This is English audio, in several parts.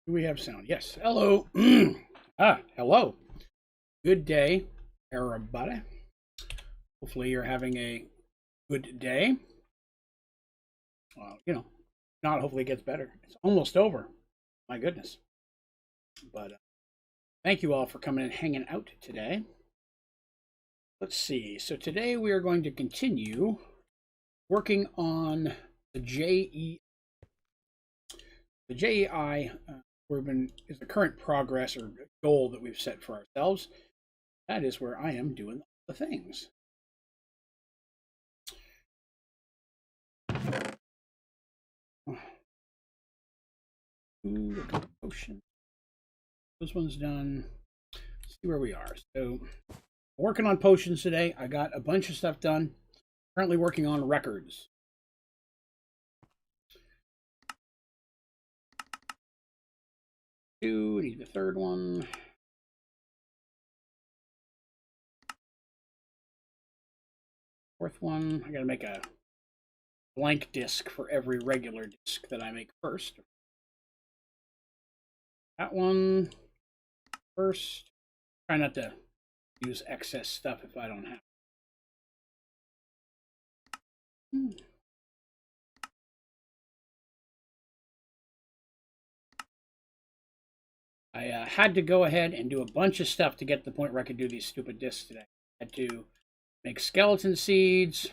Do we have sound? Yes. Hello. Hello. Good day, everybody. Hopefully you're having a good day. Not hopefully it gets better. It's almost over. My goodness. But thank you all for coming and hanging out today. Let's see. So today we are going to continue working on the JE. The JEI is the current progress or goal that we've set for ourselves. That is where I am doing the things. Ooh, potion. This one's done. Let's see where we are. So, working on potions today. I got a bunch of stuff done. Currently working on records. Need the third one. Fourth one. I gotta make a blank disc for every regular disc that I make first. That one first. Try not to use excess stuff if I don't have. I had to go ahead and do a bunch of stuff to get to the point where I could do these stupid discs today. I had to make skeleton seeds,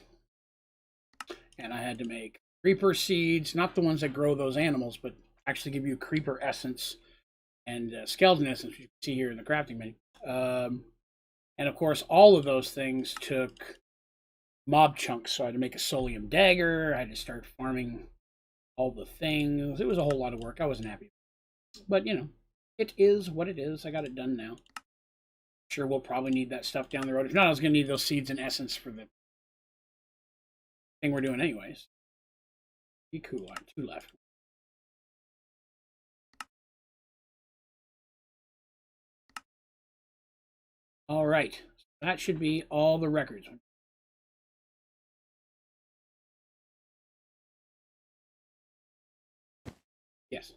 and I had to make creeper seeds, not the ones that grow those animals, but actually give you creeper essence and skeleton essence, which you can see here in the crafting menu. And of course, all of those things took mob chunks, so I had to make a solium dagger, I had to start farming all the things. It was a whole lot of work. I wasn't happy. But, it is what it is. I got it done now. Sure, we'll probably need that stuff down the road. If not, I was going to need those seeds and essence for the thing we're doing anyways. Be cool. I have 2 left. All right. That should be all the records. Yes.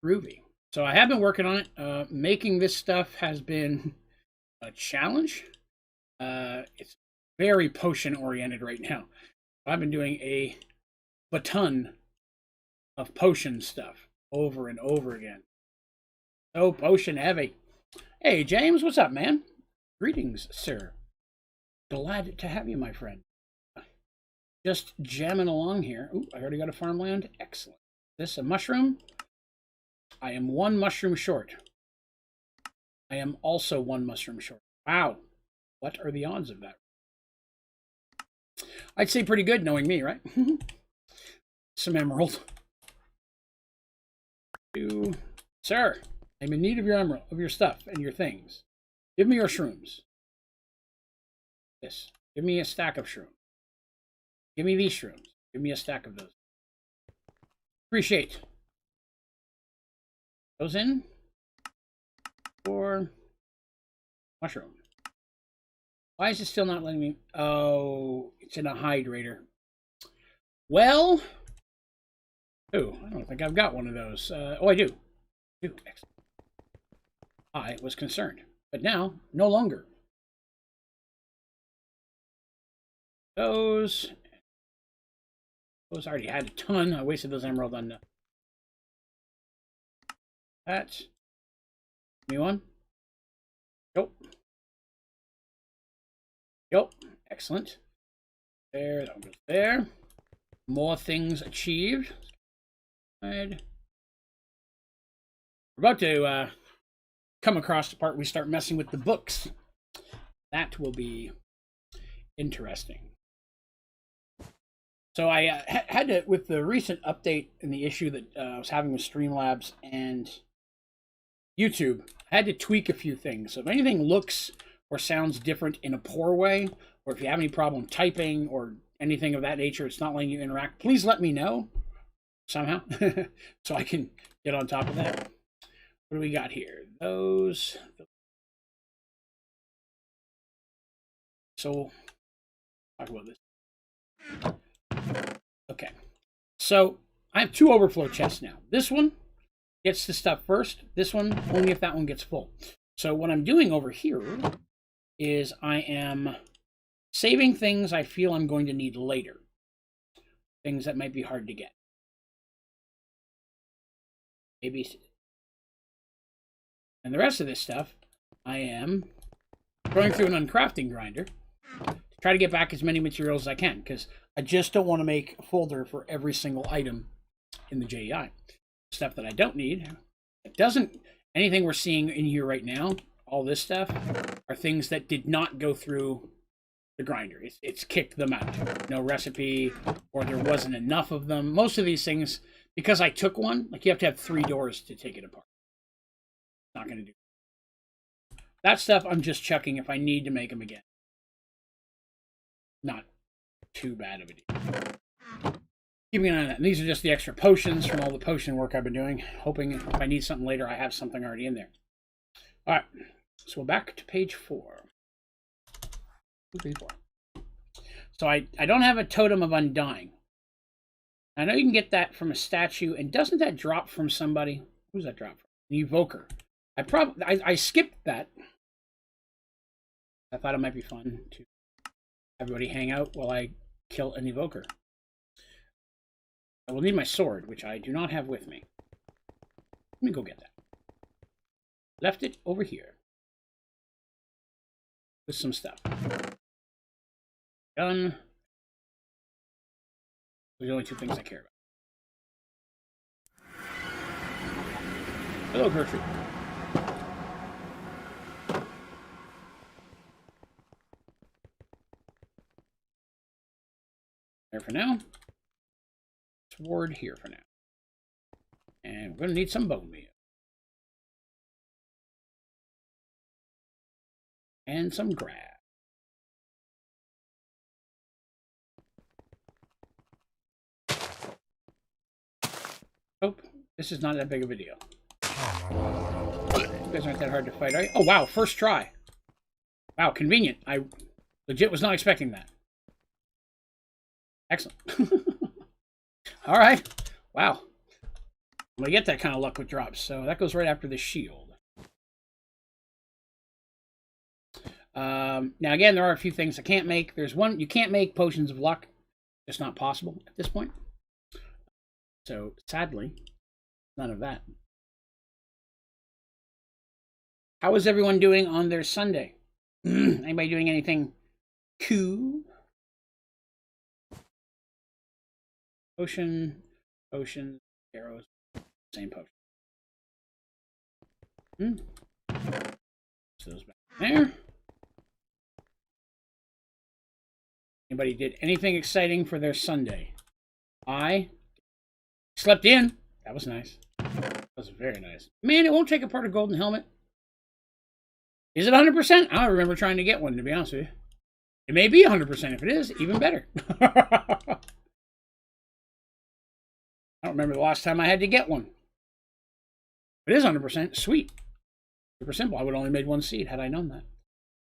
Groovy. So I have been working on it. Making this stuff has been a challenge. It's very potion oriented right now. I've been doing a ton of potion stuff over and over again. So potion heavy. Hey James, what's up, man? Greetings, sir. Glad to have you, my friend. Just jamming along here. Ooh, I already got a farmland. Excellent. This a mushroom? I am 1 mushroom short. I am also 1 mushroom short. Wow. What are the odds of that? I'd say pretty good, knowing me, right? Some emerald. Sir, I'm in need of your emerald, of your stuff and your things. Give me your shrooms. Yes. Give me a stack of shrooms. Give me these shrooms. Give me a stack of those. Appreciate. Those in for mushroom. Why is it still not letting me? Oh, it's in a hydrator. Well, I don't think I've got one of those. I do. Excellent. I was concerned, but now no longer. Those I already had a ton. I wasted those emerald on that. Give me one. Yep. Excellent. There, that goes there. More things achieved. We're about to come across the part where we start messing with the books. That will be interesting. So I had to, with the recent update in the issue that I was having with Streamlabs and YouTube, I had to tweak a few things. So if anything looks or sounds different in a poor way, or if you have any problem typing or anything of that nature, it's not letting you interact, please let me know somehow so I can get on top of that. What do we got here? Those. So, talk about this. Okay. So, I have 2 overflow chests now. This one gets the stuff first. This one, only if that one gets full. So what I'm doing over here is I am saving things I feel I'm going to need later. Things that might be hard to get. Maybe. And the rest of this stuff, I am going through an uncrafting grinder to try to get back as many materials as I can, because I just don't want to make a folder for every single item in the JEI. Stuff that I don't need. It doesn't, anything we're seeing in here right now, all this stuff, are things that did not go through the grinder. It's kicked them out. No recipe, or there wasn't enough of them. Most of these things, because I took one, like you have to have 3 doors to take it apart. Not going to do that stuff. I'm just chucking if I need to make them again. Not too bad of a deal. Keeping an eye on that. And these are just the extra potions from all the potion work I've been doing. Hoping if I need something later, I have something already in there. All right. So we're back to page 4. So I don't have a totem of undying. I know you can get that from a statue. And doesn't that drop from somebody? Who's that drop from? An evoker. I skipped that. I thought it might be fun to everybody hang out while I kill an evoker. I will need my sword, which I do not have with me. Let me go get that. Left it over here with some stuff. Done. Those are the only 2 things I care about. Hello, Gertrude. There for now. Sword here for now. And we're going to need some bone meal. And some grass. Oh, this is not that big of a deal. You guys aren't that hard to fight, are you? Oh, wow, first try. Wow, convenient. I legit was not expecting that. Excellent. All right. Wow. I'm going to get that kind of luck with drops. So that goes right after the shield. Now, again, there are a few things I can't make. There's one, you can't make potions of luck. It's not possible at this point. So, sadly, none of that. How is everyone doing on their Sunday? Anybody doing anything cool? Potion, arrows, same potion. So those back there. Anybody did anything exciting for their Sunday? I slept in. That was nice. That was very nice. Man, it won't take apart a golden helmet. Is it 100%? I don't remember trying to get one, to be honest with you. It may be 100%. If it is, even better. I don't remember the last time I had to get one. If it is 100%, sweet. Super simple. I would have only made 1 seed had I known that.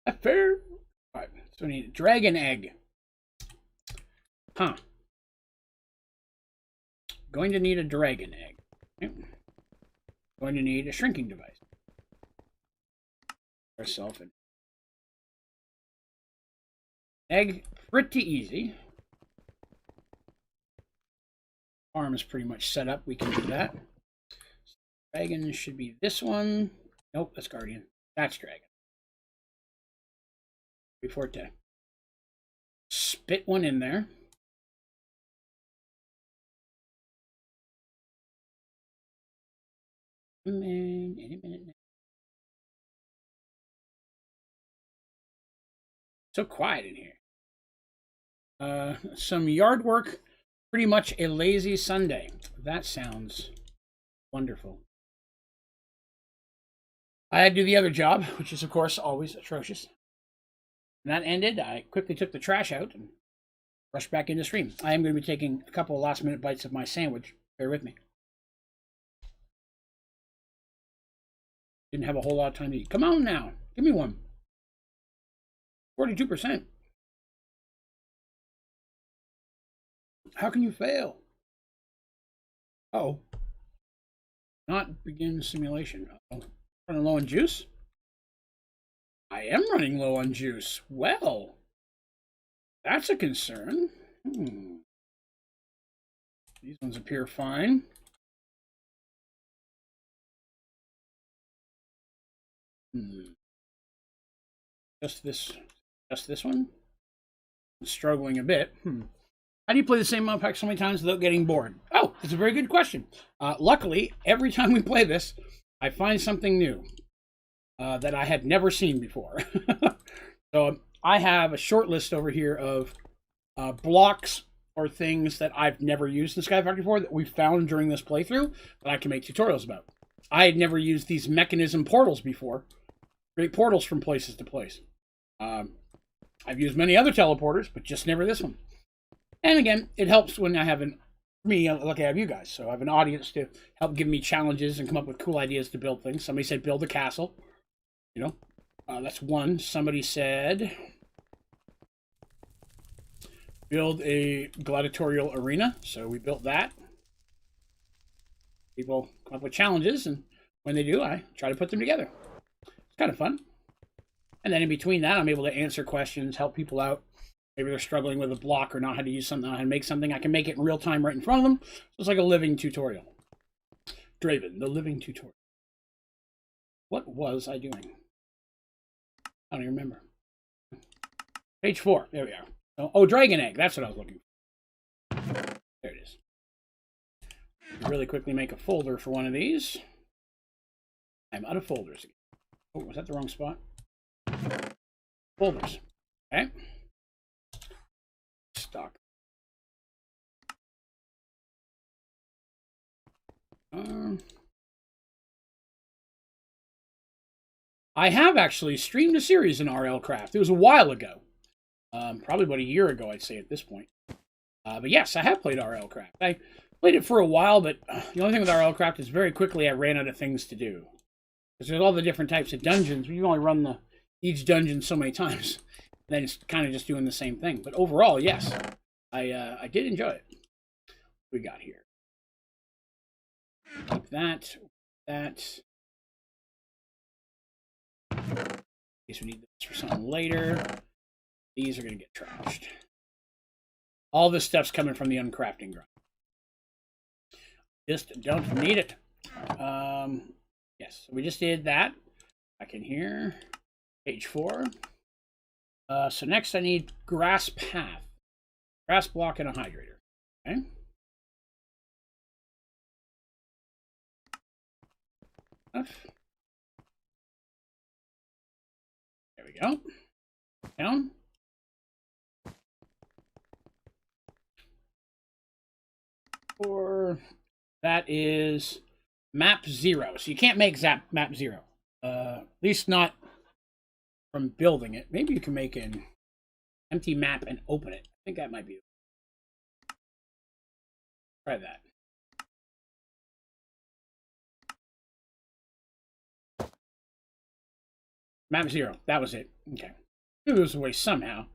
That's fair. All right, so we need a dragon egg. Huh. Going to need a dragon egg. Yep. Going to need a shrinking device. Ourself an egg, pretty easy. Farm is pretty much set up. We can do that. Dragon should be this one. Nope, that's Guardian. That's Dragon. Forte. Spit one in there. Any minute now. So quiet in here. Some yard work. Pretty much a lazy Sunday. That sounds wonderful. I had to do the other job, which is, of course, always atrocious. And that ended. I quickly took the trash out and rushed back into stream. I am going to be taking a couple of last-minute bites of my sandwich. Bear with me. Didn't have a whole lot of time to eat. Come on now. Give me one. 42%. How can you fail? Uh-oh. Not begin simulation. Uh-oh. Running low on juice? I am running low on juice. Well, that's a concern. These ones appear fine. Just this one? I'm struggling a bit. How do you play the same modpack so many times without getting bored? Oh, that's a very good question. Luckily, every time we play this, I find something new that I had never seen before. So I have a short list over here of blocks or things that I've never used in Sky Factory before that we found during this playthrough that I can make tutorials about. I had never used these mechanism portals before. Great portals from places to place. I've used many other teleporters, but just never this one. And again, it helps when I have me, like I have you guys. So I have an audience to help give me challenges and come up with cool ideas to build things. Somebody said build a castle. You know, that's one. Somebody said build a gladiatorial arena. So we built that. People come up with challenges, and when they do, I try to put them together. It's kind of fun. And then in between that, I'm able to answer questions, help people out. Maybe they're struggling with a block or not how to use something, how to make something. I can make it in real time right in front of them. So it's like a living tutorial. Draven, the living tutorial. What was I doing? I don't even remember. Page 4. There we are. Oh, dragon egg. That's what I was looking for. There it is. Really quickly make a folder for one of these. I'm out of folders again. Oh, was that the wrong spot? Folders. Okay. Stock. I have actually streamed a series in RL Craft. It was a while ago. Probably about a year ago, I'd say at this point. But yes, I have played RL Craft. I played it for a while, but the only thing with RL Craft is very quickly I ran out of things to do. Because there's all the different types of dungeons. You only run each dungeon so many times. And then it's kind of just doing the same thing. But overall, yes, I did enjoy it. What we got here? Keep that. In case we need this for something later. These are going to get trashed. All this stuff's coming from the uncrafting ground. Just don't need it. Yes, so we just did that. Back in here. Page 4. So next I need grass path. Grass block and a hydrator. Okay. There we go. Down. Or that is map 0. So you can't make map 0. At least not from building it. Maybe you can make an empty map and open it. I think that might be. Try that. Map 0. That was it. Okay. It was a way somehow.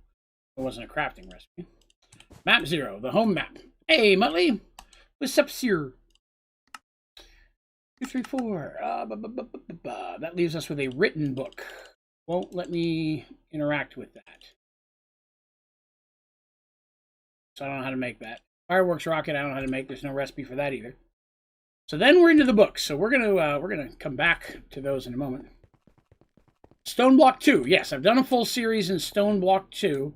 It wasn't a crafting recipe. Map 0. The home map. Hey, Muttley. What's up, sir? 2, 3, 4. That leaves us with a written book. Won't let me interact with that. So I don't know how to make that. Fireworks rocket, I don't know how to make. There's no recipe for that either. So then we're into the books. So we're gonna come back to those in a moment. Stone Block 2. Yes, I've done a full series in Stone Block 2.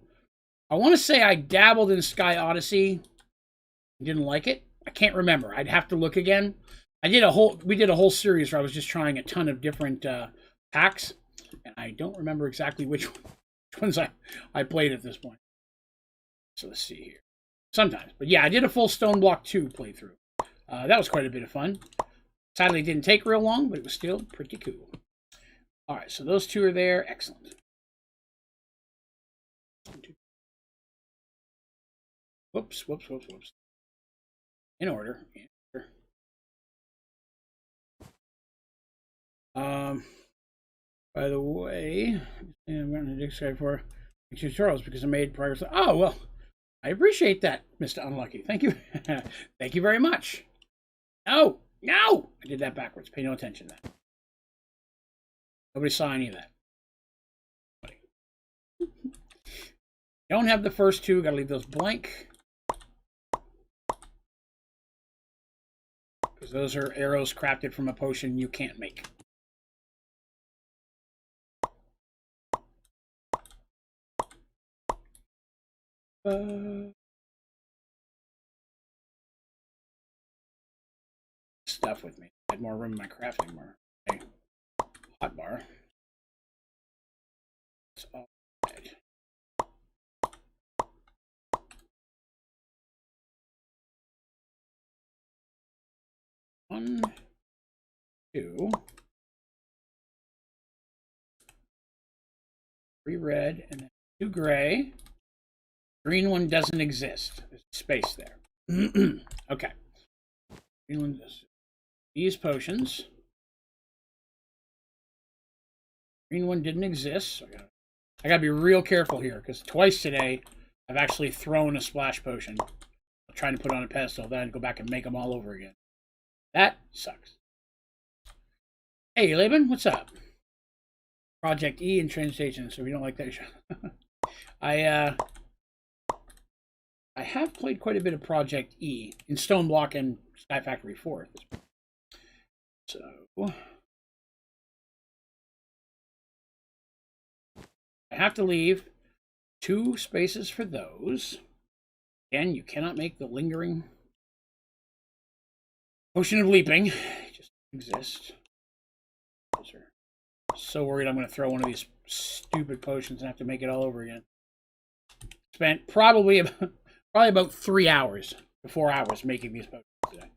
I want to say I dabbled in Sky Odyssey. Didn't like it. I can't remember. I'd have to look again. We did a whole series where I was just trying a ton of different packs, and I don't remember exactly which ones I played at this point. So let's see here. Sometimes. But yeah, I did a full Stone Block 2 playthrough. That was quite a bit of fun. Sadly, it didn't take real long, but it was still pretty cool. All right, so those 2 are there. Excellent. Whoops. In order. By the way, I'm going to describe for tutorials because I made progress. Oh, well, I appreciate that, Mr. Unlucky. Thank you. Thank you very much. Oh, No! I did that backwards. Pay no attention to that. Nobody saw any of that. Don't have the first two. Got to leave those blank. Because those are arrows crafted from a potion you can't make. Stuff with me. I had more room in my crafting bar. Okay. Hot bar. It's all right. One, two, three red, and then two gray. Green one doesn't exist. There's space there. Okay. Green one does. These potions. Green one didn't exist. So I gotta be real careful here because twice today I've actually thrown a splash potion. I'm trying to put on a pedestal, then I'd go back and make them all over again. That sucks. Hey, Laban, what's up? Project E and train station. So if you don't like that, I have played quite a bit of Project E in Stoneblock and Sky Factory 4. So I have to leave 2 spaces for those. Again, you cannot make the lingering potion of leaping. It just exists. So worried I'm going to throw one of these stupid potions and have to make it all over again. Spent probably about 3 hours to 4 hours making these potions today.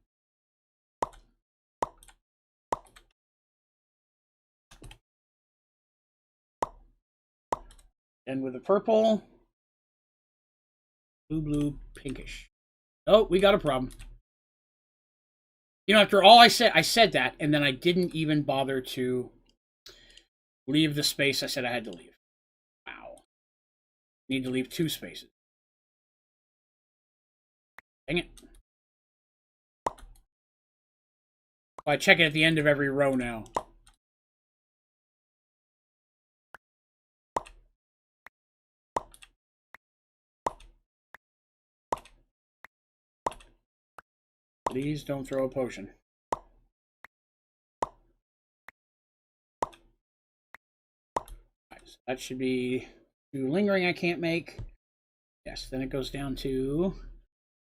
And with the purple, blue, pinkish. Oh, we got a problem. You know, after all I said that, and then I didn't even bother to leave the space I said I had to leave. Wow. Need to leave 2 spaces. Dang it. I check it at the end of every row now. Please don't throw a potion. Right, so that should be 2 lingering I can't make. Yes, then it goes down to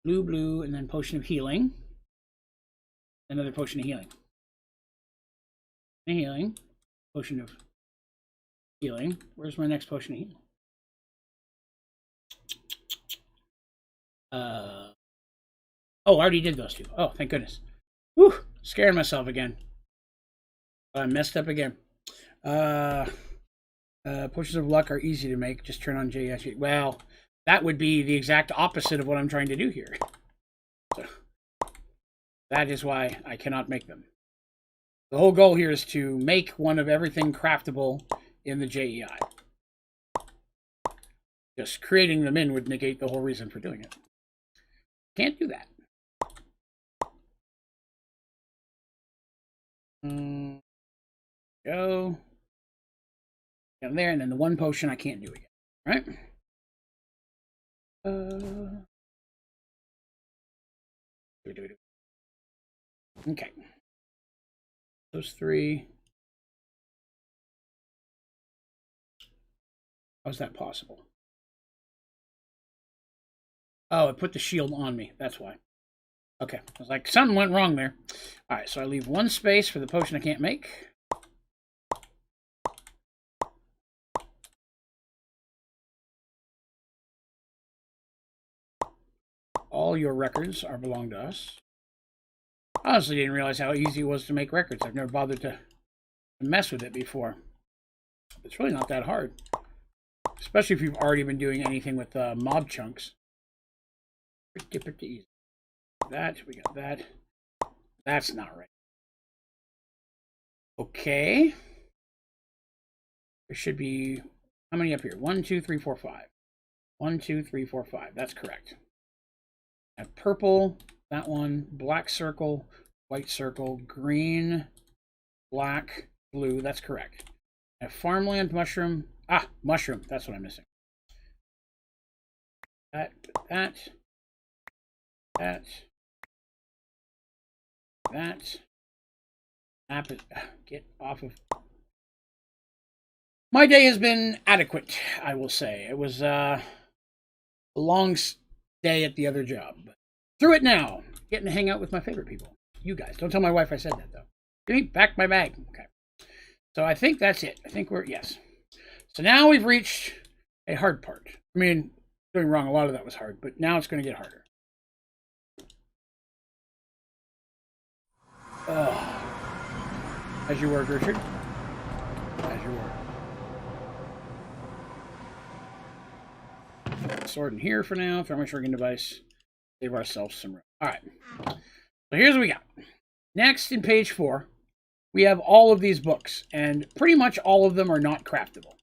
blue, and then potion of healing. Another potion of healing. Potion of healing. Where's my next potion of healing? Oh, I already did those 2. Oh, thank goodness. Whew, scaring myself again. I messed up again. Potions of luck are easy to make. Just turn on J. Well, that would be the exact opposite of what I'm trying to do here. So, that is why I cannot make them. The whole goal here is to make one of everything craftable in the JEI. Just creating them in would negate the whole reason for doing it. Can't do that. Go down there, and then the 1 potion I can't do again. Right? Okay. Those 3. How's that possible? Oh, it put the shield on me. That's why. Okay. I was like, something went wrong there. All right, so I leave 1 space for the potion I can't make. All your records belong to us. I honestly didn't realize how easy it was to make records. I've never bothered to mess with it before. It's really not that hard. Especially if you've already been doing anything with mob chunks. Pretty easy. That, we got that. That's not right. Okay. There should be, how many up here? 1, 2, 3, 4, 5. 1, 2, 3, 4, 5. That's correct. I have purple, that one, black circle, white circle, green, black, blue. That's correct. I have farmland, mushroom. Ah, mushroom. That's what I'm missing. That. Get off of. My day has been adequate, I will say. It was a long day at the other job. Through it now. Getting to hang out with my favorite people. You guys. Don't tell my wife I said that, though. Give me back my bag. Okay. So I think that's it. I think we're, yes. So now we've reached a hard part. I mean, doing wrong, a lot of that was hard, but now it's going to get harder. As you were, Richard. As you were. Sword in here for now. Throw my shuriken device. Save ourselves some room. All right. So here's what we got. Next, in page 4, we have all of these books, and pretty much all of them are not craftable.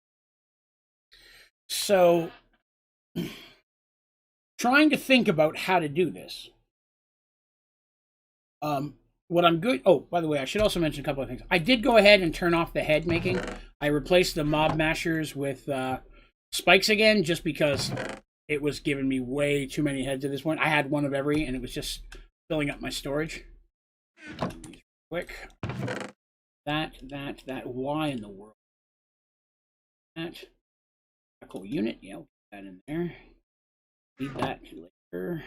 So, trying to think about how to do this. What I'm good. Oh, by the way, I should also mention a couple of things. I did go ahead and turn off the head making. I replaced the mob mashers with spikes again, just because it was giving me way too many heads at this point. I had one of every, and it was just filling up my storage. Quick. That. Why in the world? That. Cool unit. Yeah, we'll put that in there. Need that later.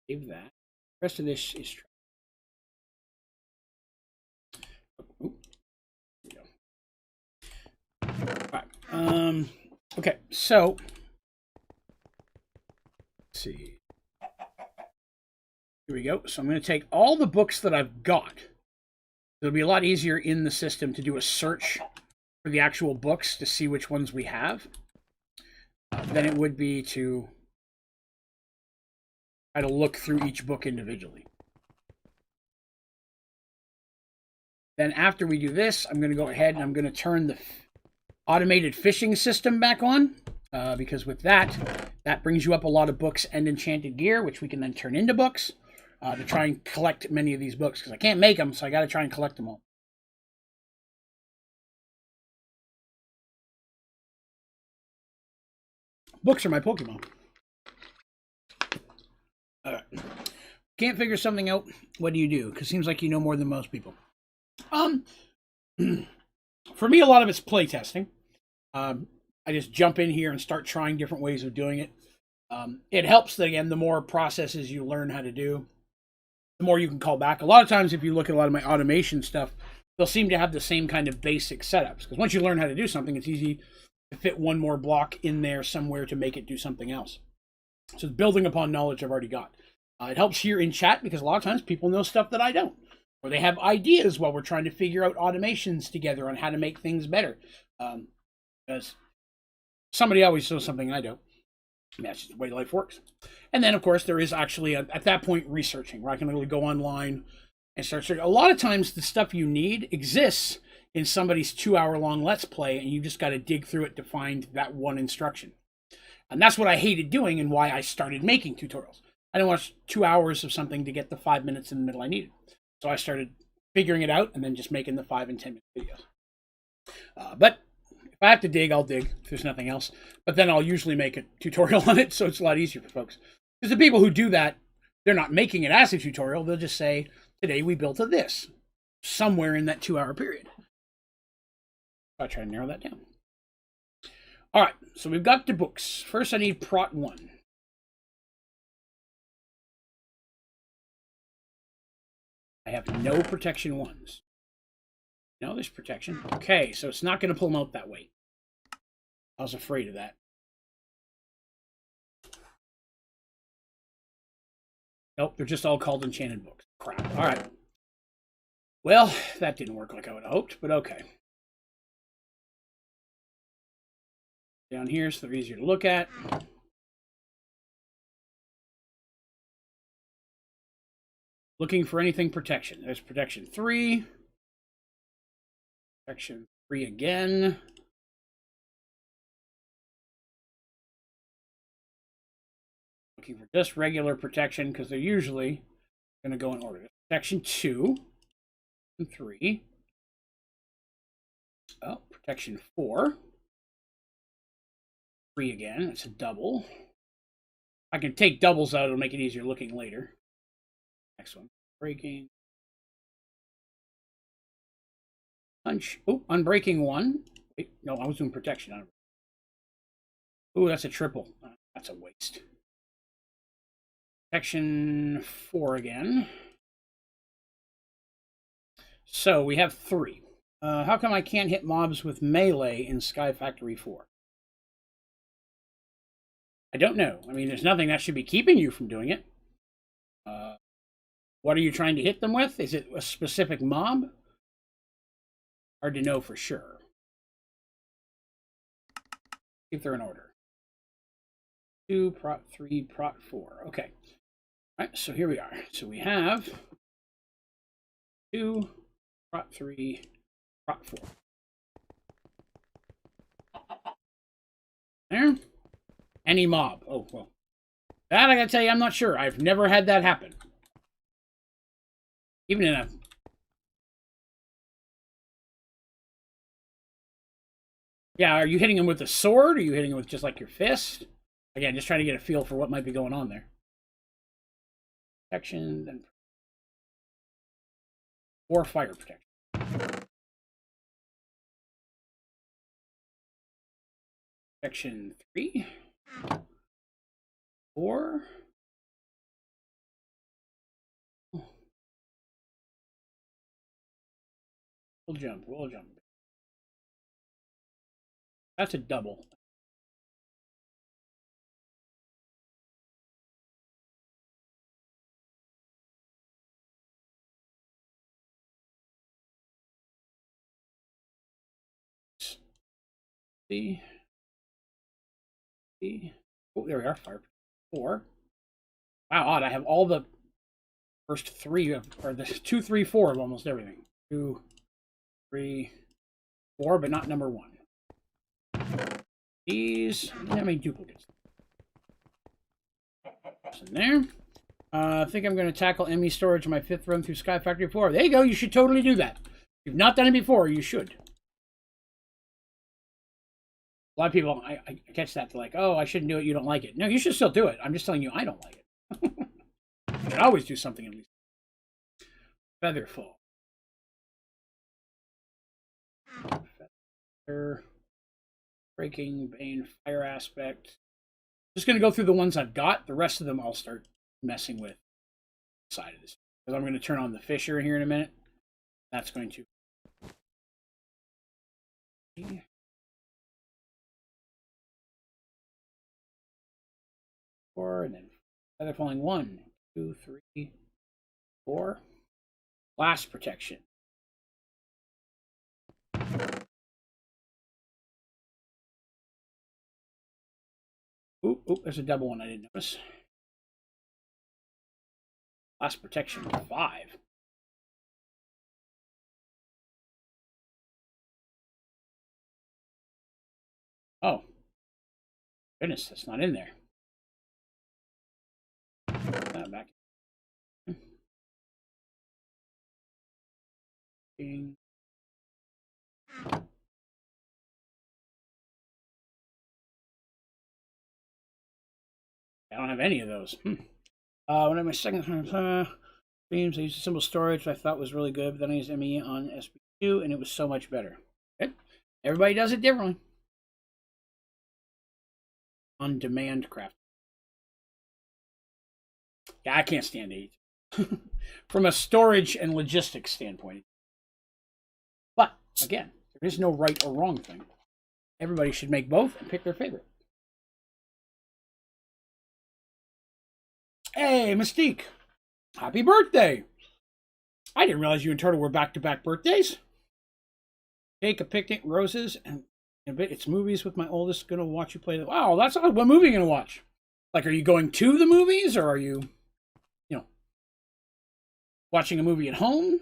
Save that. The rest of this is. Oh, there we go. All right. Okay. So, let's see. Here we go. So I'm going to take all the books that I've got. It'll be a lot easier in the system to do a search for the actual books to see which ones we have than it would be to try to look through each book individually. Then after we do this, I'm going to go ahead and I'm going to turn the automated fishing system back on because with that brings you up a lot of books and enchanted gear, which we can then turn into books. To try and collect many of these books, because I can't make them, so I got to try and collect them all. Books are my Pokemon. Alright. Can't figure something out, what do you do? Because it seems like you know more than most people. For me, a lot of it's playtesting. I just jump in here and start trying different ways of doing it. It helps that, again, the more processes you learn how to do, the more you can call back. A lot of times, if you look at a lot of my automation stuff, they'll seem to have the same kind of basic setups. Because once you learn how to do something, it's easy to fit one more block in there somewhere to make it do something else. So it's building upon knowledge I've already got. It helps here in chat because a lot of times people know stuff that I don't. Or they have ideas while we're trying to figure out automations together on how to make things better. Because somebody always knows something I don't. And that's just the way life works. And then, of course, there is actually, at that point, researching, where I can really go online and start searching. A lot of times, the stuff you need exists in somebody's 2-hour-long Let's Play, and you just got to dig through it to find that one instruction. And that's what I hated doing and why I started making tutorials. I didn't watch 2 hours of something to get the 5 minutes in the middle I needed. So I started figuring it out and then just making the 5 and 10 minute videos. But if I have to dig, I'll dig if there's nothing else. But then I'll usually make a tutorial on it, so it's a lot easier for folks. Because the people who do that, they're not making it as a tutorial. They'll just say, today we built a this, somewhere in that 2-hour period. I'll try to narrow that down. All right, so we've got the books. First, I need Prot 1. I have no protection 1s. No, there's protection. Okay, so it's not going to pull them out that way. I was afraid of that. Nope, they're just all called enchanted books. Crap. All right. Well, that didn't work like I would have hoped, but okay. Down here, so they're easier to look at. Looking for anything protection. There's protection 3. Protection 3 again. Looking for just regular protection because they're usually going to go in order. Protection 2 and 3. Oh, protection 4. 3 again. That's a double. I can take doubles out. It'll make it easier looking later. Next one. Breaking. Punch. Oh, unbreaking 1. Wait, no, I was doing protection. Oh, that's a triple. That's a waste. Protection 4 again. So we have 3. How come I can't hit mobs with melee in Sky Factory 4? I don't know. I mean, there's nothing that should be keeping you from doing it. What are you trying to hit them with? Is it a specific mob? Hard to know for sure. See if they're in order. 2, prot 3, prot 4. Okay. All right, so here we are. So we have 2, prot 3, prot 4. There. Any mob. Oh, well. That I gotta tell you, I'm not sure. I've never had that happen. Even in a... Yeah, are you hitting him with a sword? Or are you hitting him with just like your fist? Again, just trying to get a feel for what might be going on there. Protection, then... 4 fire protection. Protection 3. 4. We'll jump, we'll jump. That's a double. See. Oh, there we are. Fire 4. Wow, odd. I have all the first 3 of, or the 2, 3, 4 of almost everything. 2, 3, 4, but not number 1. These, how many duplicates? In there. I think I'm going to tackle ME storage in my 5th run through Sky Factory 4. There you go. You should totally do that. If you've not done it before, you should. A lot of people, I catch that. They're like, oh, I shouldn't do it. You don't like it. No, you should still do it. I'm just telling you, I don't like it. You should always do something at least. Featherfall. Feather. Breaking, Bane, Fire Aspect. Just going to go through the ones I've got. The rest of them I'll start messing with side of this. Because I'm going to turn on the Fisher here in a minute. That's going to... 4, and then feather falling 1, 2, 3, 4. Blast protection. Oop, there's a double one I didn't notice. Blast protection 5. Oh. Goodness, that's not in there. Back. I don't have any of those. When I my second streams, I used a simple storage I thought was really good, but then I used ME on SB2 and it was so much better. Okay. Everybody does it differently. On demand craft. Yeah, I can't stand 8. From a storage and logistics standpoint. But again, there is no right or wrong thing. Everybody should make both and pick their favorite. Hey, Mystique. Happy birthday. I didn't realize you and Turtle were back-to-back birthdays. Take a picnic, roses, and a bit. It's movies with my oldest. Gonna watch you play. Wow, that's odd. What movie are you gonna watch? Like, are you going to the movies, or are you, watching a movie at home?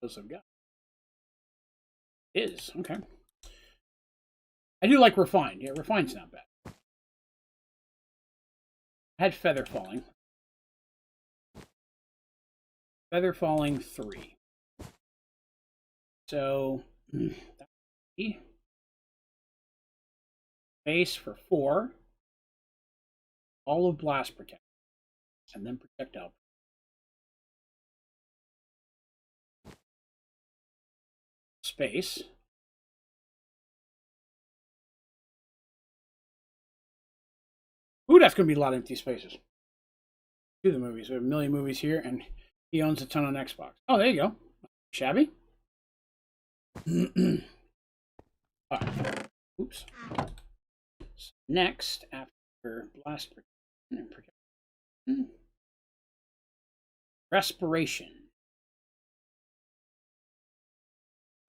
Those I've got. Is okay. I do like refined. Yeah, refined's not bad. I had feather falling. Feather falling 3. So base for 4. All of blast protection. And then projectile. Space. Ooh, that's going to be a lot of empty spaces. Do the movies. We have a million movies here, and he owns a ton on Xbox. Oh, there you go. Shabby. Right. Oops. So next, after blast protection, respiration.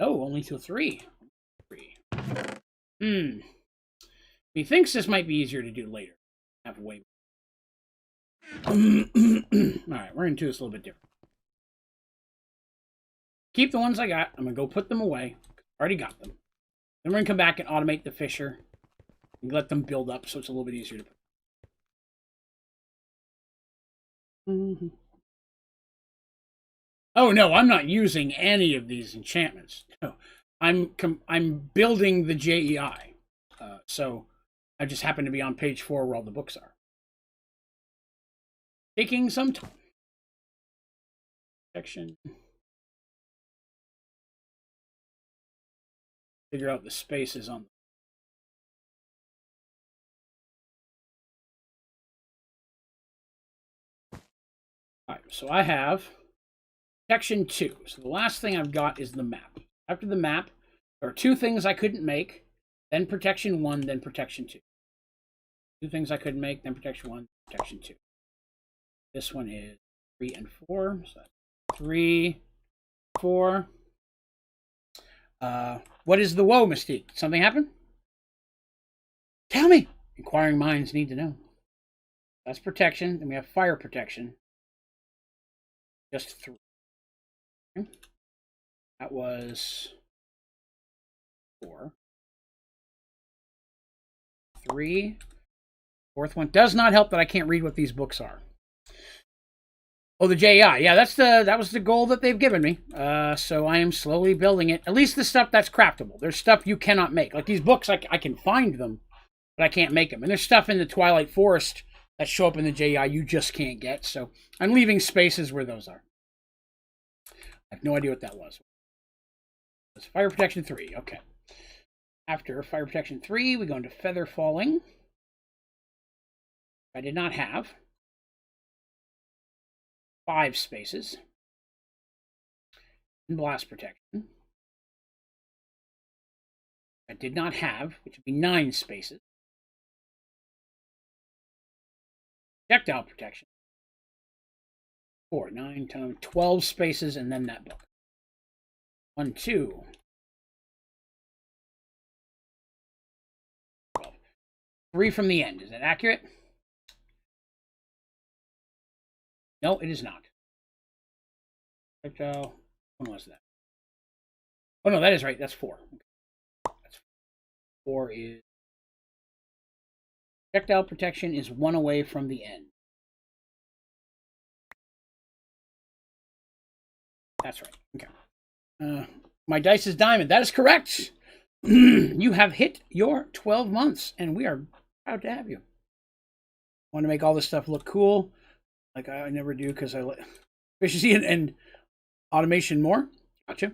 Oh, only till 3. 3. He thinks this might be easier to do later. Have way. All right, we're gonna do this a little bit different. Keep the ones I got. I'm gonna go put them away. Already got them. Then we're gonna come back and automate the fisher and let them build up, so it's a little bit easier to put. Oh no, I'm not using any of these enchantments. No, I'm building the JEI. So I just happen to be on page 4 where all the books are. Taking some time. Section. Figure out the spaces on. All right, so I have section 2. So the last thing I've got is the map. After the map, there are 2 things I couldn't make, then protection 1, then protection 2. 2 things I couldn't make, then protection 1, protection 2. This one is 3 and 4. So 3, 4. What is the woe, Mystique? Did something happen? Tell me! Inquiring minds need to know. That's protection. Then we have fire protection. Just 3. Okay. That was 4. 3. 4th one. Does not help that I can't read what these books are. Oh, the JI. Yeah, that was the goal that they've given me. So I am slowly building it. At least the stuff that's craftable. There's stuff you cannot make. Like these books, I can find them, but I can't make them. And there's stuff in the Twilight Forest that show up in the JI you just can't get. So I'm leaving spaces where those are. I have no idea what that was. It's Fire Protection 3. Okay. After Fire Protection 3, we go into Feather Falling. I did not have 5 spaces. And Blast Protection. I did not have, which would be 9 spaces. Projectile Protection. 4, 9, 10, 12 spaces, and then that book. 1, 2. 12. 3 from the end. Is that accurate? No, it is not. Projectile. When was that? Oh, no, that is right. That's 4. That's 4 is... Projectile protection is 1 away from the end. That's right. Okay. My dice is diamond. That is correct. You have hit your 12 months, and we are proud to have you. Want to make all this stuff look cool, like I never do, because I let efficiency and automation more. Gotcha.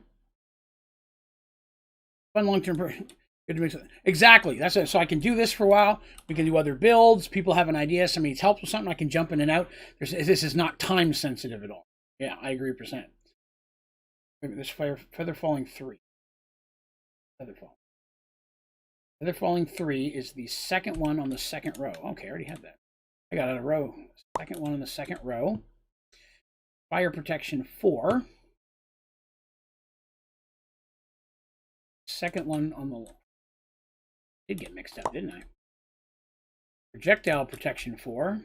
Fun long-term. Good to make something. Exactly. That's it. So I can do this for a while. We can do other builds. People have an idea. Somebody needs help with something. I can jump in and out. This is not time sensitive at all. Yeah, I agree %. This Feather Falling 3. Feather Falling 3 is the second one on the second row. Okay, I already had that. I got it a row. Second one on the second row. Fire Protection 4. Second one on the... Did get mixed up, didn't I? Projectile protection 4.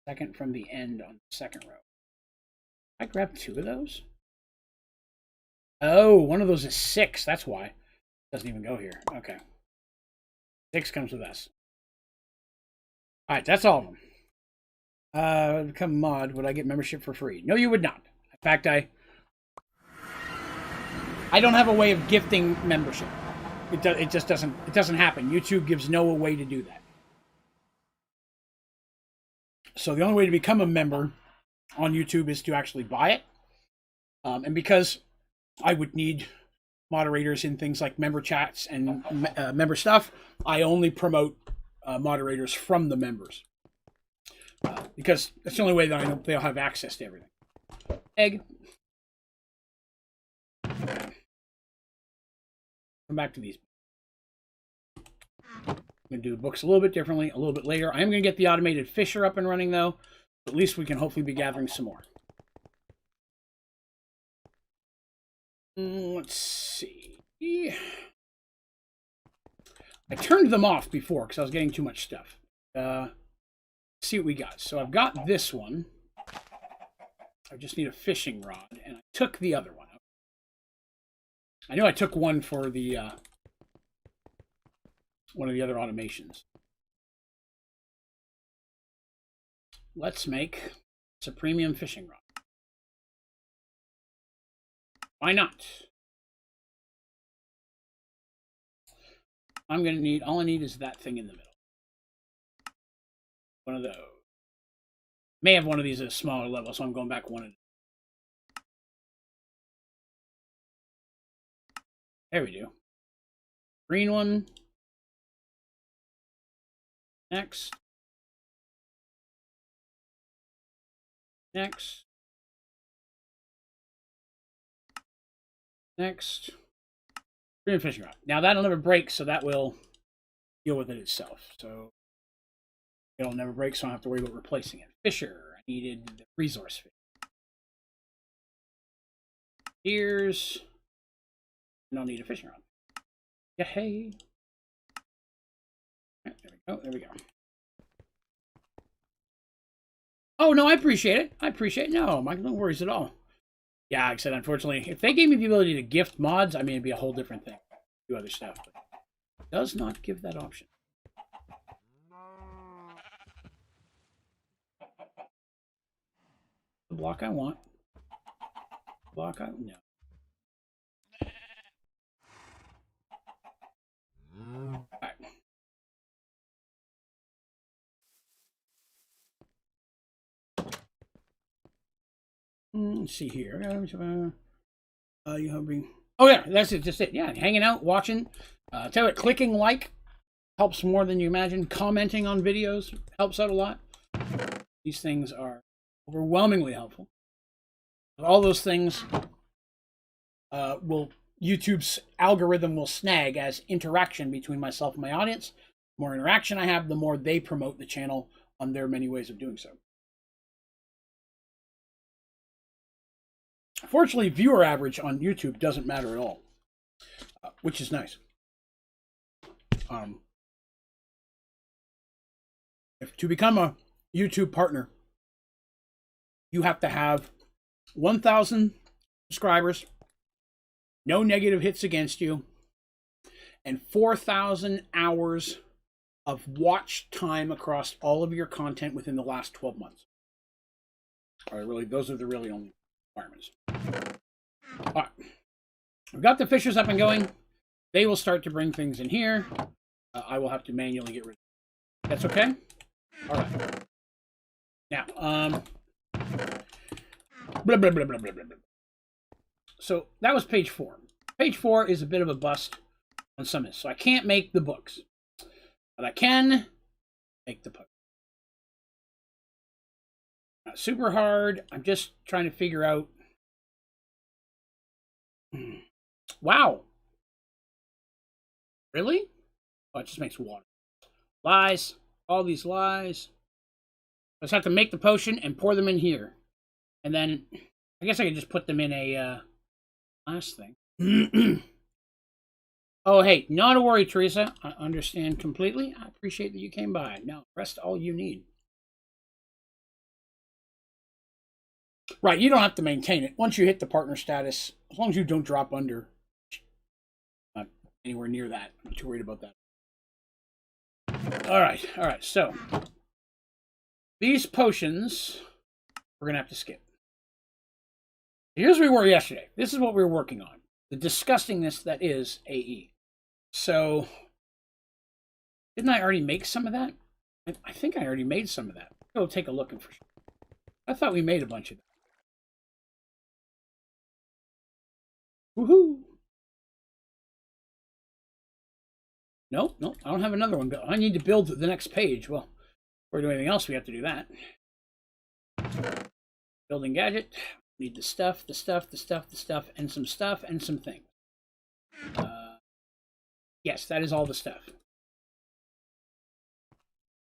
Second from the end on the second row. I grabbed 2 of those? Oh, one of those is 6. That's why. It doesn't even go here. Okay. 6 comes with us. Alright, that's all of them. Become a mod, would I get membership for free? No, you would not. In fact, I don't have a way of gifting membership. It just doesn't happen. YouTube gives no way to do that. So the only way to become a member on YouTube is to actually buy it. And because I would need moderators in things like member chats and member stuff, I only promote moderators from the members. Because that's the only way that I know they'll have access to everything. Egg. Come back to these. I'm going to do the books a little bit differently, a little bit later. I am going to get the automated fisher up and running, though. At least we can hopefully be gathering some more. Let's see. I turned them off before because I was getting too much stuff. See what we got. So I've got this one. I just need a fishing rod, and I took the other one. I know I took one for the one of the other automations. Let's make a premium fishing rod. Why not? I'm going to need, all I need is that thing in the middle. One of those. May have one of these at a smaller level, so I'm going back one. There we do. Green one. Next. Next. Next. Green fishing rod. Now that'll never break, so that will deal with it itself. So it'll never break, so I don't have to worry about replacing it. Fisher. I needed the resource fish. Ears. I don't need a fishing rod. Yeah, hey. Right, there we go. There we go. Oh, no, I appreciate it. I appreciate it. No, Mike, no worries at all. Yeah, like I said, unfortunately, if they gave me the ability to gift mods, I mean, it'd be a whole different thing. Do other stuff. But it does not give that option. The block I want. Block I... No. All right. Let's see here. You hoping? Oh yeah, that's it. Just it. Yeah, hanging out, watching. Tell you, clicking like helps more than you imagine. Commenting on videos helps out a lot. These things are overwhelmingly helpful. All those things YouTube's algorithm will snag as interaction between myself and my audience. The more interaction I have, the more they promote the channel on their many ways of doing so. Fortunately, viewer average on YouTube doesn't matter at all, which is nice. If to become a YouTube partner, you have to have 1,000 subscribers, no negative hits against you, and 4,000 hours of watch time across all of your content within the last 12 months. All right, really, those are the really only requirements. All right, we've got the fishers up and going. They will start to bring things in here. I will have to manually get rid of it. That's okay? All right. Now, blah, blah, blah, blah, blah, blah. So that was page 4. Page 4 is a bit of a bust on some of this. So I can't make the books, but I can make the book. Not super hard. I'm just trying to figure out. Wow. Really? Oh, it just makes water. Lies. All these lies. I just have to make the potion and pour them in here. And then I guess I could just put them in a last thing. Oh, hey, not a worry, Teresa. I understand completely. I appreciate that you came by. Now, rest all you need. Right, you don't have to maintain it. Once you hit the partner status, as long as you don't drop under anywhere near that, I'm not too worried about that. All right. So, these potions, we're going to have to skip. Here's where we were yesterday. This is what we were working on. The disgustingness that is AE. So, didn't I already make some of that? I think I already made some of that. Go take a look and for sure. I thought we made a bunch of that. Woohoo! Nope, I don't have another one. I need to build the next page. Well, before we do anything else, we have to do that. Building gadget. Need the stuff, and some stuff, and some things. Yes, that is all the stuff.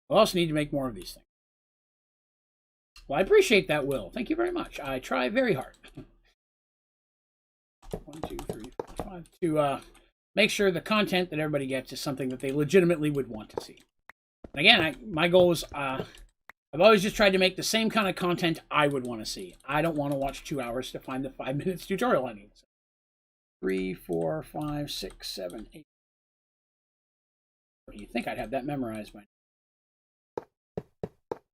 We'll also need to make more of these things. Well, I appreciate that, Will. Thank you very much. I try very hard. 1, 2, 3, 4, 5. To make sure the content that everybody gets is something that they legitimately would want to see. And again, my goal is I've always just tried to make the same kind of content I would want to see. I don't want to watch 2 hours to find the 5 minutes tutorial I need. 3, 4, 5, 6, 7, 8. You think I'd have that memorized by now?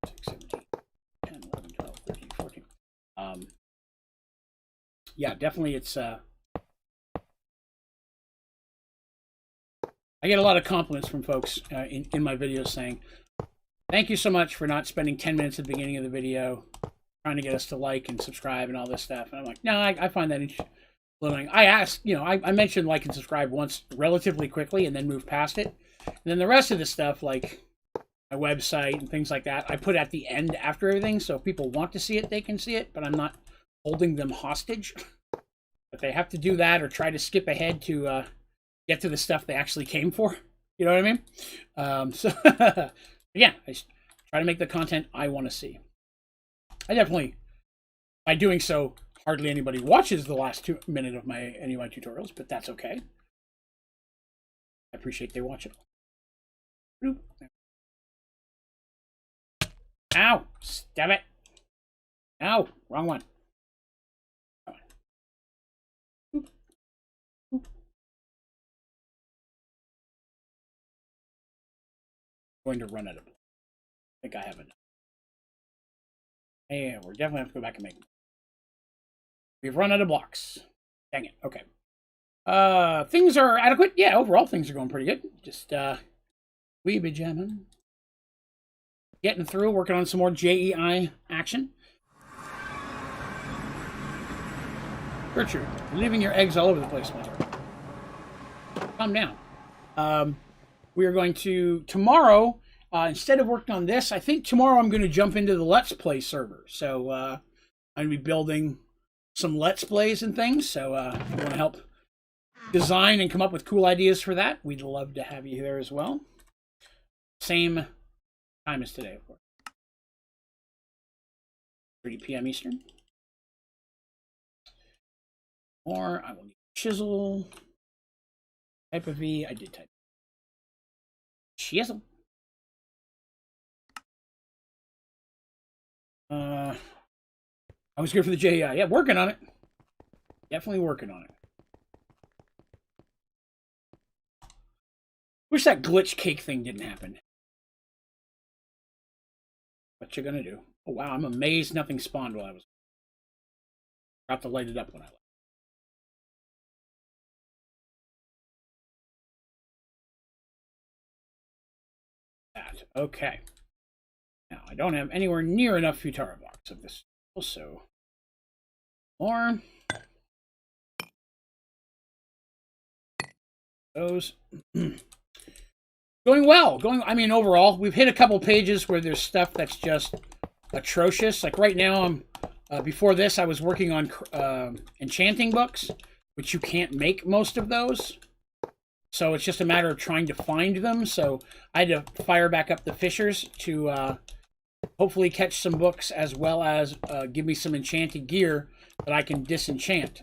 6, 7, 8, 10, 11, 12, 13, 14. Yeah, definitely it's... I get a lot of compliments from folks in my videos saying, thank you so much for not spending 10 minutes at the beginning of the video trying to get us to like and subscribe and all this stuff. And I'm like, no, I find that interesting. I asked, I mentioned like and subscribe once relatively quickly and then move past it. And then the rest of the stuff, like my website and things like that, I put at the end after everything. So if people want to see it, they can see it, but I'm not holding them hostage. But they have to do that or try to skip ahead to get to the stuff they actually came for. You know what I mean? So yeah, I try to make the content I want to see. I definitely, by doing so, hardly anybody watches the last 2 minutes of any of my tutorials, but that's okay. I appreciate they watch it. Ow! Stab it! Ow! Wrong one. Going to run out of block. I think I have enough. Yeah, we're definitely have to go back and make them. We've run out of blocks. Dang it. Okay. Things are adequate. Yeah, overall things are going pretty good. Just we be jamming. Getting through, working on some more JEI action. Gertrude, leaving your eggs all over the place, my dear. Calm down. We are going to, tomorrow, instead of working on this, I think tomorrow I'm going to jump into the Let's Play server. So I'm going to be building some Let's Plays and things. So if you want to help design and come up with cool ideas for that, we'd love to have you there as well. Same time as today, of course. 3 p.m. Eastern. Or I will need chisel. Type of V. I did type. Chisel. I was good for the JEI. Yeah, working on it. Definitely working on it. Wish that glitch cake thing didn't happen. What you gonna do? Oh wow, I'm amazed nothing spawned while I was about to light it up when I left. That. Okay. Now I don't have anywhere near enough Futara blocks of this. Also, more. Those. Going well. I mean, overall, we've hit a couple pages where there's stuff that's just atrocious. Like right now, I'm before this, I was working on enchanting books, which you can't make most of those. So it's just a matter of trying to find them. So I had to fire back up the fishers to hopefully catch some books as well as give me some enchanted gear that I can disenchant.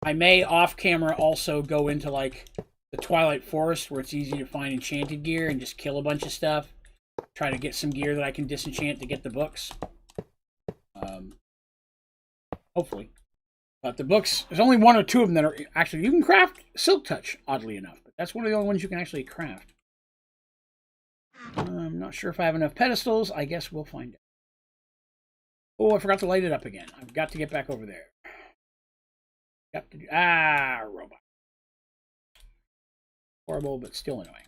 I may off camera also go into like the Twilight Forest where it's easy to find enchanted gear and just kill a bunch of stuff. Try to get some gear that I can disenchant to get the books. Hopefully. But the books, there's only one or two of them that are actually, you can craft Silk Touch, oddly enough. But that's one of the only ones you can actually craft. I'm not sure if I have enough pedestals. I guess we'll find out. Oh, I forgot to light it up again. I've got to get back over there. Got to do, robot. Horrible, but still annoying.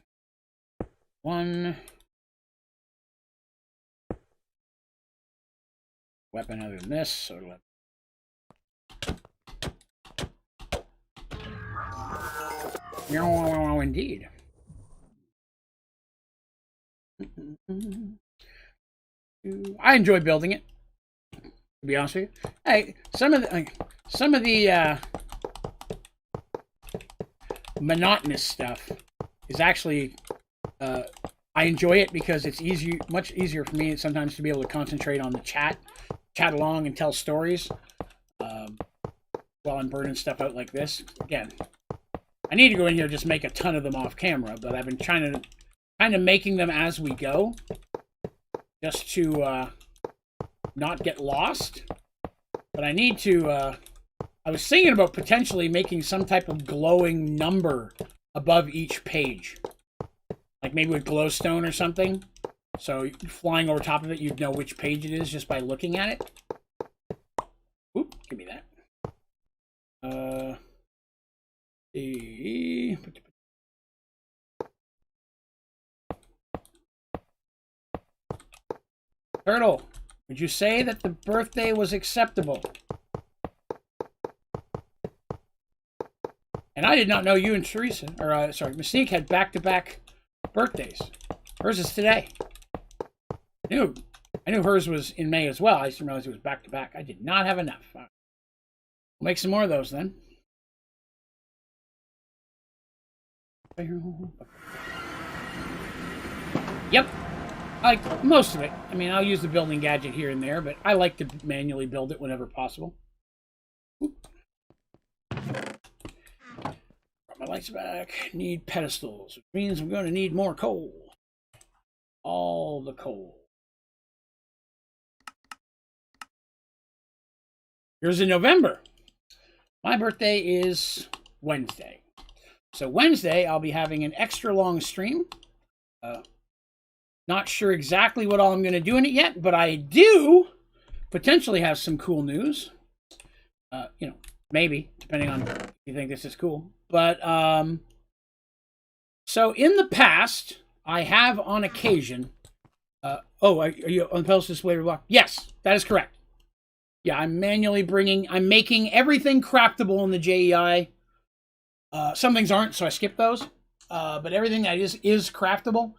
One. Weapon other than this, so it'll have... Indeed. I enjoy building it, to be honest with you. Hey, some of the monotonous stuff is actually I enjoy it because it's much easier for me sometimes to be able to concentrate on the chat along and tell stories while I'm burning stuff out like this. Again, I need to go in here and just make a ton of them off camera, but I've been trying to kind of making them as we go, just to not get lost. But I need to. I was thinking about potentially making some type of glowing number above each page, like maybe with glowstone or something. So flying over top of it, you'd know which page it is just by looking at it. Oop, give me that. Turtle, would you say that the birthday was acceptable? And I did not know you and Teresa, or sorry, Mystique had back-to-back birthdays. Hers is today. I knew hers was in May as well. I just didn't realize it was back-to-back. I did not have enough. We'll make some more of those then. Yep. I like most of it. I mean, I'll use the building gadget here and there, but I like to manually build it whenever possible. Oop. Got my lights back. Need pedestals, which means I'm going to need more coal. All the coal. Here's in November. My birthday is Wednesday. So Wednesday, I'll be having an extra long stream. Not sure exactly what all I'm going to do in it yet, but I do potentially have some cool news. You know, maybe, depending on if you think this is cool. But, so in the past, I have on occasion... are you on the pedestal display block? Yes, that is correct. Yeah, I'm making everything craftable in the JEI. Some things aren't, so I skip those. But everything that is craftable.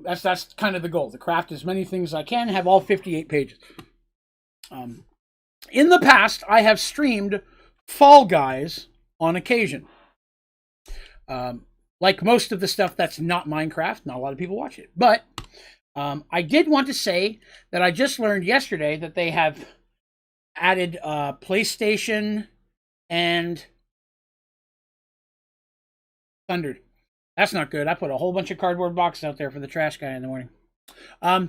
That's kind of the goal. To craft as many things as I can, have all 58 pages. In the past, I have streamed Fall Guys on occasion. Like most of the stuff that's not Minecraft, not a lot of people watch it. But I did want to say that I just learned yesterday that they have added PlayStation and Thundered. That's not good. I put a whole bunch of cardboard boxes out there for the trash guy in the morning. I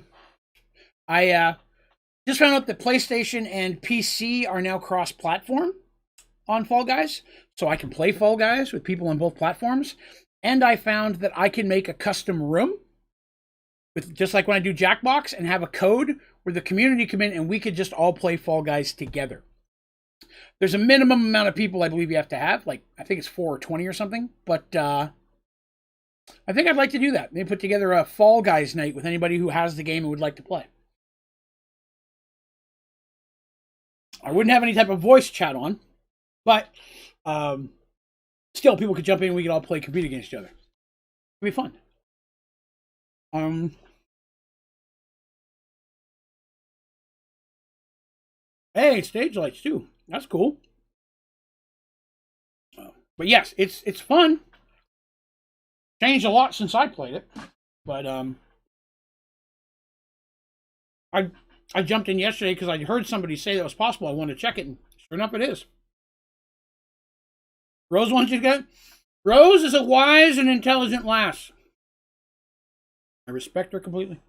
just found out that PlayStation and PC are now cross-platform on Fall Guys. So I can play Fall Guys with people on both platforms. And I found that I can make a custom room, with just like when I do Jackbox, and have a code where the community come in and we could just all play Fall Guys together. There's a minimum amount of people I believe you have to have. Like, I think it's 4 or 20 or something. But I think I'd like to do that. Maybe put together a Fall Guys night with anybody who has the game and would like to play. I wouldn't have any type of voice chat on, but still, people could jump in and we could all play, compete against each other. It'd be fun. Hey, stage lights too. That's cool. But yes, it's fun. Changed a lot since I played it, but I jumped in yesterday because I heard somebody say that was possible. I wanted to check it, and sure enough, it is. Rose wants you to get. Rose is a wise and intelligent lass. I respect her completely.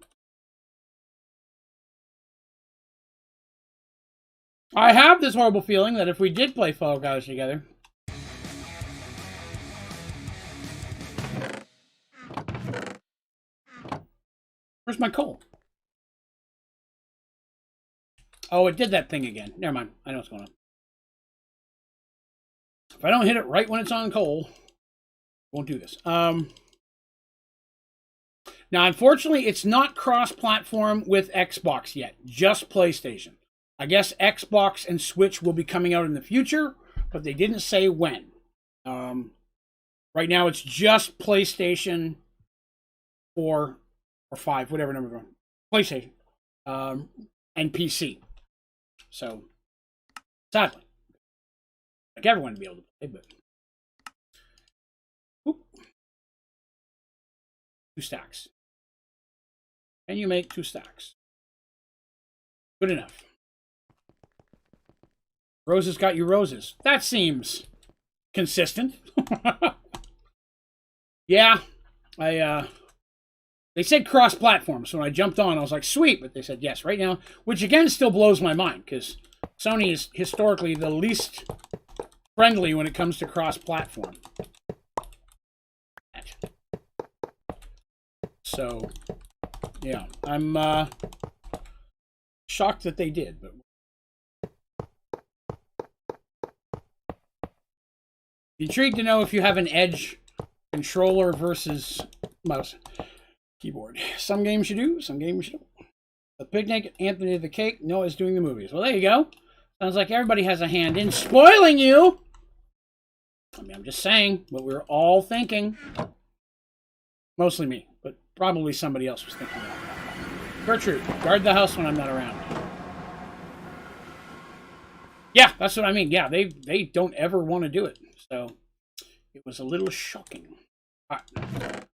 I have this horrible feeling that if we did play Fall Guys together, where's my coal? Oh, it did that thing again. Never mind. I know what's going on. If I don't hit it right when it's on coal, I won't do this. Now, unfortunately, it's not cross-platform with Xbox yet. Just PlayStation. I guess Xbox and Switch will be coming out in the future, but they didn't say when. Right now, it's just PlayStation 4 or 5, whatever number we're on. PlayStation. And PC. So, sadly. Like everyone to be able to play, but... Oop. 2 stacks. Can you make 2 stacks? Good enough. Roses got you roses. That seems consistent. Yeah, they said cross-platform, so when I jumped on, I was like, sweet, but they said yes right now, which again still blows my mind, because Sony is historically the least friendly when it comes to cross-platform. So, yeah, I'm shocked that they did, but intrigued to know if you have an Edge controller versus mouse keyboard. Some games you do, some games you don't. The picnic, Anthony the cake, Noah's doing the movies. Well, there you go. Sounds like everybody has a hand in spoiling you. I mean, I'm just saying what we're all thinking. Mostly me, but probably somebody else was thinking that. Gertrude, guard the house when I'm not around. Yeah, that's what I mean. Yeah, they don't ever want to do it. So it was a little shocking. All right,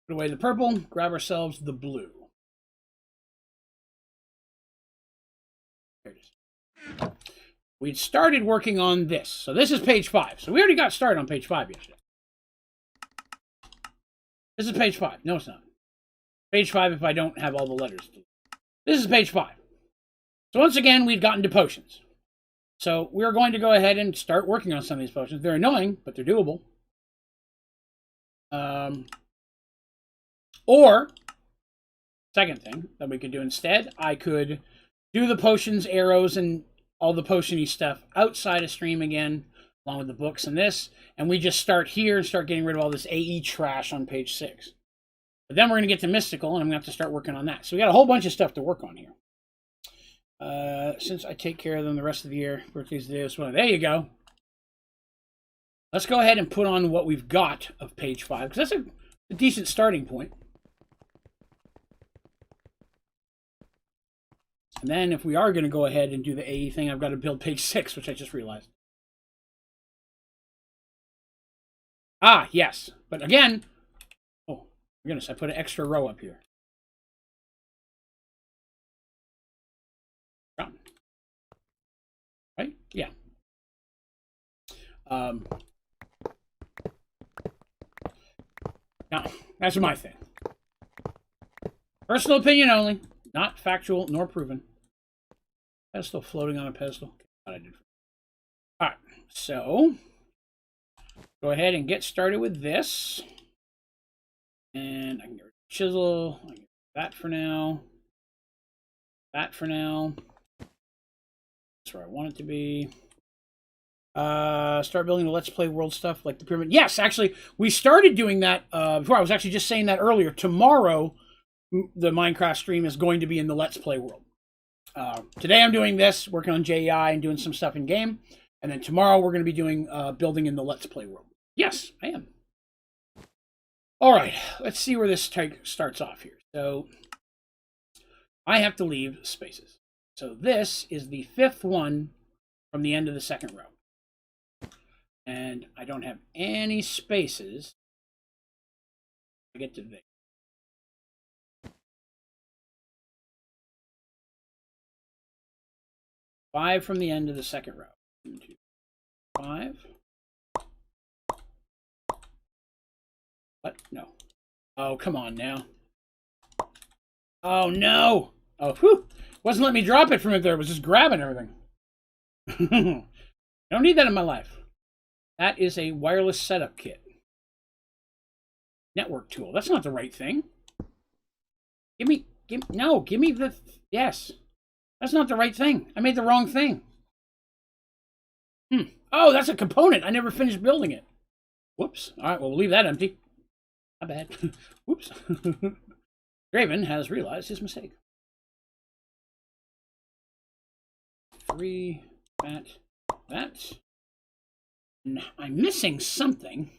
put away the purple, grab ourselves the blue. There it is. We'd started working on this. So this is page 5. So we already got started on page 5 yesterday. This is page 5. No, it's not. Page 5 if I don't have all the letters. This is page 5. So once again, we'd gotten to potions. So we're going to go ahead and start working on some of these potions. They're annoying, but they're doable. Or, second thing that we could do instead, I could do the potions, arrows, and all the potion-y stuff outside of stream again, along with the books and this, and we just start here and start getting rid of all this AE trash on page 6. But then we're going to get to Mystical, and I'm going to have to start working on that. So we got a whole bunch of stuff to work on here. Since I take care of them the rest of the year, birthdays today as well. There you go. Let's go ahead and put on what we've got of page 5, because that's a decent starting point. And then if we are going to go ahead and do the AE thing, I've got to build page 6, which I just realized. Ah, yes. But again, oh, my goodness, I put an extra row up here. Right? Yeah. Now, that's my thing. Personal opinion only, not factual nor proven. Pedestal floating on a pedestal. All right, so go ahead and get started with this. And I can get rid of chisel. I can get that for now. That for now. That's where I want it to be. Start building the Let's Play World stuff like the pyramid. Yes, actually, we started doing that before. I was actually just saying that earlier. Tomorrow, the Minecraft stream is going to be in the Let's Play world. Today I'm doing this, working on JEI and doing some stuff in game. And then tomorrow we're going to be doing building in the Let's Play world. Yes, I am. All right, let's see where this starts off here. So I have to leave spaces. So this is the 5th one from the end of the 2nd row. And I don't have any spaces. I get to there. Five from the end of the 2nd row. 1, 2, 5. What? No. Oh, come on now. Oh, no. Oh, whew. Wasn't letting me drop it from it there. It was just grabbing everything. I don't need that in my life. That is a wireless setup kit. Network tool. That's not the right thing. Give me the, yes. That's not the right thing. I made the wrong thing. Oh, that's a component. I never finished building it. Whoops. All right, well, we'll leave that empty. Not bad. Whoops. Draven has realized his mistake. 3, that. And I'm missing something.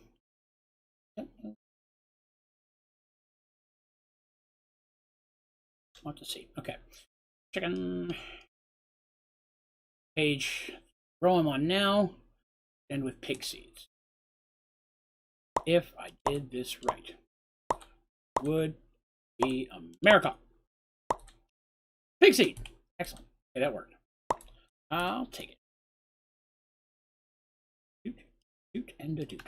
Want to see. Okay. Chicken. Page. Throw him on now. And with pig seeds. If I did this right, would be a miracle. Pig seed. Excellent. Okay, that worked. I'll take it. Doot and a doot.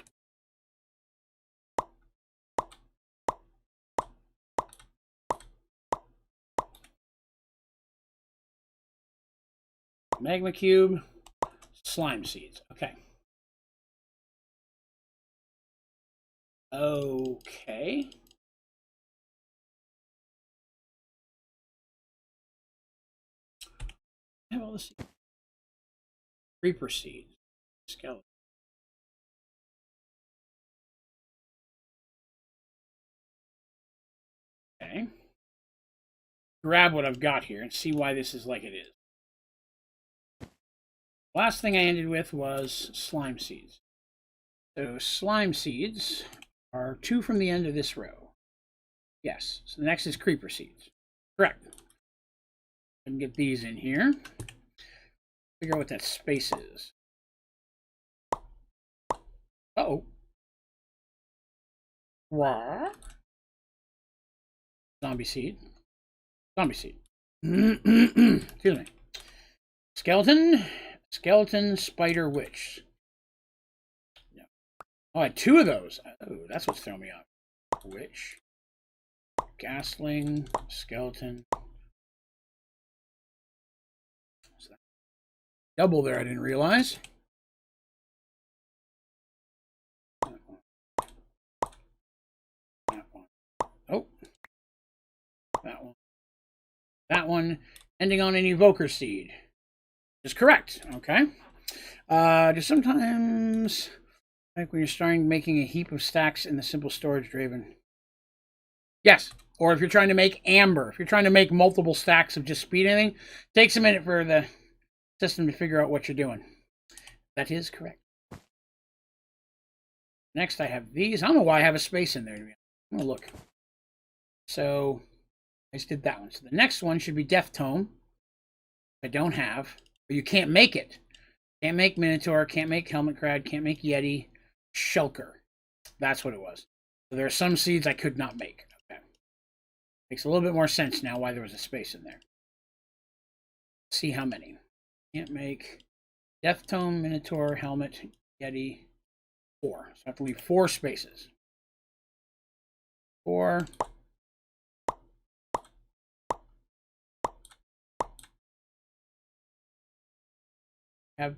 Magma cube, slime seeds. Okay. Okay. I have all this. Reaper seeds. Skeleton. Okay. Grab what I've got here and see why this is like it is. Last thing I ended with was slime seeds. So slime seeds are 2 from the end of this row. Yes. So the next is creeper seeds. Correct. I can get these in here. Figure out what that space is. Uh-oh. Raw. Zombie seed. Zombie seed. Excuse me. Skeleton. Skeleton, spider, witch. No. Oh, I had 2 of those. Oh, that's what's throwing me off. Witch. Ghastling. Skeleton. Double there, I didn't realize. That one. Oh. That one. That one. Ending on an evoker seed. Is correct. Okay. Just sometimes, like when you're starting making a heap of stacks in the simple storage Draven. Yes. Or if you're trying to make amber, if you're trying to make multiple stacks of just speed anything, takes a minute for the system to figure out what you're doing. That is correct. Next, I have these. I don't know why I have a space in there. I'm gonna look. So I just did that one. So the next one should be Death Tome. I don't have. But you can't make it. Can't make Minotaur, can't make Helmet Crad, can't make Yeti, Shulker. That's what it was. So there are some seeds I could not make. Okay. Makes a little bit more sense now why there was a space in there. Let's see how many. Can't make Death Tome, Minotaur, Helmet, Yeti, 4. So I have to leave 4 spaces. 4. Have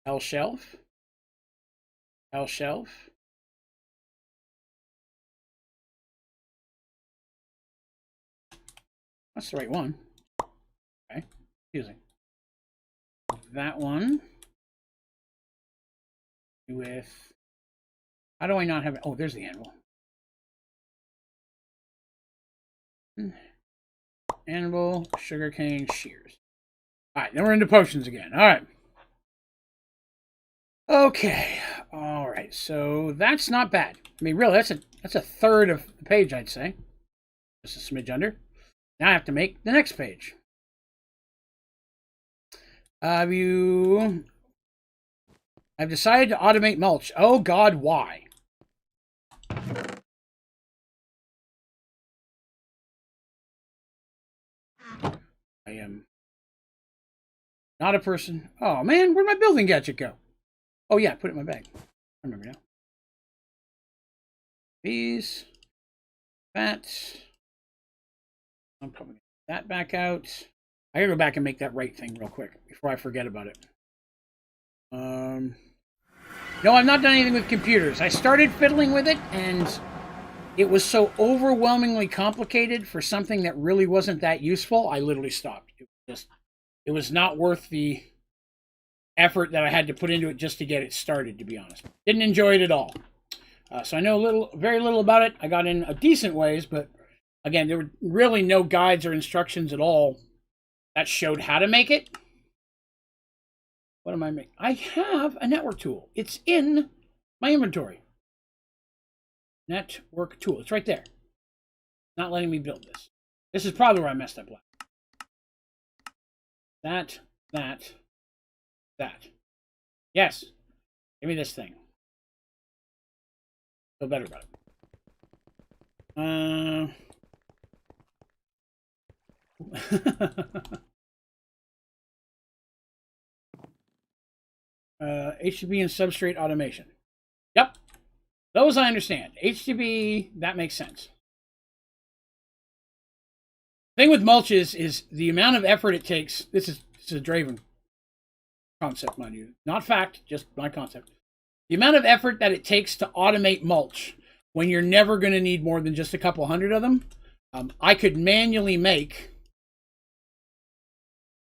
L shelf. L shelf. That's the right one. Okay, confusing. That one with. How do I not have it? Oh, there's the anvil. Anvil, sugarcane, shears. All right, then we're into potions again. All right. Okay. All right. So that's not bad. I mean, really, that's a third of the page, I'd say. Just a smidge under. Now I have to make the next page. I've decided to automate mulch. Oh God, why? I am not a person. Oh man, where'd my building gadget go? Oh yeah, put it in my bag. I remember now. These. That. I'm probably that back out. I gotta go back and make that right thing real quick before I forget about it. No, I've not done anything with computers. I started fiddling with it, and it was so overwhelmingly complicated for something that really wasn't that useful. I literally stopped. It was not worth the effort that I had to put into it just to get it started, to be honest. Didn't enjoy it at all. So I know very little about it. I got in a decent ways, but again, there were really no guides or instructions at all that showed how to make it. What am I making? I have a network tool. It's in my inventory. Network tool. It's right there. Not letting me build this. This is probably where I messed up last. That. Yes. Give me this thing. Feel better about it. HTTP and substrate automation. Yep. Those I understand. HTTP, that makes sense. Thing with mulches is the amount of effort it takes. This is a Draven concept, mind you. Not fact, just my concept. The amount of effort that it takes to automate mulch when you're never going to need more than just a couple hundred of them. I could manually make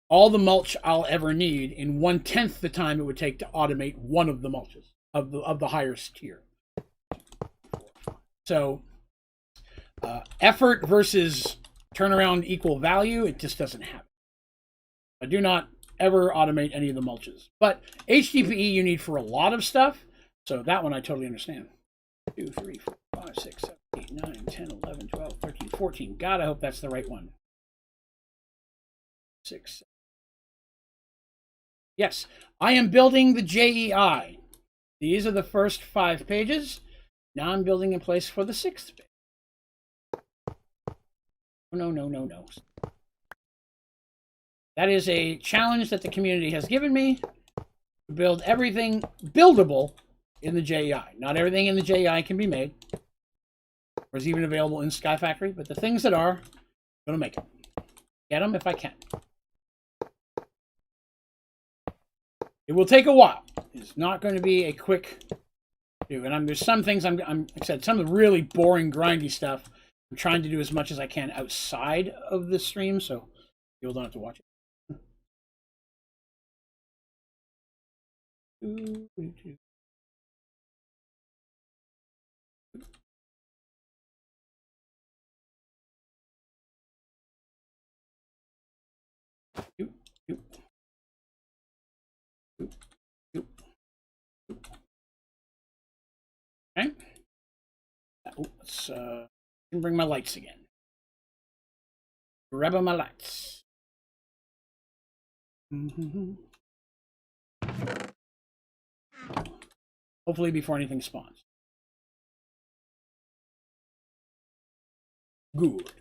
all the mulch I'll ever need in 1/10 the time it would take to automate one of the mulches of the highest tier. So effort versus turnaround equal value, it just doesn't happen. I do not ever automate any of the mulches. But HDPE you need for a lot of stuff, so that one I totally understand. 2, 3, 4, 5, 6, 7, 8, 9, 10, 11, 12, 13, 14. God, I hope that's the right one. 6. Yes, I am building the JEI. These are the first 5 pages. Now I'm building in place for the 6th page. No. That is a challenge that the community has given me to build everything buildable in the JEI. Not everything in the JEI can be made, or is even available in Sky Factory, but the things that are, I'm going to make them. Get them if I can. It will take a while. It's not going to be a quick do. And there's some things like I said, some of the really boring, grindy stuff I'm trying to do as much as I can outside of the stream, so people don't have to watch it. Okay. Let's bring my lights again. Grab my lights. Hopefully before anything spawns. Good.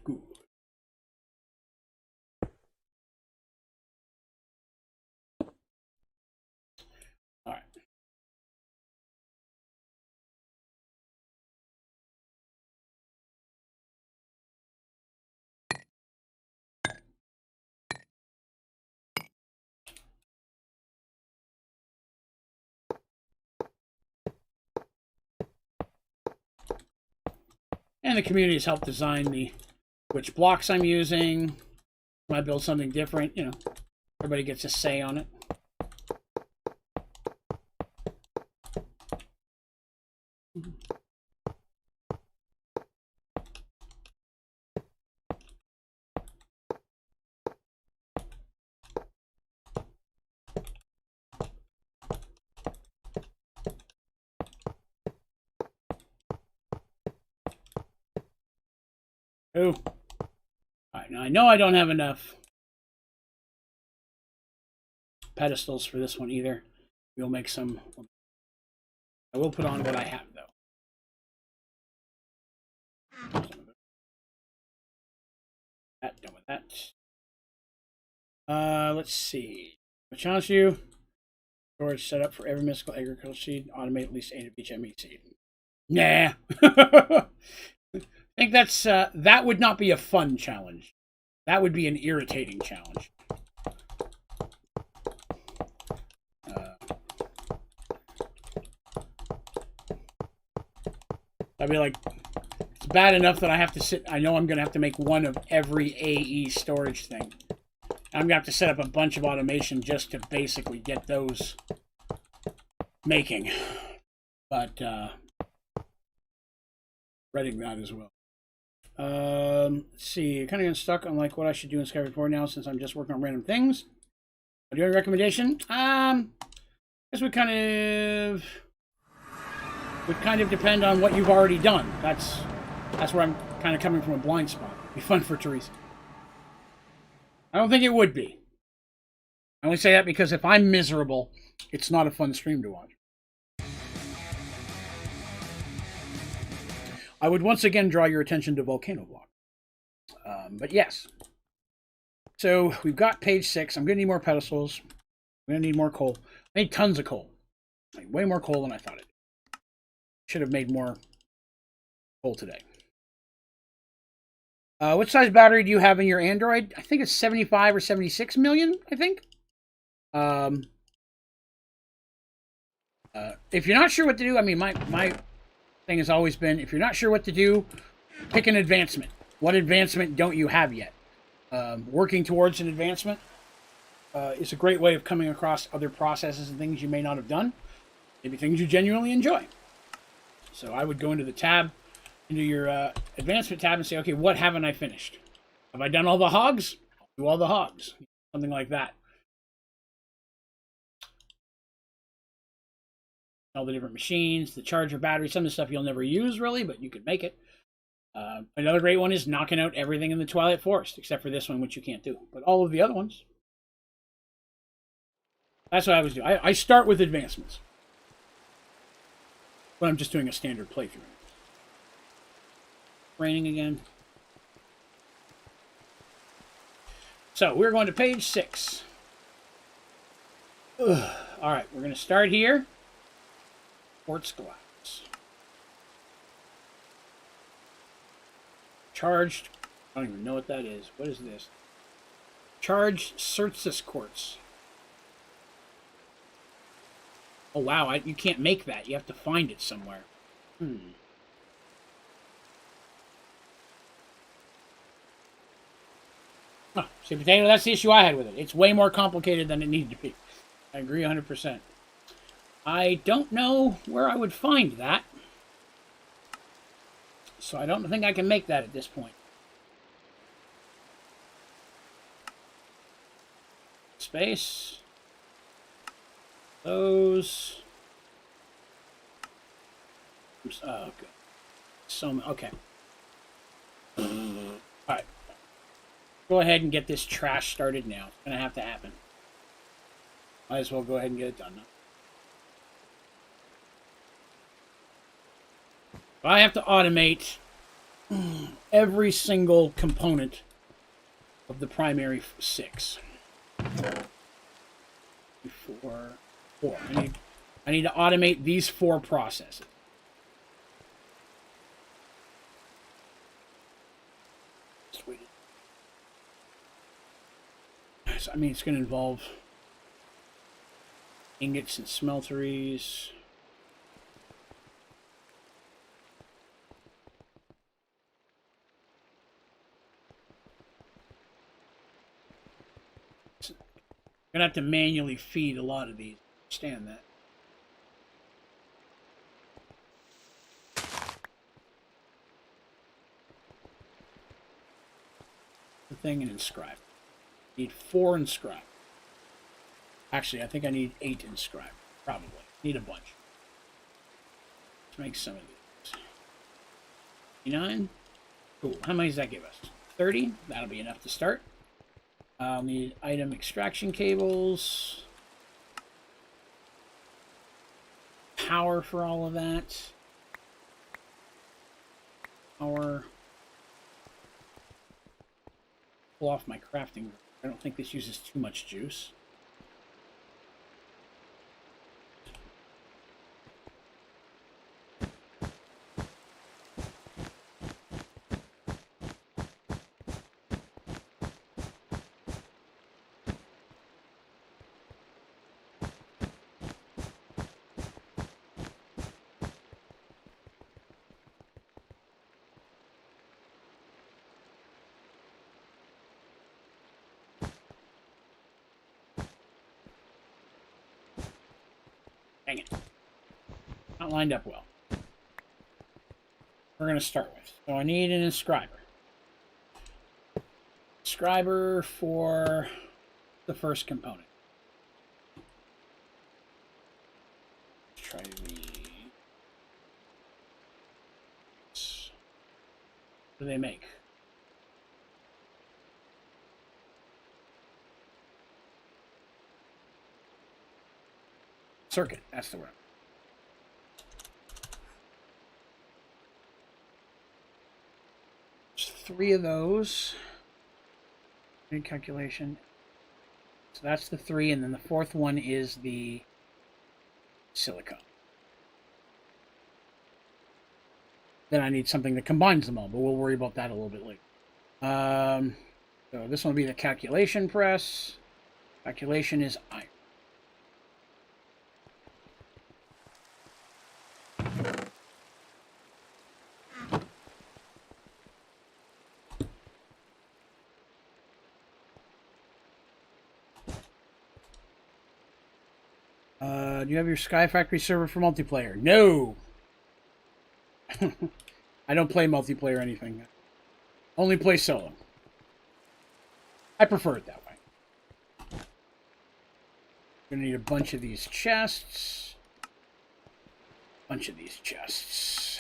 All right. And the community has helped design which blocks I'm using. When I build something different, everybody gets a say on it. Oh. All right, now I know I don't have enough pedestals for this one either. We'll make some. I will put on what I have, though. Done with that. Let's see. I challenge you. Storage set up for every mystical agriculture seed. Automate at least 8 of each ME seed. Nah. I think that's that would not be a fun challenge. That would be an irritating challenge. I'd be like, it's bad enough that I have to sit. I know I'm going to have to make one of every AE storage thing. I'm going to have to set up a bunch of automation just to basically get those making. But reading that as well. Let's see. Kind of getting stuck on like what I should do in Skype 4 now since I'm just working on random things. Do you have a recommendation? I guess we kind of would kind of depend on what you've already done. That's where I'm kind of coming from a blind spot. It'd be fun for Teresa. I don't think it would be. I only say that because if I'm miserable, it's not a fun stream to watch. I would once again draw your attention to volcano block. But yes. So we've got page 6. I'm going to need more pedestals. I'm going to need more coal. I need tons of coal. Like way more coal than I thought it. Should have made more coal today. What size battery do you have in your Android? I think it's 75 or 76 million, I think. If you're not sure what to do, I mean, my thing has always been, if you're not sure what to do, pick an advancement. What advancement don't you have yet? Working towards an advancement is a great way of coming across other processes and things you may not have done. Maybe things you genuinely enjoy. So I would go into the tab, into your advancement tab and say, okay, what haven't I finished? Have I done all the hogs? I'll do all the hogs. Something like that. All the different machines, the charger battery, some of the stuff you'll never use really, but you could make it. Another great one is knocking out everything in the Twilight Forest, except for this one, which you can't do. But all of the other ones. That's what I was doing. I start with advancements. But I'm just doing a standard playthrough. Raining again. So we're going to page 6. Alright, we're going to start here. Quartz glass. Charged. I don't even know what that is. What is this? Charged Certus quartz. Oh wow, you can't make that. You have to find it somewhere. Oh, see, potato, that's the issue I had with it. It's way more complicated than it needed to be. I agree 100%. I don't know where I would find that. So I don't think I can make that at this point. Space. Those. Oh, good. So, okay. Alright. Go ahead and get this trash started now. It's going to have to happen. Might as well go ahead and get it done now. I have to automate every single component of the primary 6. 4. I need to automate these 4 processes. So, I mean, it's going to involve ingots and smelteries. I'm going to have to manually feed a lot of these. Understand that. The thing and inscribe. I need 4 inscribe. Actually, I think I need 8 inscribe. Probably. Need a bunch. Let's make some of these. 29. Cool. How many does that give us? 30. That'll be enough to start. I'll need item extraction cables. Power for all of that. Power. Pull off my crafting. I don't think this uses too much juice. Dang it. Not lined up well. We're going to start with. So I need an inscriber. Inscriber for the first component. Let's try these. What do they make? Circuit, that's the word. There's 3 of those. Any calculation. So that's the 3, and then the 4th one is the silicone. Then I need something that combines them all, but we'll worry about that a little bit later. So this one will be the calculation press. Calculation is iron. Do you have your Sky Factory server for multiplayer? No! I don't play multiplayer or anything. Only play solo. I prefer it that way. Gonna need a bunch of these chests. Bunch of these chests.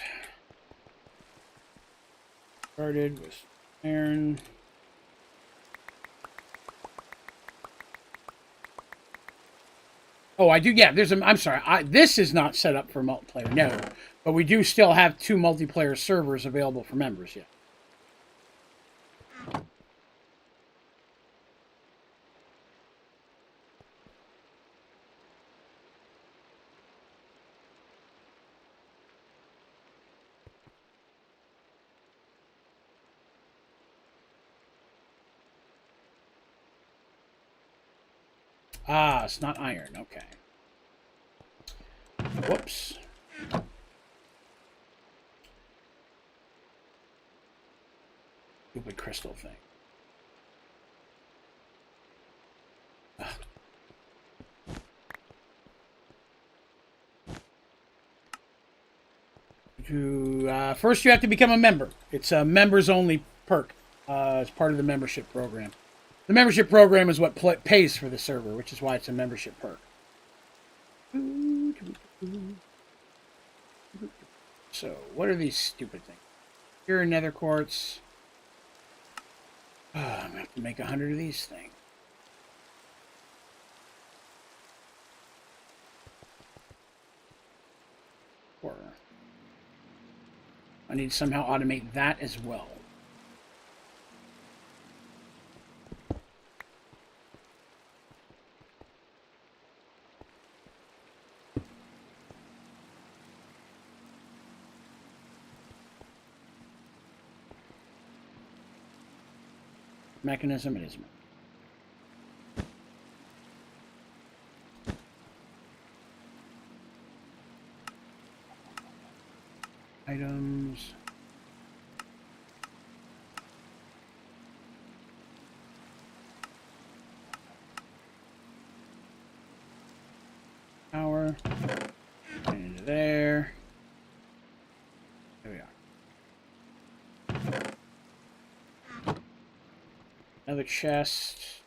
Started with iron. Oh, I do. Yeah, there's a. I'm sorry. This is not set up for multiplayer. No, but we do still have 2 multiplayer servers available for members. Yeah. Ah, it's not iron. Okay. Whoops. Stupid crystal thing. First, you have to become a member. It's a members-only perk as part of the membership program. The membership program is what pays for the server, which is why it's a membership perk. So, what are these stupid things? Here are nether quartz. I'm going to have to make 100 of these things. I need to somehow automate that as well. Mechanism, it is. Items. Power. Into there. There we are. Another chest.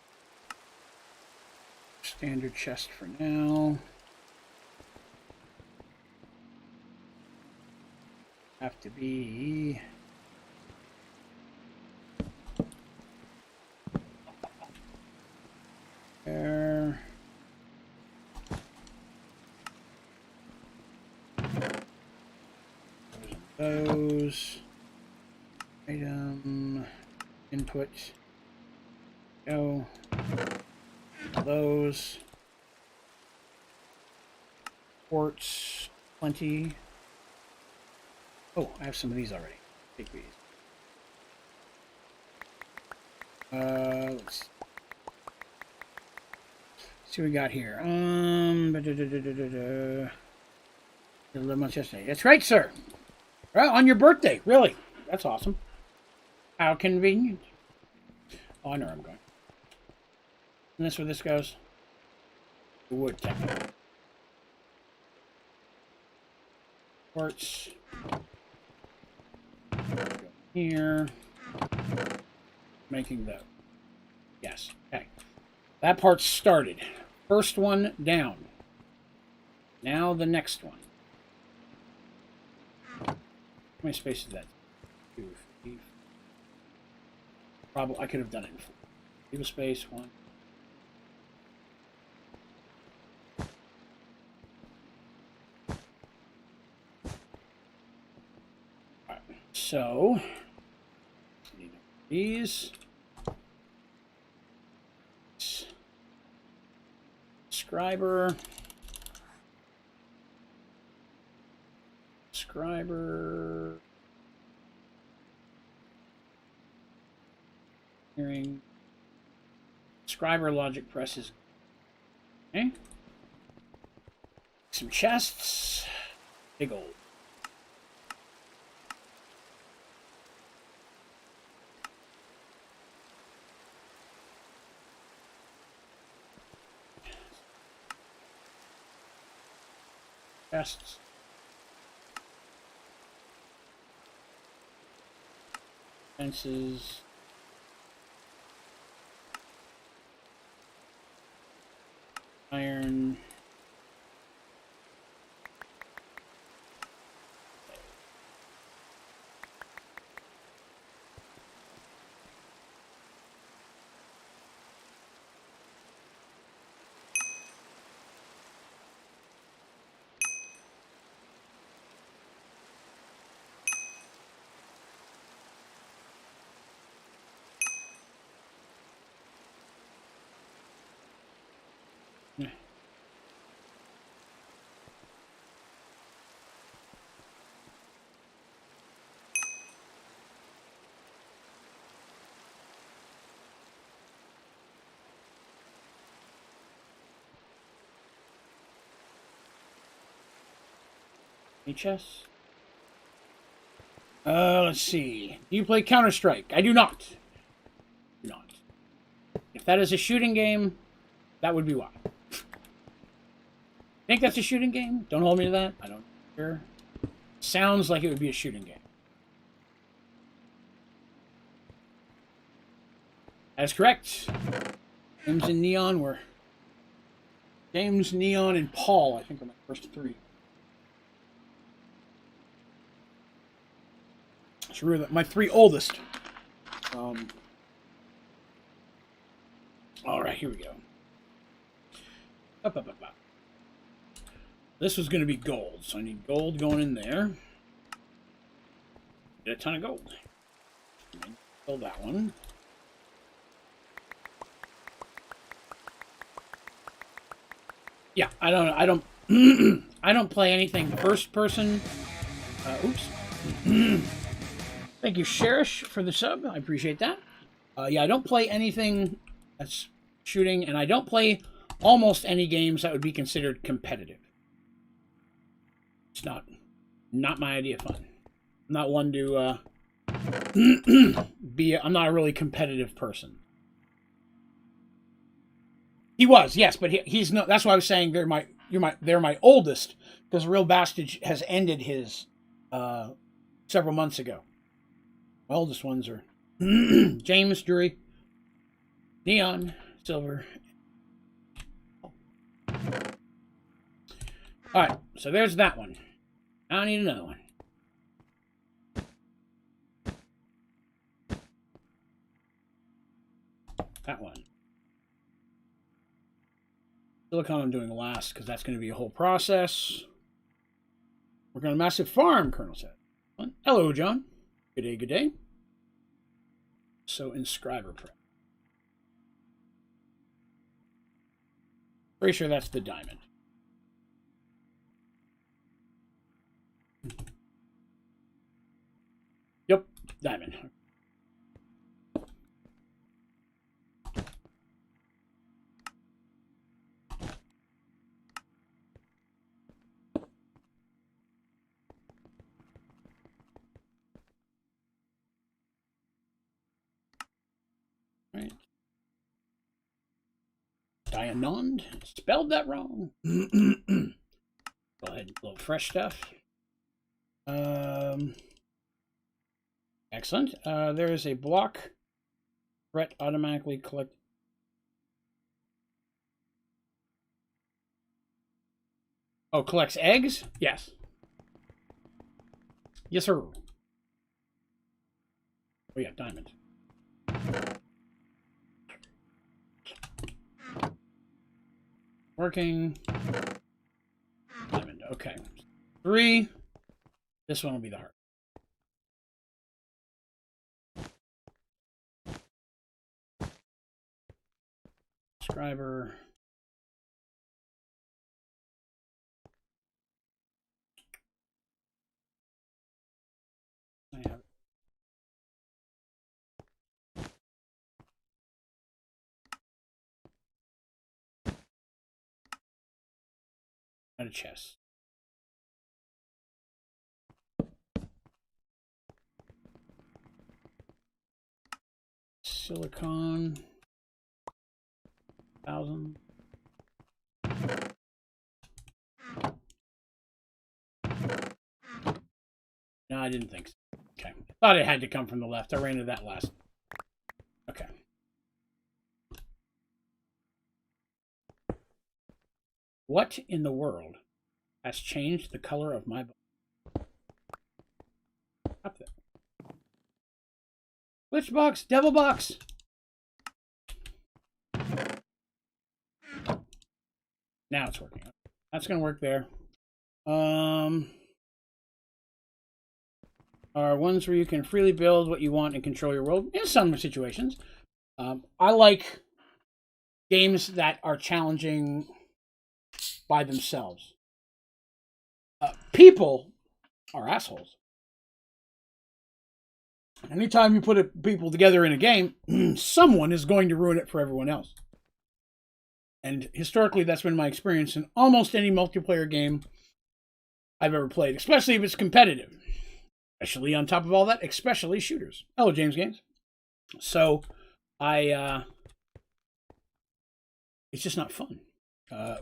Standard chest for now. Have to be there. Those item input go. Those quartz plenty. Oh, I have some of these already. Take these. Let's see what we got here. 11 months yesterday. That's right, sir. Well, on your birthday, really. That's awesome. How convenient. Oh, I know where I'm going. And this where this goes? The wood technically. parts. Go here. Making those. Yes. Okay. That part started. First one down. Now the next one. How many spaces is that? 2, 3. Probably I could have done it in 4. Leave a space. 1. Alright. So these. Subscriber. Hearing. Subscriber logic presses. Okay. Some chests. Big old. Chests. Fences. Iron. Chests. Let's see. Do you play Counter-Strike? I do not. Do not. If that is a shooting game, that would be why. Think that's a shooting game? Don't hold me to that. I don't care. Sounds like it would be a shooting game. That's correct. James and Neon were... James, Neon, and Paul, I think, are my first 3. So really, my 3 oldest. All right, here we go. Up. This was going to be gold, so I need gold going in there. Get a ton of gold. Fill that one. Yeah, I don't I don't play anything first person. Oops. Thank you, Sherish, for the sub. I appreciate that. Yeah, I don't play anything that's shooting, and I don't play almost any games that would be considered competitive. It's not my idea of fun. I'm not one to I'm not a really competitive person. He was, yes, but he's no. That's why I was saying they're my oldest, because Real Bastard has ended his several months ago. My oldest ones are James, Drury, Neon, Silver. All right, so there's that one. Now I need another one. That one. Silicon I'm doing last, because that's going to be a whole process. Working on a massive farm, Colonel said. Hello, John. Good day, good day. So, inscriber prep. Pretty sure that's the diamond. Yep, diamond. Right. Dianond. Spelled that wrong. Go ahead and blow fresh stuff. Excellent. There is a block threat automatically collect. Oh, collects eggs? Yes. Yes, sir. Oh, yeah, diamond. Working. Diamond. Okay. 3. This one will be the heart. Subscriber. I have it. Not a chest. Silicon. 1,000. No, I didn't think so. Okay. Thought it had to come from the left. I ran into that last. Okay. What in the world has changed the color of my book? Up there. Glitch box, devil box. Now it's working. That's going to work there. Are ones where you can freely build what you want and control your world in some situations. I like games that are challenging by themselves. People are assholes. Anytime you put people together in a game, someone is going to ruin it for everyone else. And historically, that's been my experience in almost any multiplayer game I've ever played, especially if it's competitive. Especially on top of all that, especially shooters. Hello, James Games. So, it's just not fun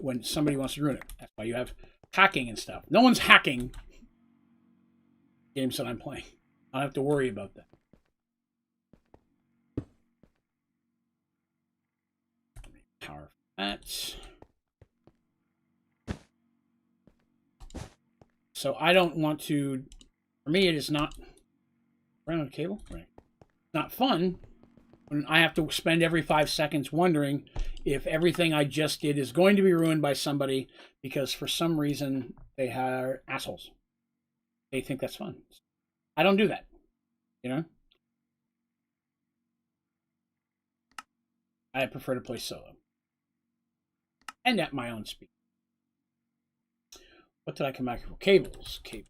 when somebody wants to ruin it. That's why you have hacking and stuff. No one's hacking games that I'm playing. I don't have to worry about that. Power that. So I don't want to. For me, it is not. Run on a cable, right? Not fun when I have to spend every 5 seconds wondering if everything I just did is going to be ruined by somebody because for some reason they are assholes. They think that's fun. I don't do that, you know? I prefer to play solo. And at my own speed. What did I come back for? Cables. Cables.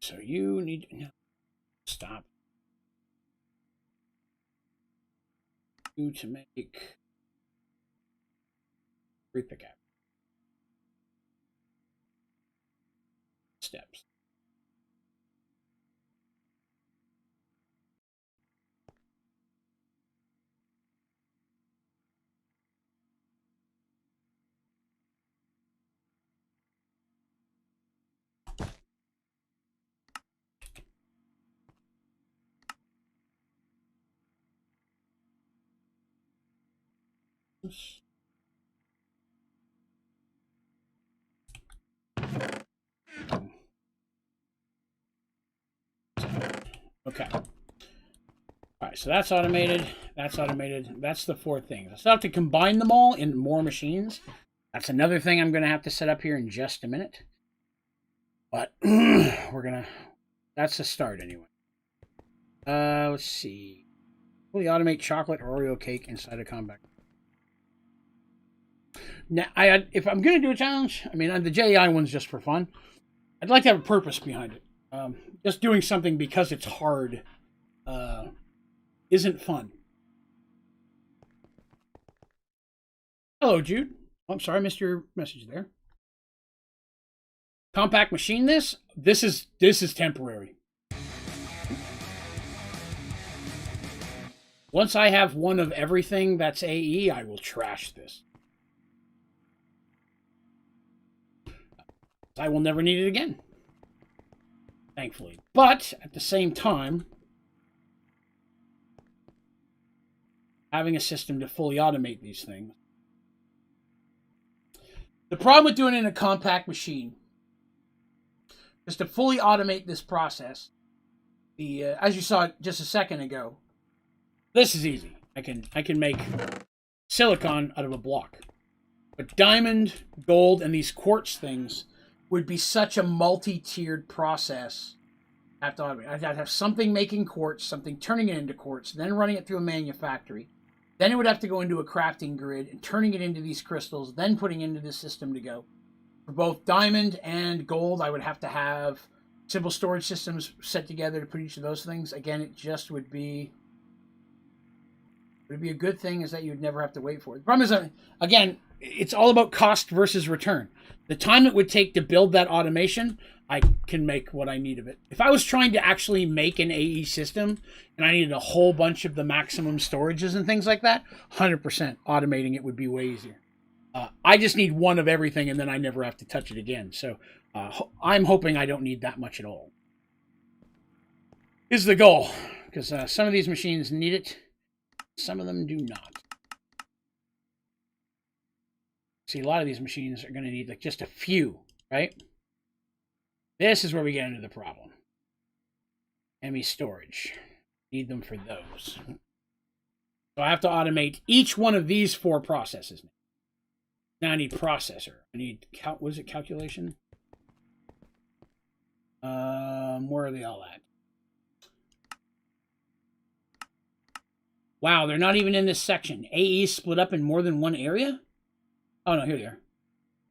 So you need to stop. You to make 3 pickaxe steps. Okay. All right, so that's automated. That's automated. That's the 4 things. I still have to combine them all in more machines. That's another thing I'm going to have to set up here in just a minute. But we're going to... That's a start anyway. Let's see. Fully automate chocolate Oreo cake inside a combat. Now, if I'm going to do a challenge, I mean, the JEI one's just for fun. I'd like to have a purpose behind it. Just doing something because it's hard isn't fun. Hello, Jude. Oh, I'm sorry, I missed your message there. Compact machine this? This is temporary. Once I have one of everything that's AE, I will trash this. I will never need it again. Thankfully. But, at the same time, having a system to fully automate these things. The problem with doing it in a compact machine is to fully automate this process. As you saw just a second ago, this is easy. I can make silicon out of a block. But diamond, gold, and these quartz things would be such a multi-tiered process. I have to automate. I'd have something making quartz, something turning it into quartz, then running it through a manufactory. Then it would have to go into a crafting grid and turning it into these crystals, then putting into this system to go. For both diamond and gold, I would have to have simple storage systems set together to put each of those things. Again, it just would be a good thing is that you'd never have to wait for it. The problem is, again, it's all about cost versus return. The time it would take to build that automation, I can make what I need of it. If I was trying to actually make an AE system and I needed a whole bunch of the maximum storages and things like that, 100% automating it would be way easier. I just need one of everything and then I never have to touch it again. So I'm hoping I don't need that much at all. Is the goal. Because some of these machines need it. Some of them do not. See, a lot of these machines are going to need like just a few, right? This is where we get into the problem. ME storage. Need them for those. So I have to automate each one of these 4 processes. Now I need processor. I need, what is it, calculation? Where are they all at? Wow, they're not even in this section. AE split up in more than one area? Oh, no, here they are.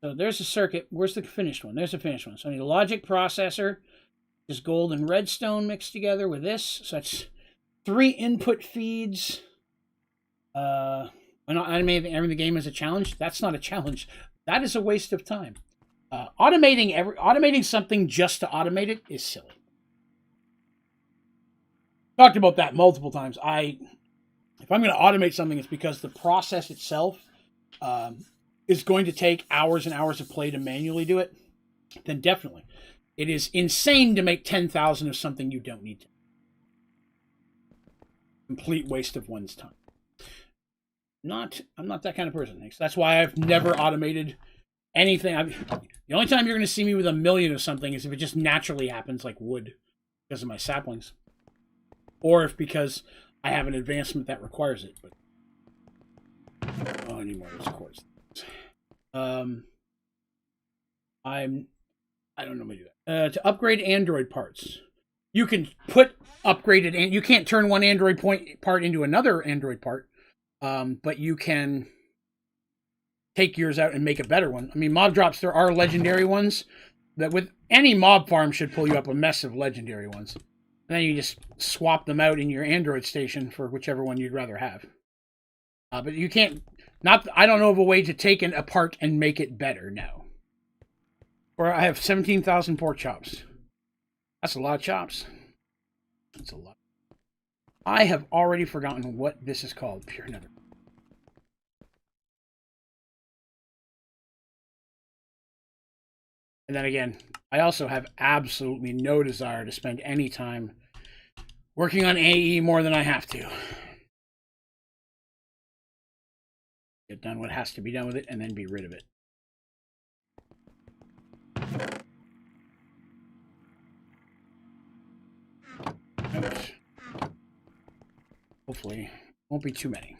So there's a circuit. Where's the finished one? There's the finished one. So I need a logic processor. This gold and redstone mixed together with this. So that's 3 input feeds. I'm not animating the game as a challenge. That's not a challenge. That is a waste of time. Automating something just to automate it is silly. Talked about that multiple times. If I'm going to automate something, it's because the process itself is going to take hours and hours of play to manually do it. Then definitely, it is insane to make 10,000 of something you don't need to. Complete waste of one's time. I'm not that kind of person. So that's why I've never automated anything. The only time you're going to see me with a million of something is if it just naturally happens, like wood, because of my saplings, or if because I have an advancement that requires it. But anymore of quartz. I don't know how to do that. To upgrade Android parts, you can put upgraded, and you can't turn one Android part into another Android part. But you can take yours out and make a better one. I mean, mob drops, there are legendary ones that with any mob farm should pull you up a mess of legendary ones. And then you just swap them out in your Android station for whichever one you'd rather have. But you can't, I don't know of a way to take it apart and make it better, no. Or I have 17,000 pork chops. That's a lot of chops. That's a lot. I have already forgotten what this is called. Pure nether. And then again, I also have absolutely no desire to spend any time working on AE more than I have to. Get done what has to be done with it and then be rid of it. Ouch. Hopefully, won't be too many.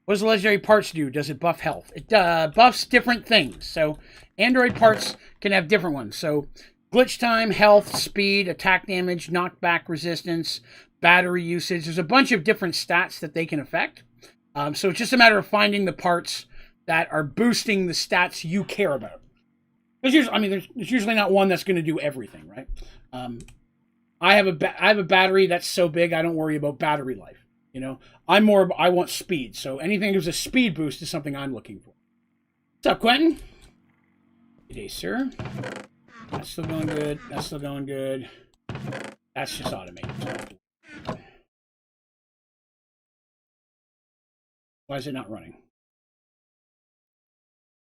What does the legendary parts do? Does it buff health? It buffs different things. So, Android parts can have different ones. So, glitch time, health, speed, attack damage, knockback resistance, battery usage. There's a bunch of different stats that they can affect. So, it's just a matter of finding the parts that are boosting the stats you care about. There's usually not one that's going to do everything, right? I have a battery that's so big I don't worry about battery life. You know, I want speed. So anything that gives a speed boost is something I'm looking for. What's up, Quentin? Good day, sir. That's still going good. That's still going good. That's just automated. Why is it not running?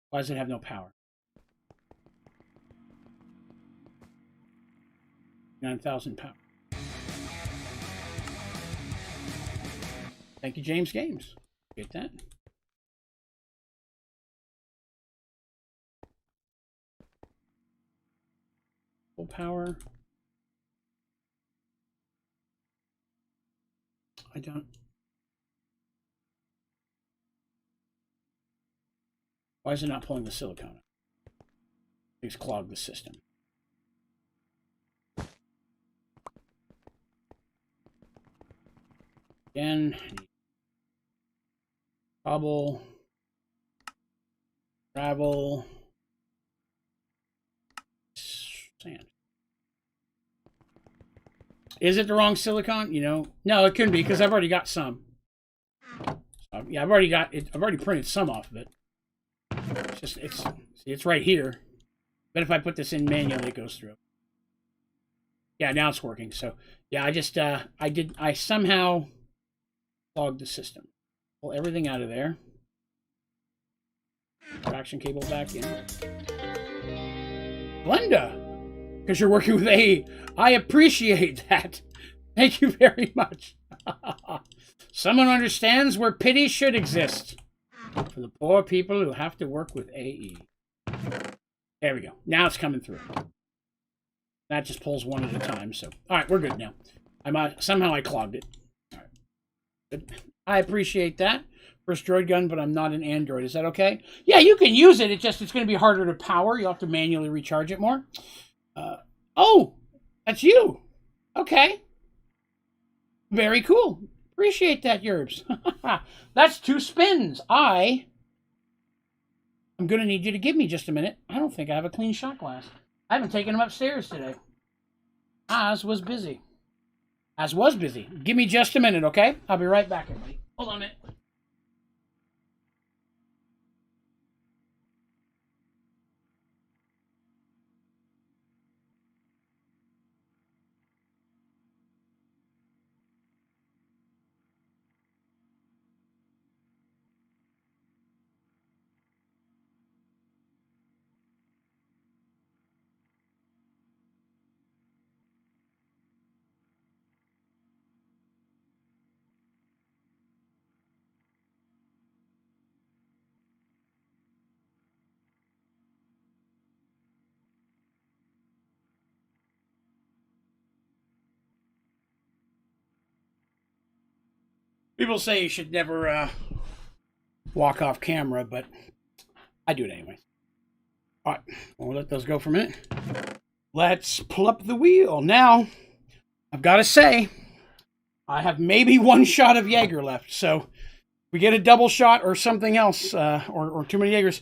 Why does it have no power? 9,000 power. Thank you, James Games. Get that. Full power. I don't. Why is it not pulling the silicone? It's clogged the system. Again, cobble, gravel, sand. Is it the wrong silicone? You know, no, it couldn't be because I've already got some. So, yeah, I've already got it. I've already printed some off of it. It's just it's right here. But if I put this in manually, it goes through. Yeah, now it's working. So yeah, I somehow clogged the system. Pull everything out of there. Traction cable back in. Glenda, because you're working with AE. I appreciate that. Thank you very much. Someone understands where pity should exist for the poor people who have to work with AE. There we go. Now it's coming through. That just pulls one at a time. So, all right, we're good now. Somehow I clogged it. All right. Good. I appreciate that. First droid gun, but I'm not an Android. Is that okay? Yeah, you can use it. It's going to be harder to power. You'll have to manually recharge it more. Oh, that's you. Okay. Very cool. Appreciate that, Yerbs. That's 2 spins. I'm going to need you to give me just a minute. I don't think I have a clean shot glass. I haven't taken them upstairs today. Az was busy. Give me just a minute, okay? I'll be right back, everybody. Hold on a minute. People say you should never walk off camera, but I do it anyway. All right, we'll let those go for a minute. Let's pull up the wheel. Now, I've got to say, I have maybe 1 shot of Jaeger left, so if we get a double shot or something else, or too many Jaegers,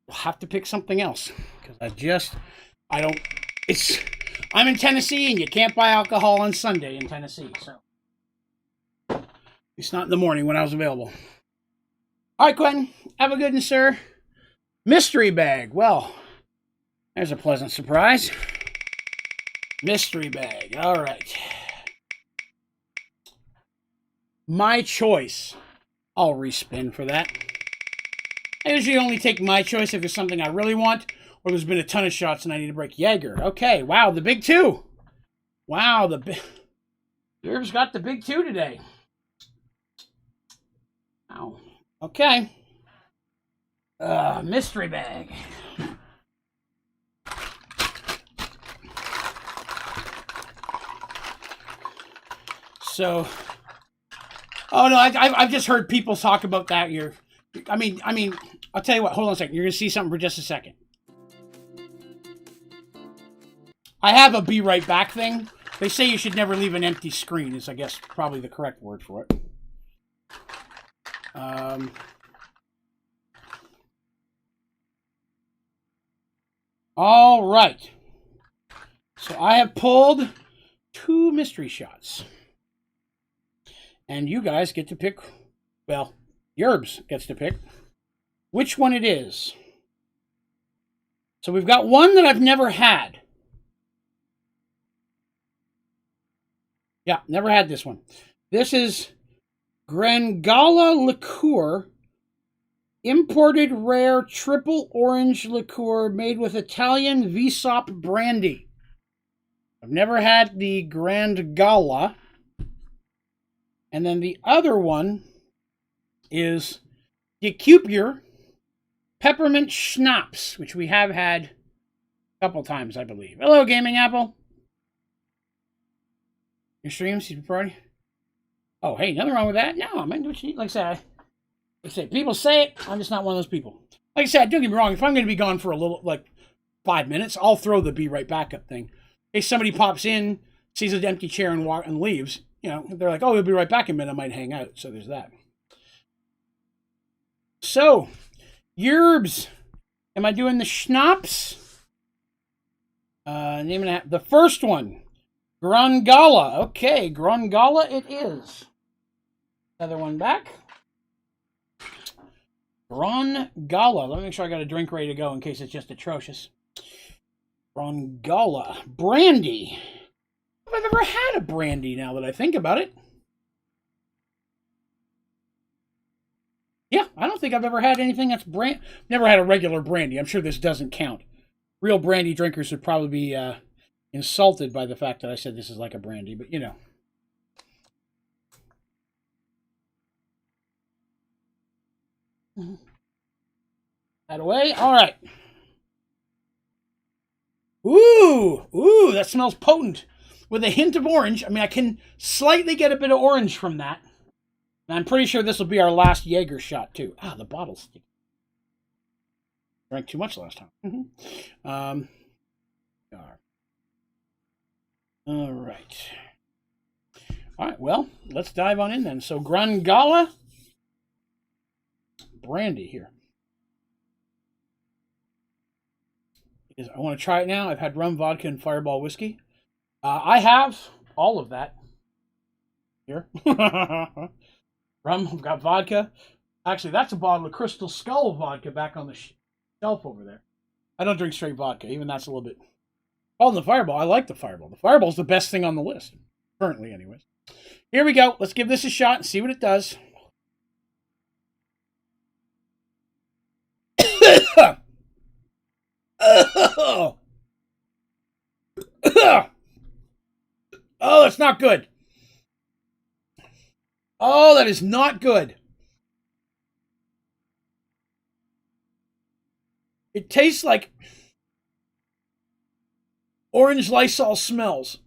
we'll have to pick something else. Because I'm in Tennessee, and you can't buy alcohol on Sunday in Tennessee, so. It's not in the morning when I was available. All right, Quentin. Have a good one, sir. Mystery bag. Well, there's a pleasant surprise. Mystery bag. All right. My choice. I'll respin for that. I usually only take my choice if it's something I really want, or there's been a ton of shots and I need to break Jaeger. Okay. Wow, the big 2. Wow, Herb's got the big 2 today. Wow. Okay. Mystery bag. So, oh no, I've just heard people talk about that. I mean, I'll tell you what. Hold on a second. You're gonna see something for just a second. I have a be right back thing. They say you should never leave an empty screen. Is I guess probably the correct word for it. All right. So I have pulled 2 mystery shots. And you guys get to pick, well, Yerbs gets to pick which one it is. So we've got one that I've never had. Yeah, never had this one. This is Grangala liqueur imported rare triple orange liqueur made with Italian Visop brandy. I've never had the Grand Gala. And then the other one is Gekupur Peppermint Schnapps, which we have had a couple times, I believe. Hello, Gaming Apple. Your streams, you party? Oh, hey, nothing wrong with that. No, I mean, like I say, people say it. I'm just not one of those people. Like I said, don't get me wrong. If I'm going to be gone for a little, like 5 minutes, I'll throw the be right back up thing. If somebody pops in, sees an empty chair and leaves, you know, they're like, oh, he'll be right back in a minute. I might hang out. So there's that. So, Yerbs. Am I doing the schnapps? Name and the first one. Grand Gala. Okay, Grand Gala it is. Other one back. Grand Gala. Let me make sure I got a drink ready to go in case it's just atrocious. Grand Gala. Brandy. Have I ever had a brandy now that I think about it? Yeah, I don't think I've ever had anything that's never had a regular brandy. I'm sure this doesn't count. Real brandy drinkers would probably be insulted by the fact that I said this is like a brandy, but you know. That away. All right. Ooh, that smells potent. With a hint of orange. I mean, I can slightly get a bit of orange from that. And I'm pretty sure this will be our last Jaeger shot, too. Ah, the bottle's sticky. Drank too much last time. All right. All right, well, let's dive on in then. So, Grand Gala. Brandy here. I want to try it now. I've had rum, vodka, and Fireball whiskey. I have all of that here. Rum, I've got vodka. Actually, that's a bottle of Crystal Skull vodka back on the shelf over there. I don't drink straight vodka. Even that's a little bit... Oh, the Fireball. I like the Fireball. The Fireball's the best thing on the list. Currently, anyways. Here we go. Let's give this a shot and see what it does. Oh, that's not good. Oh, that is not good. It tastes like orange Lysol smells.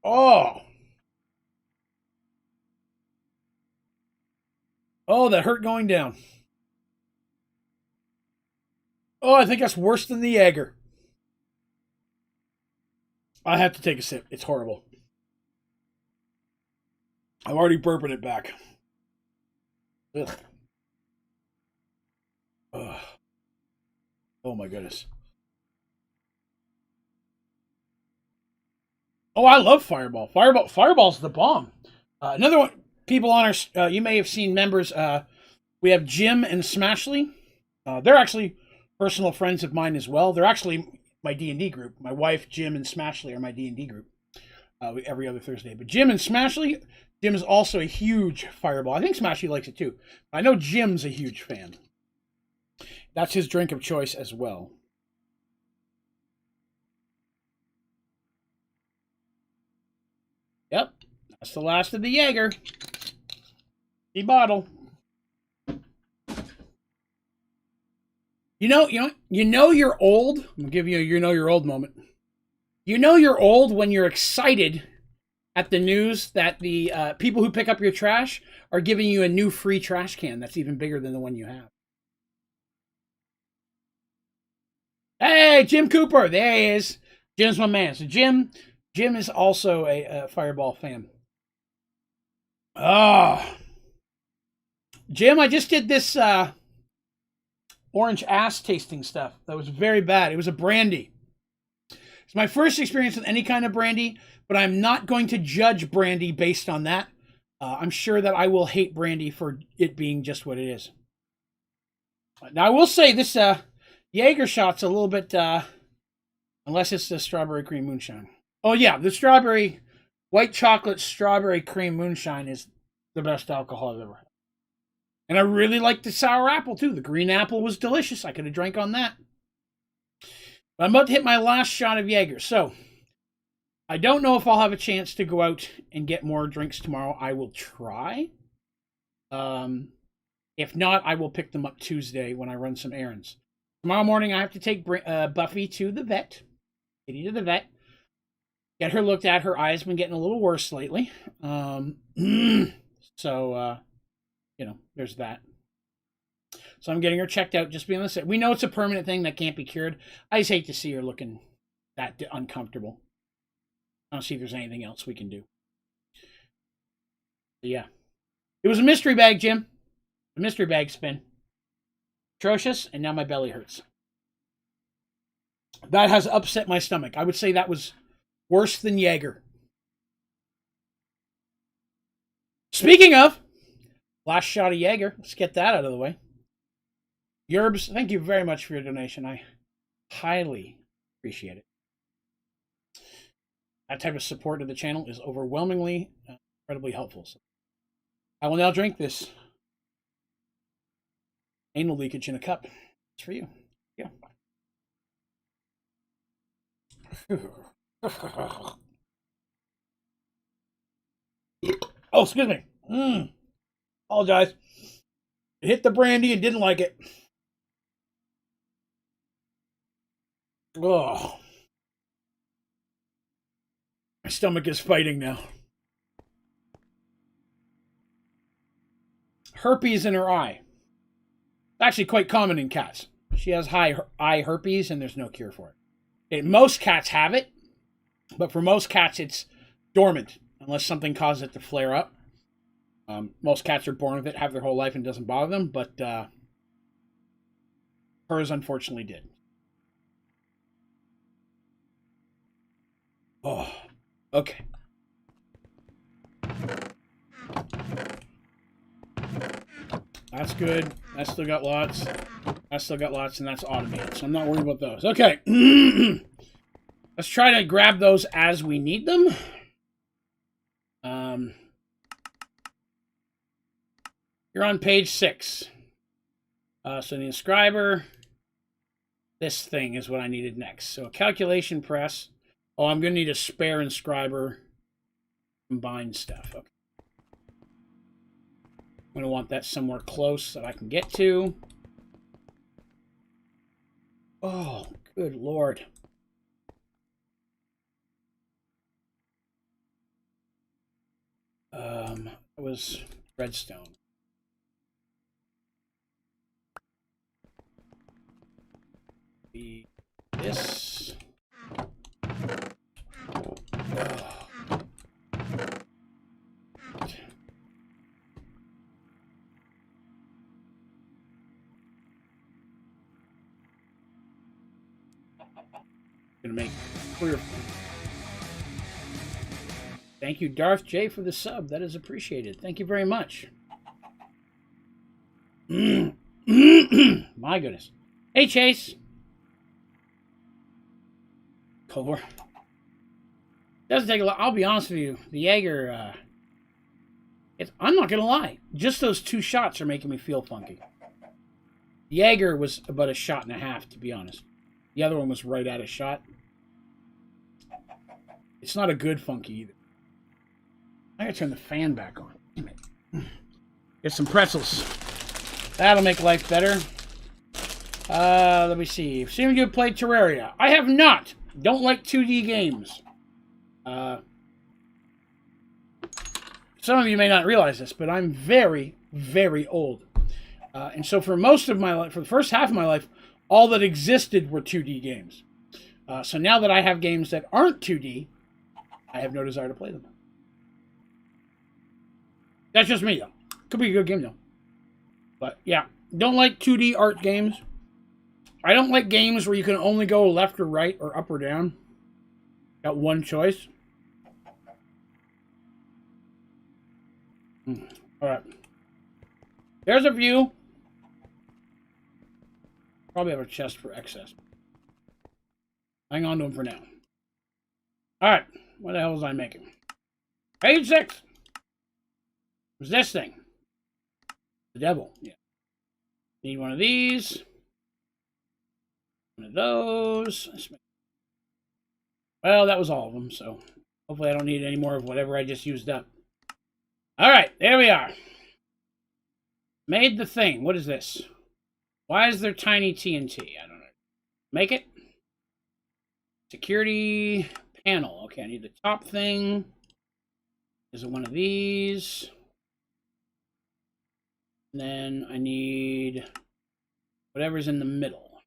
Oh. Oh, that hurt going down. Oh, I think that's worse than the Jaeger. I have to take a sip. It's horrible. I'm already burping it back. Ugh. Ugh. Oh my goodness. Oh, I love Fireball. Fireball's the bomb. Another one, people on our, you may have seen members, we have Jim and Smashley. They're actually personal friends of mine as well. They're actually my D&D group. My wife, Jim, and Smashley are my D&D group every other Thursday. But Jim and Smashley, Jim is also a huge Fireball. I think Smashley likes it too. I know Jim's a huge fan. That's his drink of choice as well. Yep, that's the last of the Jaeger. The bottle. You know you're old. I'm gonna give you a you're old moment. You know you're old when you're excited at the news that the people who pick up your trash are giving you a new free trash can that's even bigger than the one you have. Hey, Jim Cooper, there he is. Jim's my man. So Jim is also a Fireball fan. Jim, I just did this orange ass tasting stuff. That was very bad. It was a brandy. It's my first experience with any kind of brandy, but I'm not going to judge brandy based on that. I'm sure that I will hate brandy for it being just what it is. Now, I will say this Jaeger shot's a little bit, unless it's the strawberry cream moonshine. Oh, yeah, the white chocolate strawberry cream moonshine is the best alcohol I've ever had. And I really liked the sour apple, too. The green apple was delicious. I could have drank on that. But I'm about to hit my last shot of Jaeger. So, I don't know if I'll have a chance to go out and get more drinks tomorrow. I will try. If not, I will pick them up Tuesday when I run some errands. Tomorrow morning, I have to take Buffy to the vet. Kitty to the vet. Get her looked at. Her eyes been getting a little worse lately. So, there's that. So I'm getting her checked out, just being honest. We know it's a permanent thing that can't be cured. I just hate to see her looking that uncomfortable. I don't see if there's anything else we can do. But yeah. It was a mystery bag, Jim. A mystery bag spin. Atrocious, and now my belly hurts. That has upset my stomach. I would say that was worse than Jaeger. Speaking of, last shot of Jaeger. Let's get that out of the way. Yerbs, thank you very much for your donation. I highly appreciate it. That type of support to the channel is overwhelmingly, incredibly helpful. So I will now drink this anal leakage in a cup. It's for you. Yeah. Oh, excuse me. Apologize. It hit the brandy and didn't like it. Oh. My stomach is fighting now. Herpes in her eye. It's actually quite common in cats. She has eye herpes and there's no cure for it. Most cats have it, but for most cats it's dormant unless something causes it to flare up. Most cats are born with it, have their whole life and it doesn't bother them, but hers unfortunately did. Oh, okay. That's good. I still got lots. And that's automated, so I'm not worried about those. Okay. Let's try to grab those as we need them. You're on page 6. So the inscriber. This thing is what I needed next. So a calculation press. Oh, I'm going to need a spare inscriber. Combined stuff. Okay. I'm going to want that somewhere close that I can get to. Oh, good Lord. That was redstone. This. Gonna make clear. Thank you, Darth J, for the sub. That is appreciated. Thank you very much. My goodness. Hey, Chase. Core. Doesn't take a lot. I'll be honest with you. The Jaeger, I'm not going to lie. Just those 2 shots are making me feel funky. The Jaeger was about a shot and a half, to be honest. The other one was right at a shot. It's not a good funky either. I gotta turn the fan back on. Get some pretzels. That'll make life better. Let me see. Seem you have played Terraria. I have not. Don't like 2D games. Some of you may not realize this, but I'm very, very old. And so for most of my life, for the first half of my life, all that existed were 2D games. So now that I have games that aren't 2D, I have no desire to play them. That's just me, though. Could be a good game, though. But, yeah. Don't like 2D art games. I don't like games where you can only go left or right or up or down. Got one choice. Alright. There's a view. Probably have a chest for excess. Hang on to them for now. Alright. What the hell was I making? Page 6. What's this thing? The devil, yeah. Need one of these. One of those. Well, that was all of them, so hopefully I don't need any more of whatever I just used up. All right, there we are. Made the thing. What is this? Why is there tiny TNT? I don't know. Make it. Security panel. Okay, I need the top thing. Is it one of these? And then I need whatever's in the middle.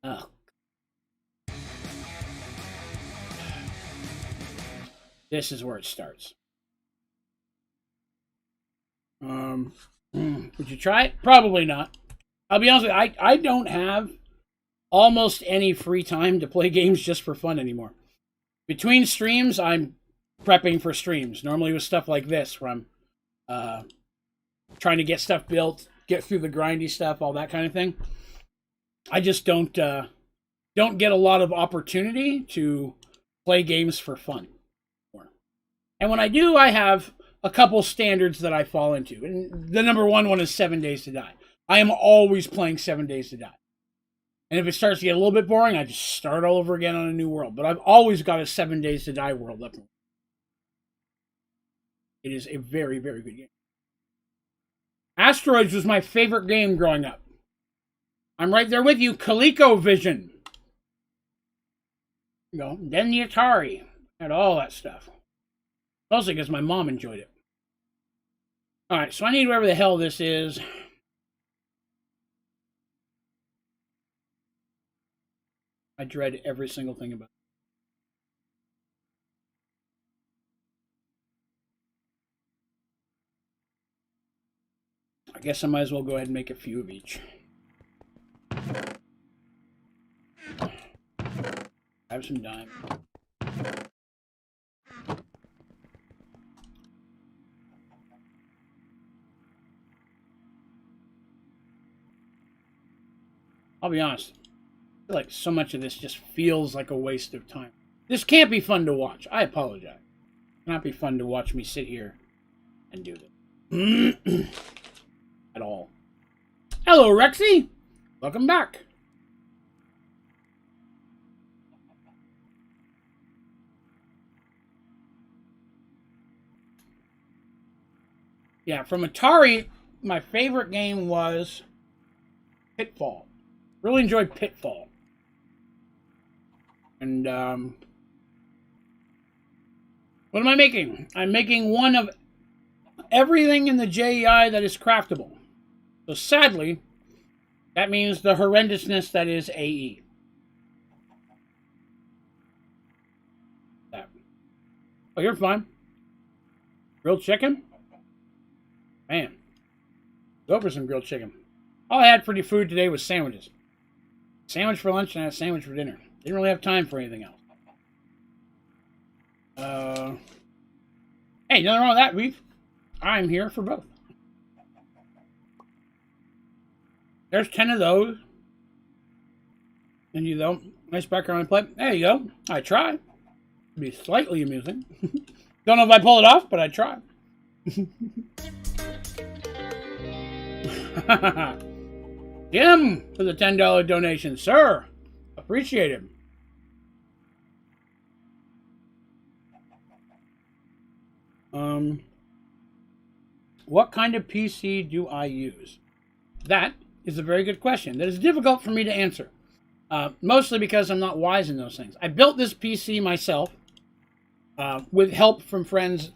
Oh. This is where it starts. Would you try it? Probably not. I'll be honest with you, I don't have almost any free time to play games just for fun anymore. Between streams, I'm prepping for streams. Normally with stuff like this, where I'm trying to get stuff built, get through the grindy stuff, all that kind of thing. I just don't get a lot of opportunity to play games for fun. And when I do, I have a couple standards that I fall into. And the number one is 7 Days to Die. I am always playing 7 Days to Die. And if it starts to get a little bit boring, I just start all over again on a new world. But I've always got a 7 Days to Die world up. It is a very, very good game. Asteroids was my favorite game growing up. I'm right there with you. ColecoVision. You know, then the Atari. And all that stuff. Mostly because my mom enjoyed it. Alright, so I need whatever the hell this is. I dread every single thing about it. I guess I might as well go ahead and make a few of each. Have some dime. I'll be honest. I feel like so much of this just feels like a waste of time. This can't be fun to watch. I apologize. It cannot be fun to watch me sit here and do this. At all. Hello, Rexy. Welcome back. Yeah, from Atari, my favorite game was Pitfall. Really enjoyed Pitfall. And, what am I making? I'm making one of everything in the JEI that is craftable. So sadly, that means the horrendousness that is AE. That. Oh, you're fine. Grilled chicken? Man. Go for some grilled chicken. All I had for the food today was sandwiches. Sandwich for lunch and I had a sandwich for dinner. Didn't really have time for anything else. Hey, nothing wrong with that, Reef. I'm here for both. There's 10 of those. And you know, nice background play. There you go. I try. It'd be slightly amusing. Don't know if I pull it off, but I try. Jim for the $10 donation, sir. Appreciate it. What kind of PC do I use? That is a very good question. That is difficult for me to answer. Mostly because I'm not wise in those things. I built this PC myself with help from friends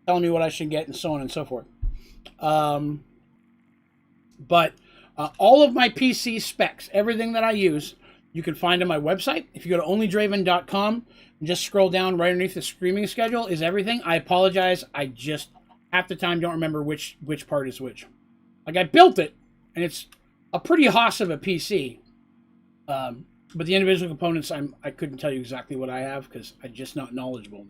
telling me what I should get and so on and so forth. But all of my PC specs, everything that I use, you can find on my website. If you go to onlydraven.com and just scroll down right underneath the streaming schedule is everything. I apologize. I just half the time don't remember which part is which. Like I built it and it's a pretty hoss of a PC. But the individual components, I couldn't tell you exactly what I have because I'm just not knowledgeable.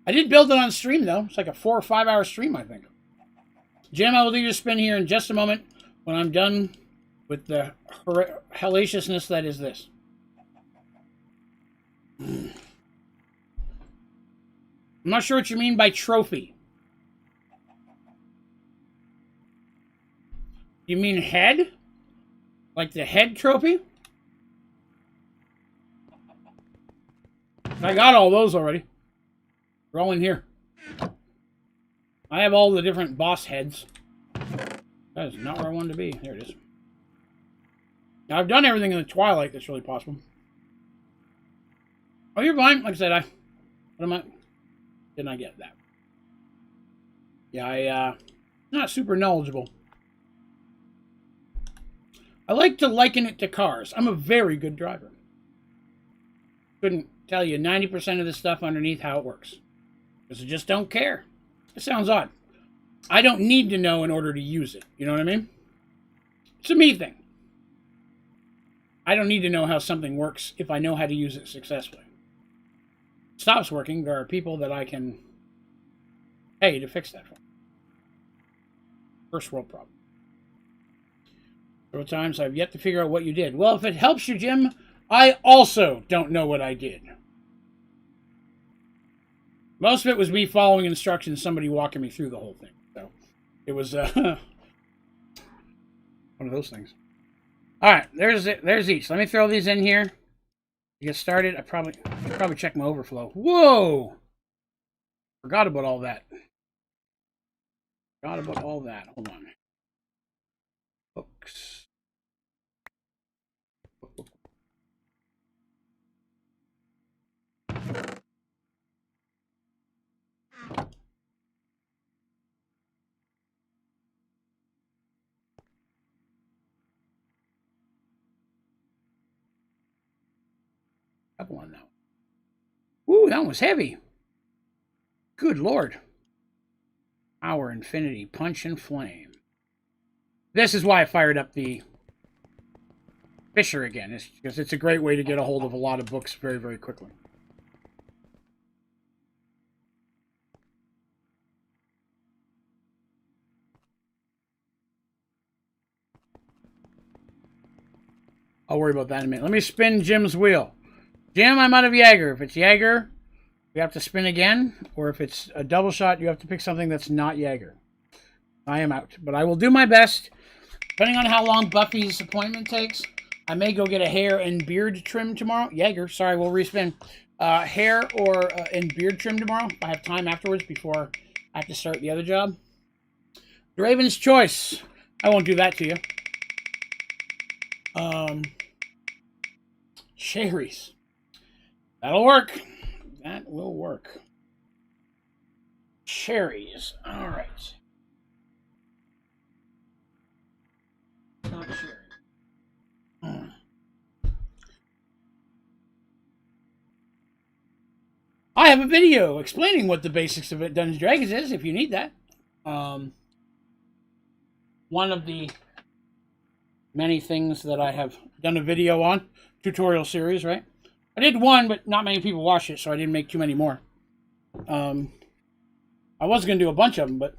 I did build it on stream though. It's like a 4 or 5 hour stream, I think. Jim, I will do your spin here in just a moment when I'm done with the hellaciousness that is this. I'm not sure what you mean by trophy. You mean head? Like the head trophy? I got all those already. They're all in here. I have all the different boss heads. That is not where I wanted to be. There it is. Now, I've done everything in the Twilight that's really possible. Oh, you're fine. Like I said, what am I? Didn't I get that? Yeah, not super knowledgeable. I like to liken it to cars. I'm a very good driver. Couldn't tell you 90% of the stuff underneath how it works. Because I just don't care. It sounds odd. I don't need to know in order to use it. You know what I mean? It's a me thing. I don't need to know how something works if I know how to use it successfully. It stops working, there are people that I can pay to fix that for. First world problem. Several times I've yet to figure out what you did. Well, if it helps you, Jim, I also don't know what I did. Most of it was me following instructions, somebody walking me through the whole thing. So it was one of those things. All right, there's each. Let me throw these in here. To get started, I probably check my overflow. Whoa! Forgot about all that. Hold on. Books. Couple on that one. Ooh, that one was heavy. Good Lord. Power, Infinity, Punch, and Flame. This is why I fired up the Fisher again. It's because it's a great way to get a hold of a lot of books very, very quickly. I'll worry about that in a minute. Let me spin Jim's wheel. Jim, I'm out of Jaeger. If it's Jaeger, you have to spin again. Or if it's a double shot, you have to pick something that's not Jaeger. I am out. But I will do my best. Depending on how long Buffy's appointment takes, I may go get a hair and beard trim tomorrow. Jaeger, sorry, we'll respin. Hair or and beard trim tomorrow. If I have time afterwards before I have to start the other job. Draven's Choice. I won't do that to you. Cherries. That'll work. That will work. Cherries. All right. Not cherry. I have a video explaining what the basics of Dungeons & Dragons is, if you need that. One of the many things that I have done a video on. Tutorial series, right? I did one, but not many people watched it, so I didn't make too many more. I was going to do a bunch of them, but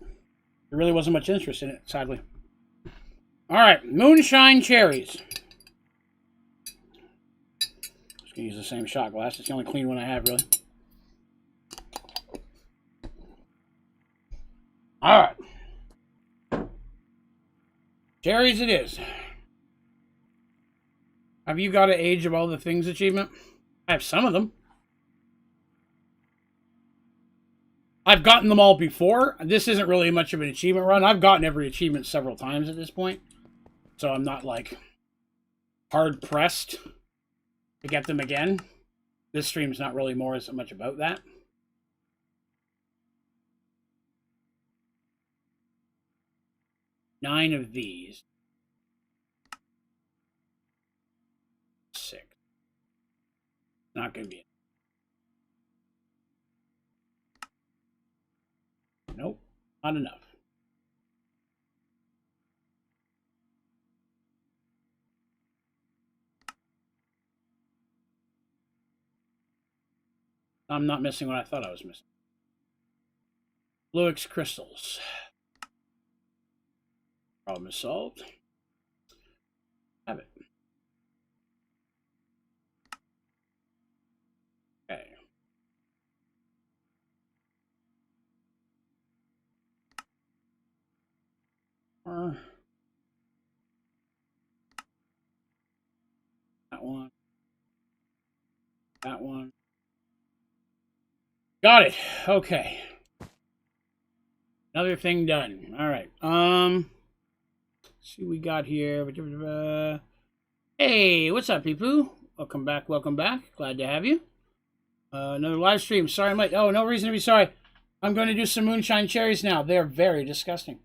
there really wasn't much interest in it, sadly. All right, Moonshine Cherries. Just going to use the same shot glass. It's the only clean one I have, really. All right. Cherries it is. Have you got an Age of All the Things achievement? I have some of them. I've gotten them all before. This isn't really much of an achievement run. I've gotten every achievement several times at this point. So I'm not, like, hard-pressed to get them again. This stream's not really more so much about that. Nine of these. 6. Not going to be it. Nope, not enough. I'm not missing what I thought I was missing. Fluix crystals. Problem is solved. Have it. Okay. one. That one. Got it. Okay. Another thing done. All right. Let's see what we got here. Hey, what's up, people? Welcome back. Welcome back. Glad to have you. Another live stream. Sorry, I'm late. Oh, no reason to be sorry. I'm going to do some moonshine cherries now. They're very disgusting.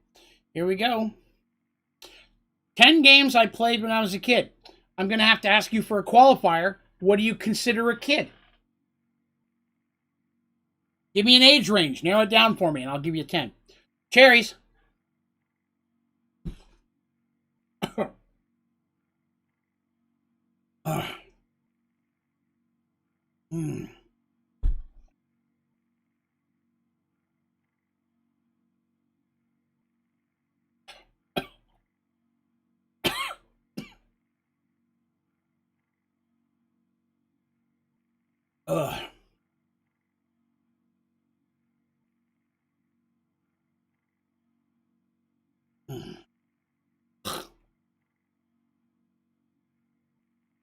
Here we go. 10 games I played when I was a kid. I'm going to have to ask you for a qualifier. What do you consider a kid? Give me an age range. Narrow it down for me, and I'll give you 10. Cherries.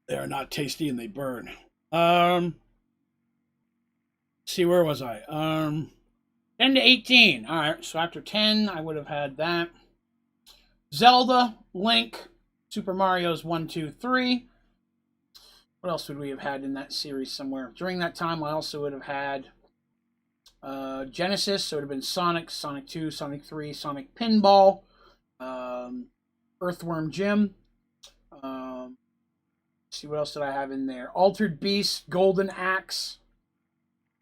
They are not tasty and they burn. See, where was I? 10 to 18. All right, so after 10, I would have had that. Zelda, Link, Super Mario's 1, 2, 3. What else would we have had in that series somewhere? During that time, I also would have had Genesis, so it would have been Sonic, Sonic 2, Sonic 3, Sonic Pinball, Earthworm Jim. See, what else did I have in there? Altered Beast, Golden Axe.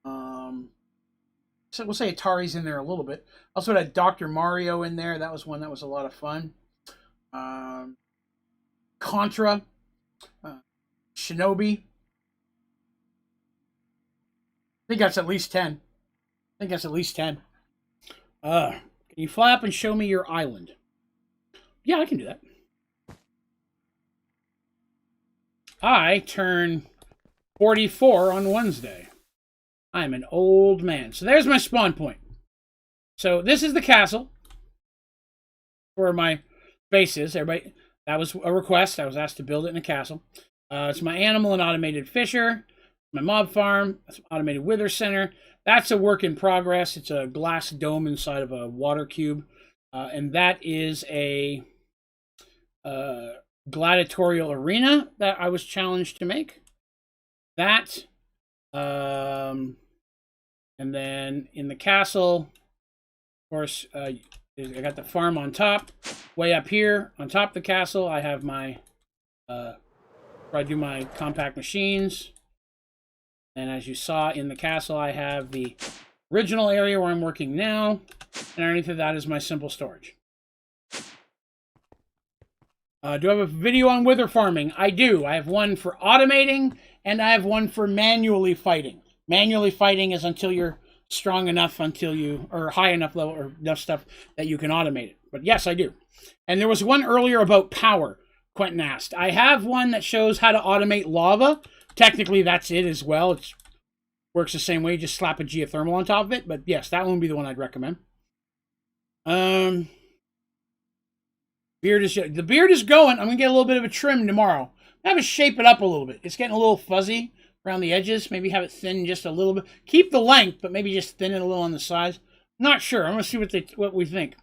So we'll say Atari's in there a little bit. Also had Dr. Mario in there. That was one that was a lot of fun. Contra. Shinobi. I think that's at least 10. Can you fly up and show me your island? Yeah, I can do that. I turn 44 on Wednesday. I'm an old man. So there's my spawn point. So this is the castle where my base is. Everybody, that was a request. I was asked to build it in a castle. It's my animal and automated fisher. My mob farm. That's an automated wither center. That's a work in progress. It's a glass dome inside of a water cube. And that is a gladiatorial arena that I was challenged to make. That. And then in the castle, of course, I got the farm on top. Way up here, on top of the castle, I have my, where I do my compact machines. And as you saw in the castle, I have the original area where I'm working now. And underneath of that is my simple storage. Do I have a video on wither farming? I do. I have one for automating, and I have one for manually fighting. Manually fighting is until you're strong enough, or high enough level, or enough stuff that you can automate it. But yes, I do. And there was one earlier about power, Quentin asked. I have one that shows how to automate lava. Technically, that's it as well. It works the same way. You just slap a geothermal on top of it. But yes, that one would be the one I'd recommend. The beard is going. I'm going to get a little bit of a trim tomorrow. I have to shape it up a little bit. It's getting a little fuzzy around the edges. Maybe have it thin just a little bit. Keep the length, but maybe just thin it a little on the sides. Not sure. I'm going to see what we think.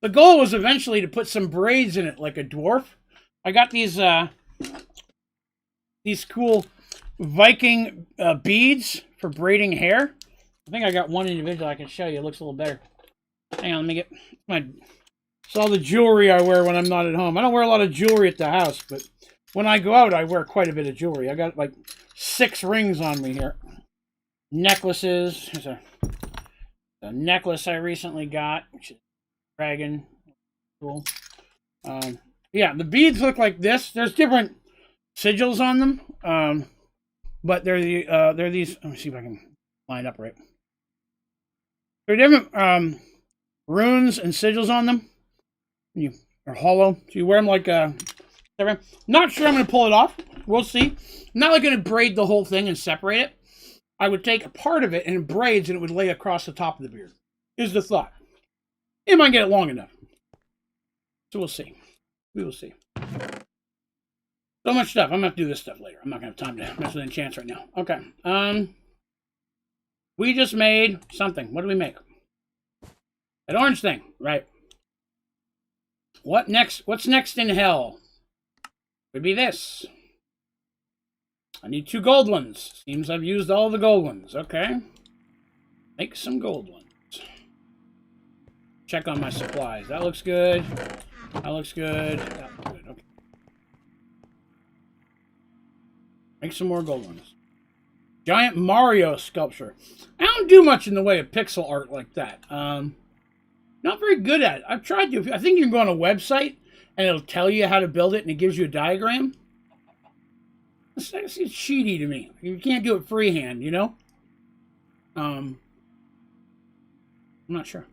The goal was eventually to put some braids in it like a dwarf. I got these cool Viking beads for braiding hair. I think I got one individual I can show you. It looks a little better. Hang on, let me get it's all the jewelry I wear when I'm not at home. I don't wear a lot of jewelry at the house, but when I go out, I wear quite a bit of jewelry. I got like 6 rings on me here. Necklaces. There's a necklace I recently got, which is dragon. Cool. Yeah, the beads look like this. There's different sigils on them, but they're these. Let me see if I can line up right. They're different runes and sigils on them. They're hollow, so you wear them like not sure I'm going to pull it off. We'll see. I'm not going to braid the whole thing and separate it. I would take a part of it and it braids and it would lay across the top of the beard. Is the thought. It might get it long enough. So we'll see. We will see. So much stuff. I'm going to have to do this stuff later. I'm not going to have time to mess with enchants right now. Okay. We just made something. What did we make? An orange thing. Right. What next? What's next in hell? Would be this. I need 2 gold ones. Seems I've used all the gold ones. Okay. Make some gold ones. Check on my supplies. That looks good. That looks good. That looks good. Okay. Make some more gold ones. Giant Mario sculpture. I don't do much in the way of pixel art like that. Not very good at it. I've tried to. I think you can go on a website and it'll tell you how to build it and it gives you a diagram. It's cheaty to me. You can't do it freehand, you know? I'm not sure.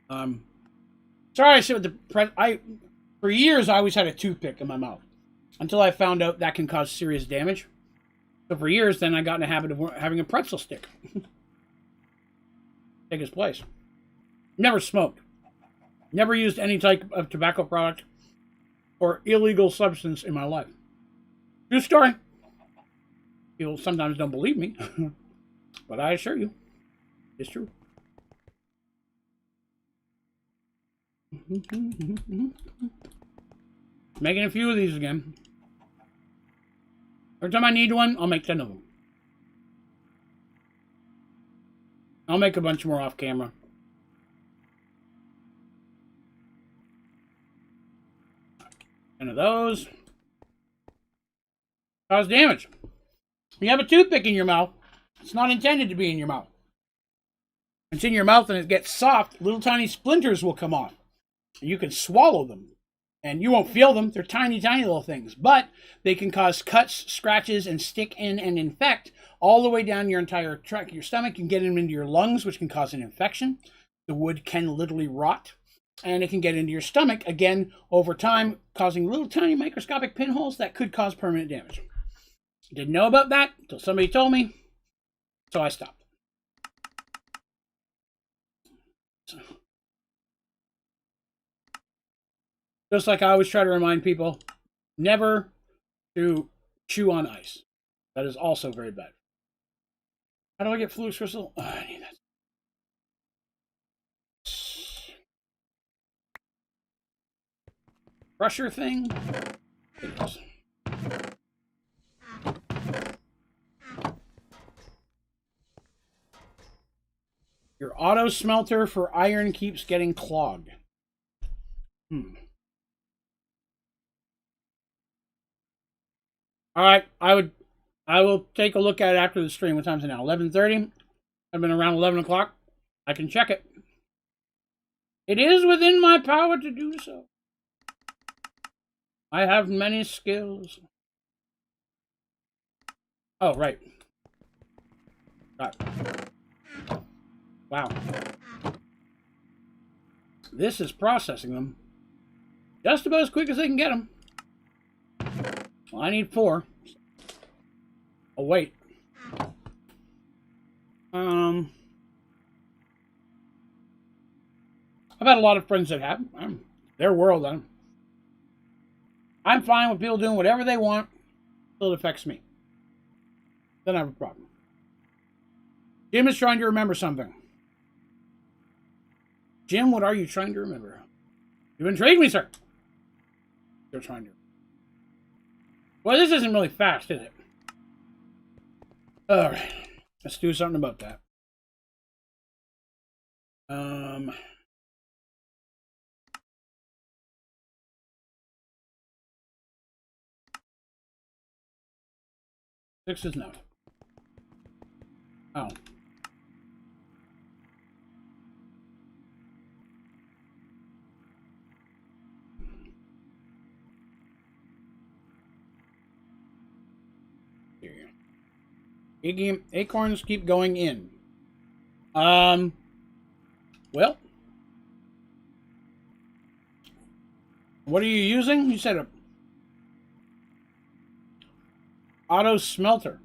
Sorry I said with the for years I always had a toothpick in my mouth until I found out that can cause serious damage. So for years then I got in the habit of having a pretzel stick. Take its place. Never smoked. Never used any type of tobacco product or illegal substance in my life. True story. People sometimes don't believe me, but I assure you, it's true. Making a few of these again. Every time I need one, I'll make 10 of them. I'll make a bunch more off camera. One of those. Cause damage. When you have a toothpick in your mouth, it's not intended to be in your mouth. It's in your mouth and it gets soft, little tiny splinters will come off. And you can swallow them. And you won't feel them. They're tiny, tiny little things. But they can cause cuts, scratches, and stick in and infect all the way down your entire tract, your stomach. You can get them into your lungs, which can cause an infection. The wood can literally rot. And it can get into your stomach, again, over time, causing little tiny microscopic pinholes that could cause permanent damage. Didn't know about that until somebody told me, so I stopped. Just like I always try to remind people, never to chew on ice. That is also very bad. How do I get Fluix Crystal? Oh, I need that. Crusher thing? It is. Your auto smelter for iron keeps getting clogged. All right, I will take a look at it after the stream. What time is it now? 11:30. I've been around 11 o'clock. I can check it. It is within my power to do so. I have many skills. Oh, right. Wow. This is processing them just about as quick as they can get them. Well, I need 4. Oh, wait. I've had a lot of friends that have. Their world. I'm fine with people doing whatever they want until it affects me. Then I have a problem. Jim is trying to remember something. Jim, what are you trying to remember? You've intrigued me, sir. You're trying to. Well, this isn't really fast, is it? Alright. Let's do something about that. Six is enough. Oh. Acorns keep going in. Well. What are you using? You said a auto smelter.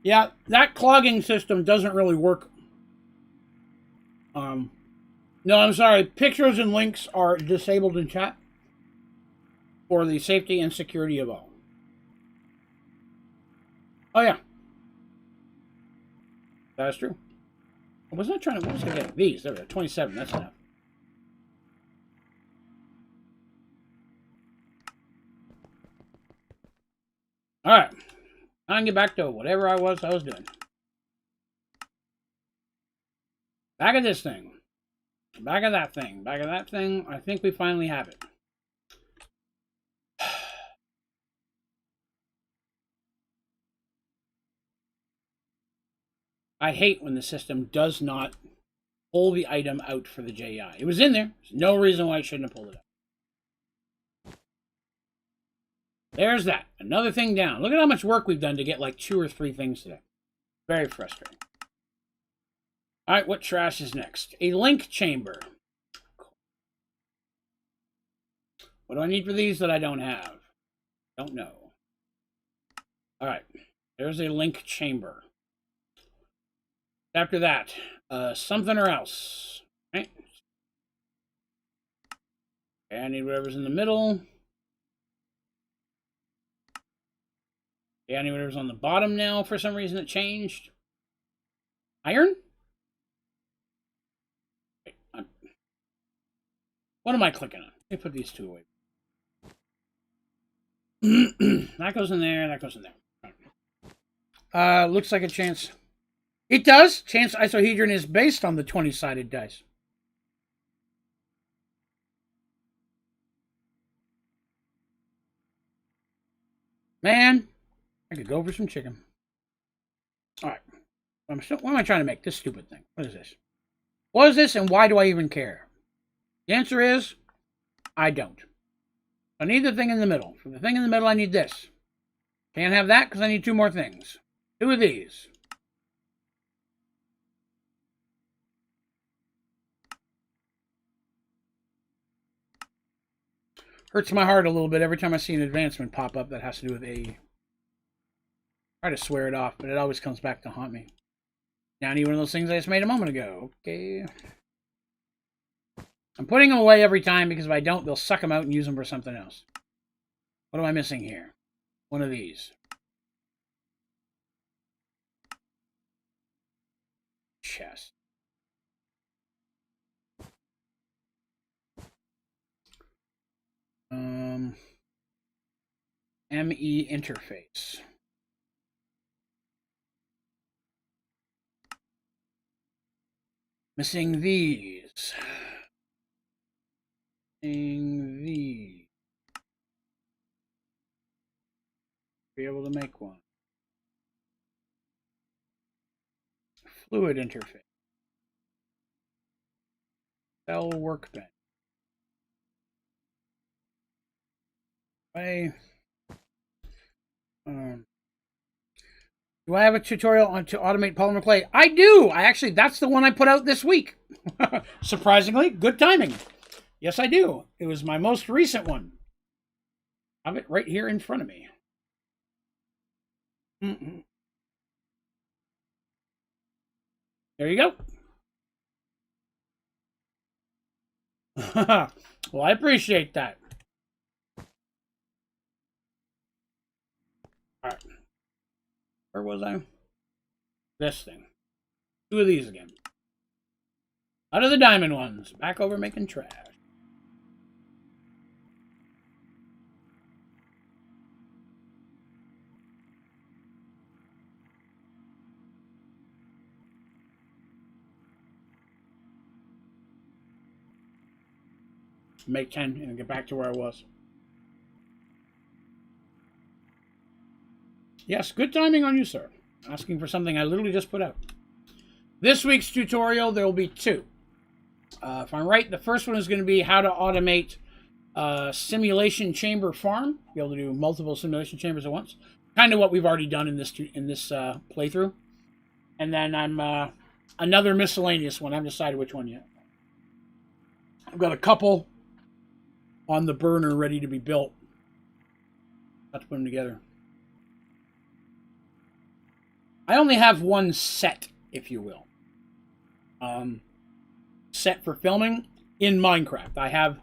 Yeah, that clogging system doesn't really work. No, I'm sorry. Pictures and links are disabled in chat. for the safety and security of all. Oh, yeah. That is true. I was not trying to... What was I getting? These. There we go. 27. That's enough. Alright. I can get back to whatever I was doing. Back of this thing. Back of that thing. Back of that thing. I think we finally have it. I hate when the system does not pull the item out for the JI. It was in there. There's no reason why I shouldn't have pulled it out. There's that. Another thing down. Look at how much work we've done to get like 2 or 3 things today. Very frustrating. Alright, what trash is next? A link chamber. What do I need for these that I don't have? Don't know. Alright, there's a link chamber. After that, something or else. Right? Okay, I need whatever's in the middle. Okay, I need whatever's on the bottom now. For some reason it changed. Iron? What am I clicking on? Let me put these 2 away. That goes in there, that goes in there. Looks like a chance. It does. Chance isohedron is based on the 20-sided dice. Man, I could go for some chicken. Alright. What am I trying to make? This stupid thing. What is this? What is this and why do I even care? The answer is, I don't. I need the thing in the middle. For the thing in the middle, I need this. Can't have that because I need 2 more things. 2 of these. Hurts my heart a little bit every time I see an advancement pop up that has to do with A. Try to swear it off, but it always comes back to haunt me. Now I need one of those things I just made a moment ago. Okay. I'm putting them away every time because if I don't, they'll suck them out and use them for something else. What am I missing here? One of these. Chest. ME interface. Missing these. Missing these. Be able to make one. Fluid interface. Cell workbench. Do I have a tutorial on to automate polymer clay? I do! That's the one I put out this week. Surprisingly, good timing. Yes, I do. It was my most recent one. I have it right here in front of me. There you go. Well, I appreciate that. All right. Where was I? This thing. 2 of these again. Out of the diamond ones. Back over making trash. Make 10 and get back to where I was. Yes, good timing on you, sir. Asking for something I literally just put out. This week's tutorial, there will be 2. If I'm right, the first one is going to be how to automate simulation chamber farm. Be able to do multiple simulation chambers at once. Kind of what we've already done in this playthrough. And then I'm another miscellaneous one. I haven't decided which one yet. I've got a couple on the burner ready to be built. Have to put them together. I only have one set, if you will. Set for filming in Minecraft. I have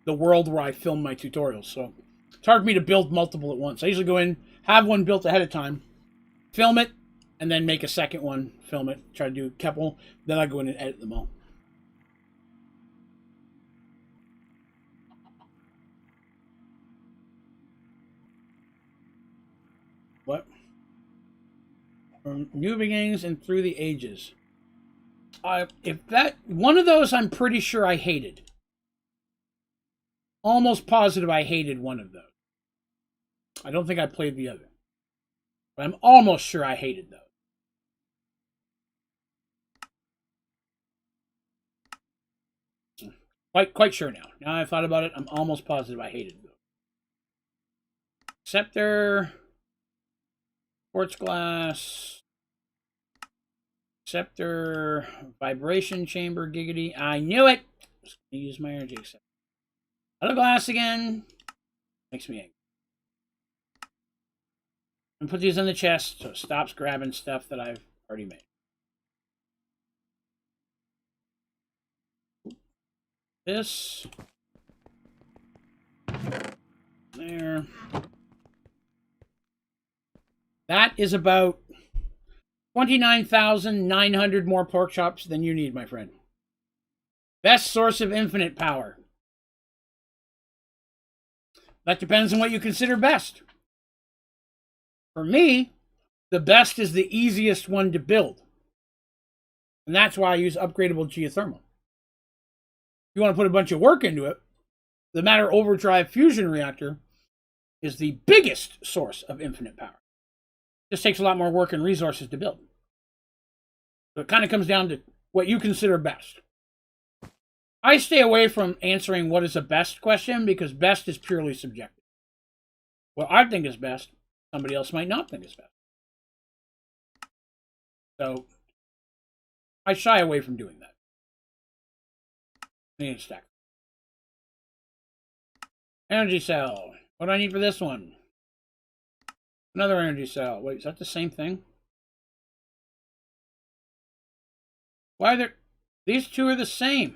the world where I film my tutorials. So It's hard for me to build multiple at once. I usually go in, have one built ahead of time, film it, and then make a second one, film it, try to do a couple, then I go in and edit them all. What? From New Beginnings and Through the Ages. If that one of those, I'm pretty sure I hated. Almost positive I hated one of those. I don't think I played the other, but I'm almost sure I hated those. Quite sure now. Now I've thought about it, I'm almost positive I hated those. Scepter, quartz glass, scepter, vibration chamber, giggity. I knew it. I'm just gonna use my energy scepter. Other glass again. Makes me angry. And put these in the chest so it stops grabbing stuff that I've already made. This. There. That is about 29,900 more pork chops than you need, my friend. Best source of infinite power. That depends on what you consider best. For me, the best is the easiest one to build. And that's why I use upgradable geothermal. If you want to put a bunch of work into it, the Matter Overdrive fusion reactor is the biggest source of infinite power. Just takes a lot more work and resources to build. So it kind of comes down to what you consider best. I stay away from answering what is a best question because best is purely subjective. What I think is best, somebody else might not think is best. So I shy away from doing that. I need a stack. Energy cell. What do I need for this one? Another energy cell. Wait, is that the same thing? Why are there... These two are the same.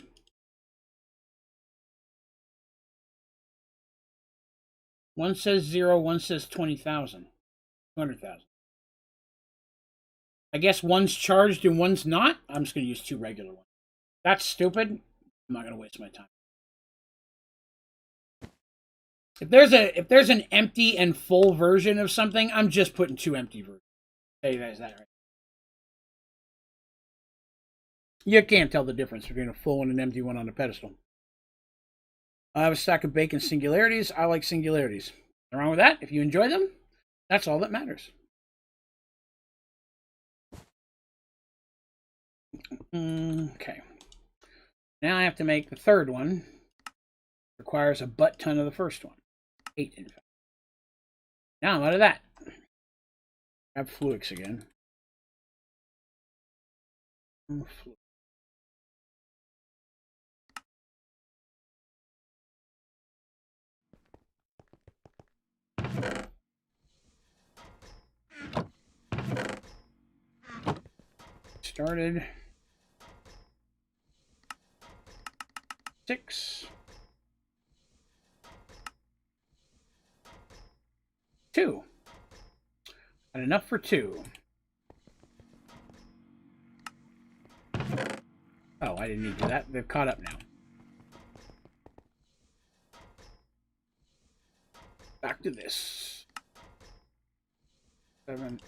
One says 0, one says 20,000. 200,000. I guess one's charged and one's not? I'm just going to use two regular ones. That's stupid. I'm not going to waste my time. If there's an empty and full version of something, I'm just putting two empty versions. Tell you guys that right. You can't tell the difference between a full and an empty one on a pedestal. I have a stack of bacon singularities. I like singularities. Nothing wrong with that. If you enjoy them, that's all that matters. Okay. Now I have to make the third one. Requires a butt ton of the first one. 8 in fact. Now I'm out of that. Grab Fluix again. Started. 6. 2. Got enough for 2. Oh, I didn't need to do that. They've caught up now. Back to this. 7.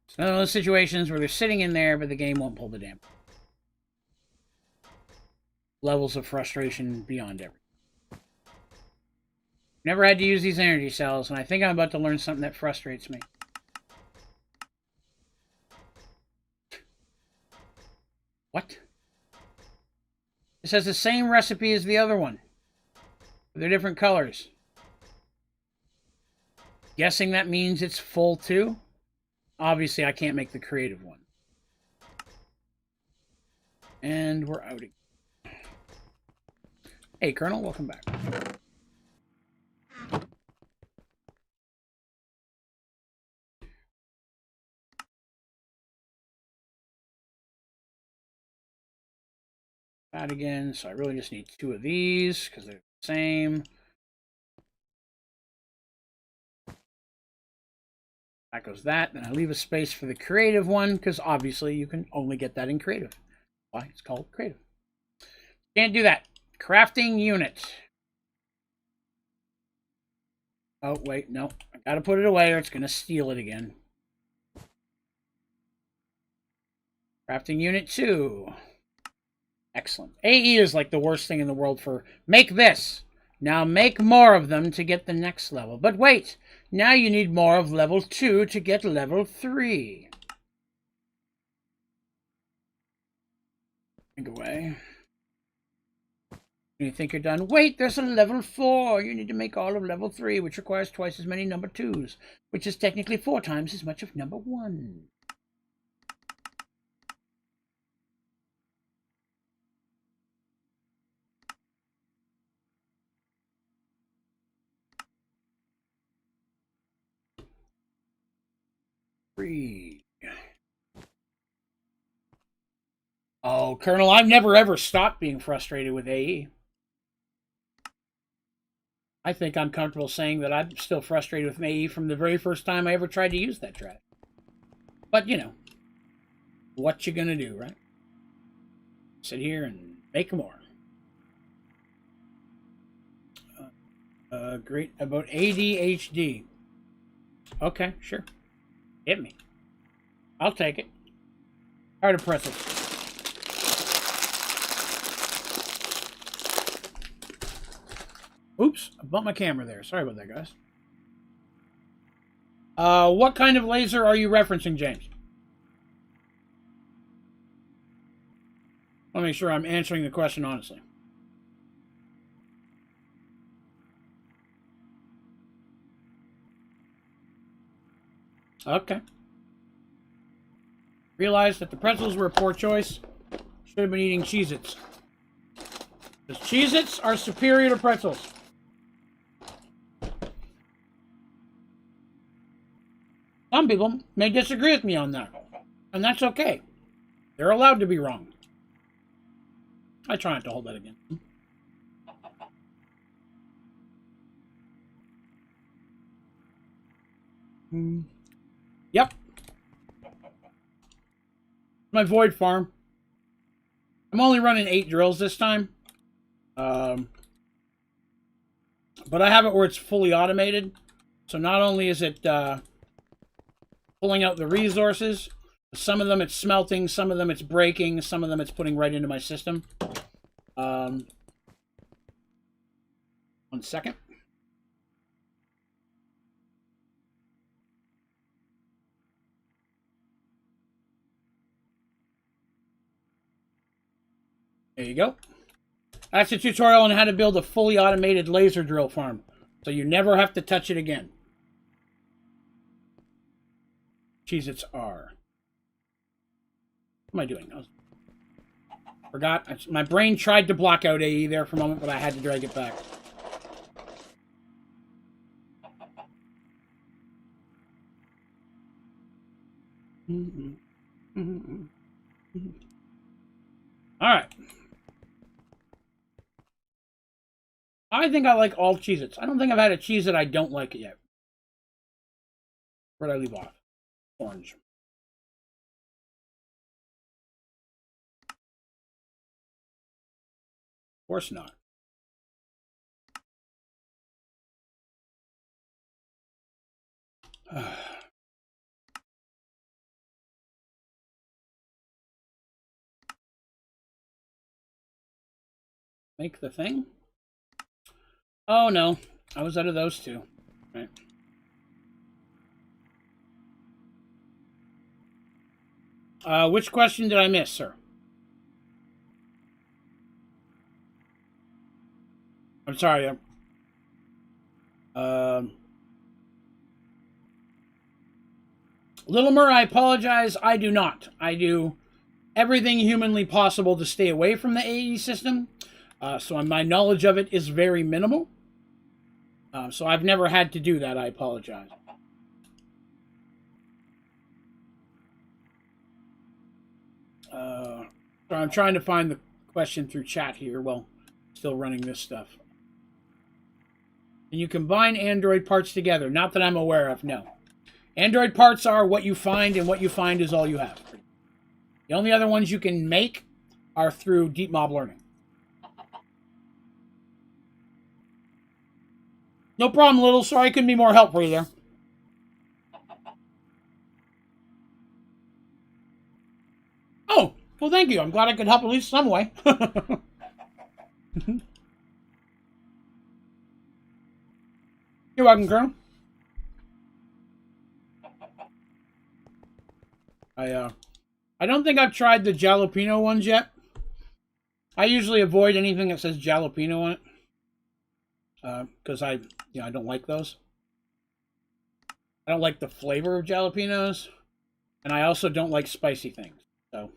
It's one of those situations where they're sitting in there, but the game won't pull the damn. Levels of frustration beyond everything. Never had to use these energy cells, and I think I'm about to learn something that frustrates me. What? This has the same recipe as the other one. They're different colors. Guessing that means it's full too? Obviously, I can't make the creative one. And we're out again. Hey, Colonel, welcome back. that again. So I really just need 2 of these because they're the same. That goes that. Then I leave a space for the creative one because obviously you can only get that in creative. Why? It's called creative. Can't do that. Crafting unit. Oh, wait, no. I gotta put it away or it's gonna steal it again. Crafting unit 2. Excellent. AE is like the worst thing in the world for make this. Now make more of them to get the next level. But wait, now you need more of level 2 to get level 3. Think away. You think you're done? Wait, there's a level 4. You need to make all of level 3, which requires twice as many number 2s, which is technically 4 times as much of number 1. Oh, Colonel, I've never ever stopped being frustrated with AE. I think I'm comfortable saying that I'm still frustrated with AE from the very first time I ever tried to use that strat. But, you know, what you gonna do, right? Sit here and make more. Great about ADHD. Okay, sure. Hit me. I'll take it. Heart of pretzels. Oops, I bumped my camera there. Sorry about that, guys. What kind of laser are you referencing, James? I want to make sure I'm answering the question honestly. Okay. Realized that the pretzels were a poor choice. Should have been eating Cheez-Its. Because Cheez-Its are superior to pretzels. Some people may disagree with me on that. And that's okay. They're allowed to be wrong. I try not to hold that against them. Yep. My void farm. I'm only running 8 drills this time. But I have it where it's fully automated. So not only is it pulling out the resources, some of them it's smelting, some of them it's breaking, some of them it's putting right into my system. 1 second. There you go. That's a tutorial on how to build a fully automated laser drill farm. So you never have to touch it again. Cheez-Its are. What am I doing? Forgot. My brain tried to block out AE there for a moment, but I had to drag it back. All right. I think I like all Cheez-Its. I don't think I've had a Cheez-It I don't like it yet. Where did I leave off? Orange. Of course not. Make the thing? Oh no, I was out of those two. Right. Which question did I miss, sir? I'm sorry. Littlemer, I apologize. I do not. I do everything humanly possible to stay away from the AE system. So my knowledge of it is very minimal. So I've never had to do that. I apologize. So I'm trying to find the question through chat here while still running this stuff. Can you combine Android parts together? Not that I'm aware of, no. Android parts are what you find, and what you find is all you have. The only other ones you can make are through deep mob learning. No problem, Little. Sorry I couldn't be more help for you there. Oh, well, thank you. I'm glad I could help at least some way. You're welcome, Colonel. I don't think I've tried the jalapeno ones yet. I usually avoid anything that says jalapeno on it because I don't like those. I don't like the flavor of jalapenos, and I also don't like spicy things. So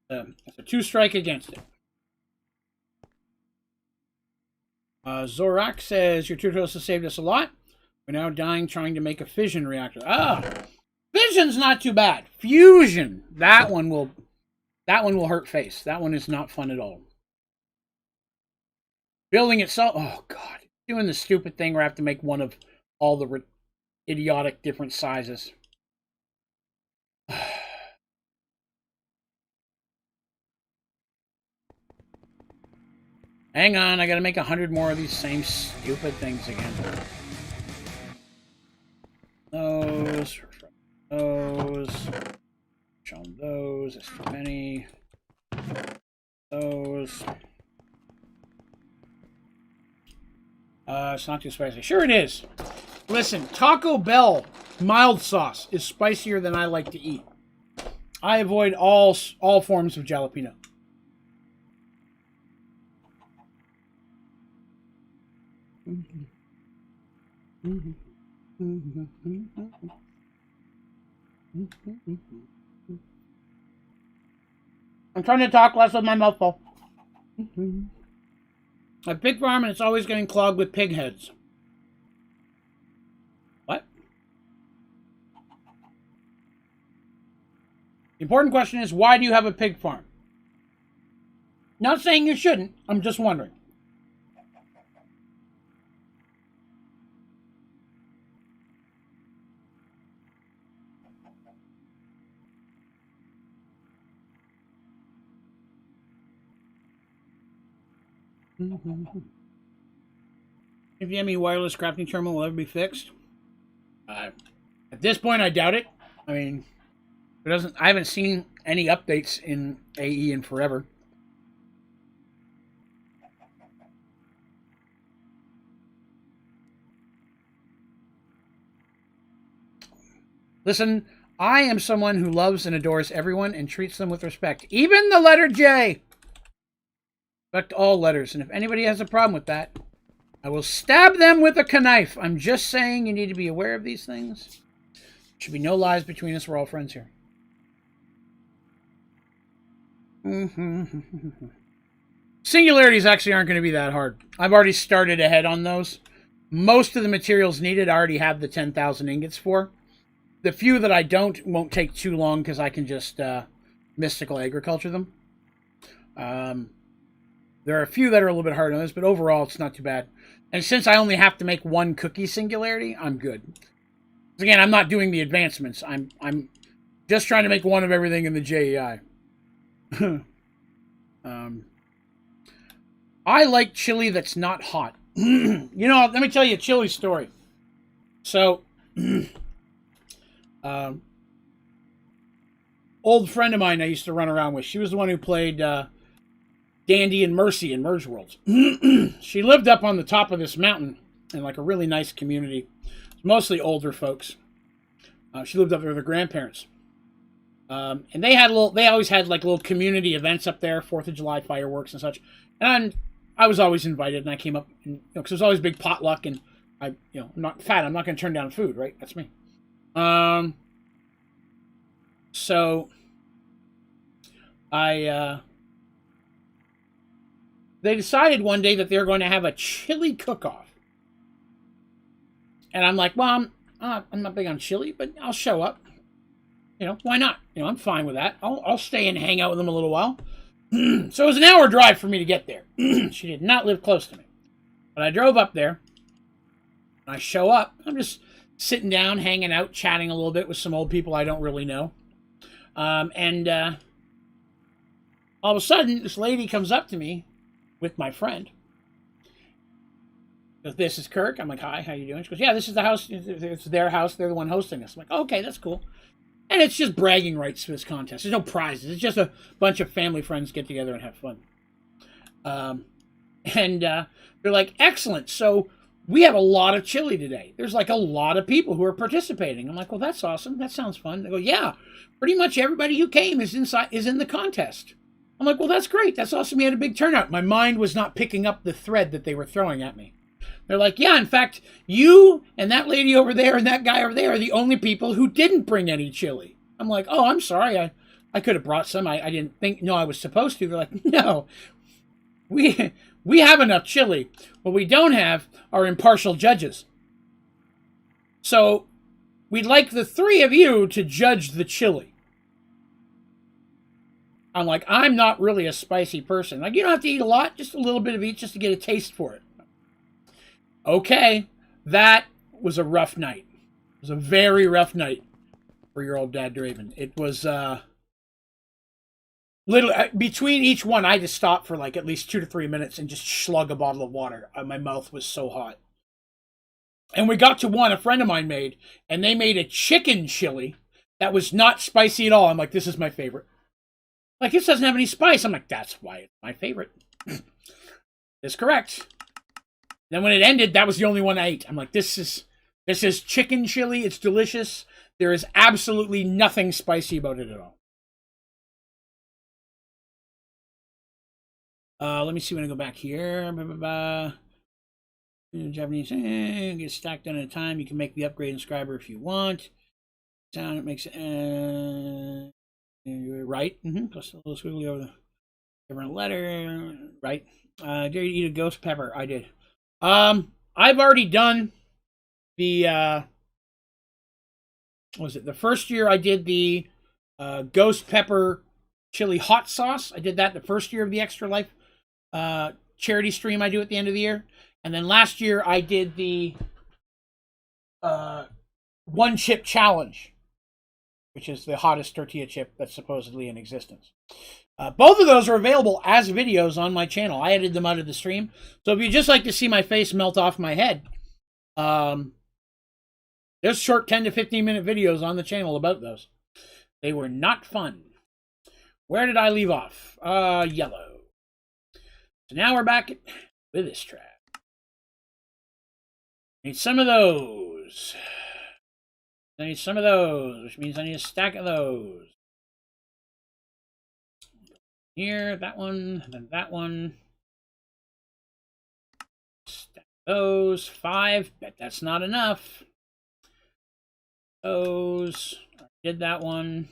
it's a 2-strike against it. Zorak says your tutorials have saved us a lot. We're now dying trying to make a fission reactor. Fission's not too bad. Fusion, that one will hurt face. That one is not fun at all. Building itself, oh god, doing the stupid thing where I have to make one of all the idiotic different sizes. Hang on, I gotta make 100 more of these same stupid things again. Those, show them those, that's too many. Those. It's not too spicy. Sure it is. Listen, Taco Bell mild sauce is spicier than I like to eat. I avoid all forms of jalapeno. I'm trying to talk less with my mouth full. A pig farm and it's always getting clogged with pig heads. What? The important question is, why do you have a pig farm? Not saying you shouldn't, I'm just wondering. If the ME wireless crafting terminal will ever be fixed, at this point, I doubt it. I mean, I haven't seen any updates in AE in forever. Listen, I am someone who loves and adores everyone and treats them with respect, even the letter J. Respect all letters, and if anybody has a problem with that, I will stab them with a knife. I'm just saying you need to be aware of these things. There should be no lies between us. We're all friends here. Singularities actually aren't going to be that hard. I've already started ahead on those. Most of the materials needed I already have the 10,000 ingots for. The few that I don't won't take too long because I can just mystical agriculture them. There are a few that are a little bit harder on this, but overall it's not too bad. And since I only have to make one cookie singularity, I'm good. Again, I'm not doing the advancements. I'm just trying to make one of everything in the JEI. I like chili that's not hot. You know, let me tell you a chili story. So, old friend of mine I used to run around with. She was the one who played Dandy and Mercy in Merge Worlds. She lived up on the top of this mountain in like a really nice community. It's mostly older folks. She lived up there with her grandparents. And they always had like little community events up there, 4th of July fireworks and such. And I was always invited, and I came up, and, because it was always big potluck, and I'm not fat. I'm not going to turn down food, right? That's me. So they decided one day that they're going to have a chili cook-off. And I'm like, well, I'm not big on chili, but I'll show up. Why not? I'm fine with that. I'll stay and hang out with them a little while. So it was an hour drive for me to get there. She did not live close to me. But I drove up there. I show up. I'm just sitting down, hanging out, chatting a little bit with some old people I don't really know. And all of a sudden, this lady comes up to me with my friend. Goes, "This is Kirk." I'm like, "Hi, how you doing?" She goes, "Yeah, this is the house. It's their house. They're the one hosting us." I'm like, "Okay, that's cool." And it's just bragging rights for this contest. There's no prizes. It's just a bunch of family friends get together and have fun. And they're like, "Excellent. So we have a lot of chili today. There's like a lot of people who are participating." I'm like, "Well, that's awesome. That sounds fun." They go, "Yeah, pretty much everybody who came is in the contest." I'm like, "Well, that's great. That's awesome. We had a big turnout." My mind was not picking up the thread that they were throwing at me. They're like, "Yeah, in fact, you and that lady over there and that guy over there are the only people who didn't bring any chili." I'm like, "Oh, I'm sorry. I could have brought some. I didn't think, no, I was supposed to." They're like, "No, we have enough chili. What we don't have are impartial judges. So we'd like the three of you to judge the chili." I'm like, "I'm not really a spicy person. Like, you don't have to eat a lot, just a little bit of each just to get a taste for it." Okay, that was a rough night. It was a very rough night for your old dad Draven. It was between each one, I just stopped for like at least 2 to 3 minutes and just slug a bottle of water. My mouth was so hot. And we got to one a friend of mine made, and they made a chicken chili that was not spicy at all. I'm like, "This is my favorite." Like, "This doesn't have any spice." I'm like, "That's why it's my favorite." That's correct. Then when it ended, that was the only one I ate. I'm like, this is chicken chili. It's delicious. There is absolutely nothing spicy about it at all. Let me see when I go back here. Japanese, get stacked done at a time. You can make the upgrade inscriber if you want. Sound, it makes it right. Plus a little squiggly over the different letter. Right. Did you eat a ghost pepper? I did. I've already done the what was it? The first year I did the ghost pepper chili hot sauce. I did that the first year of the Extra Life charity stream I do at the end of the year. And then last year I did the one chip challenge, which is the hottest tortilla chip that's supposedly in existence. Both of those are available as videos on my channel. I edited them out of the stream. So if you'd just like to see my face melt off my head, there's short 10 to 15 minute videos on the channel about those. They were not fun. Where did I leave off? Yellow. So now we're back with this track. Need some of those. I need some of those, which means I need a stack of those. Here, that one, then that one. Stack those. 5. Bet that's not enough. Those. I did that one.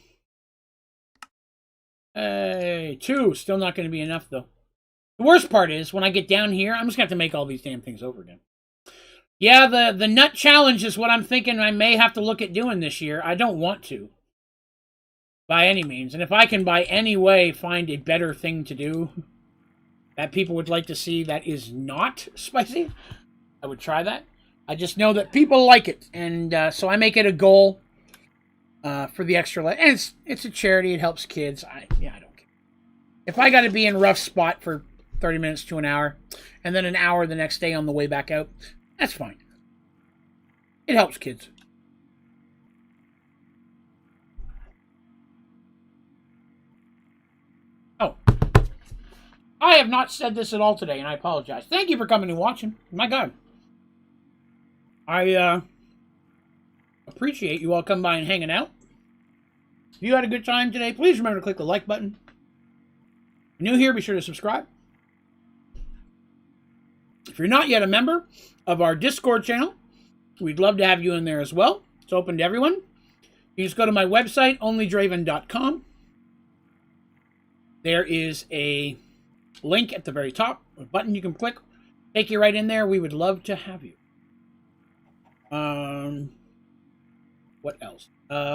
Hey, 2. Still not going to be enough, though. The worst part is, when I get down here, I'm just going to have to make all these damn things over again. Yeah, the nut challenge is what I'm thinking I may have to look at doing this year. I don't want to. By any means. And if I can by any way find a better thing to do that people would like to see that is not spicy, I would try that. I just know that people like it. And so I make it a goal for the Extra Life. And it's a charity. It helps kids. I don't care. If I got to be in a rough spot for 30 minutes to an hour, and then an hour the next day on the way back out, that's fine. It helps kids. Oh. I have not said this at all today, and I apologize. Thank you for coming and watching. My God. I appreciate you all coming by and hanging out. If you had a good time today, please remember to click the like button. If you're new here, be sure to subscribe. If you're not yet a member of our Discord channel, we'd love to have you in there as well. It's open to everyone. You just go to my website, onlydraven.com. There is a link at the very top, a button you can click, take you right in there. We would love to have you. What else?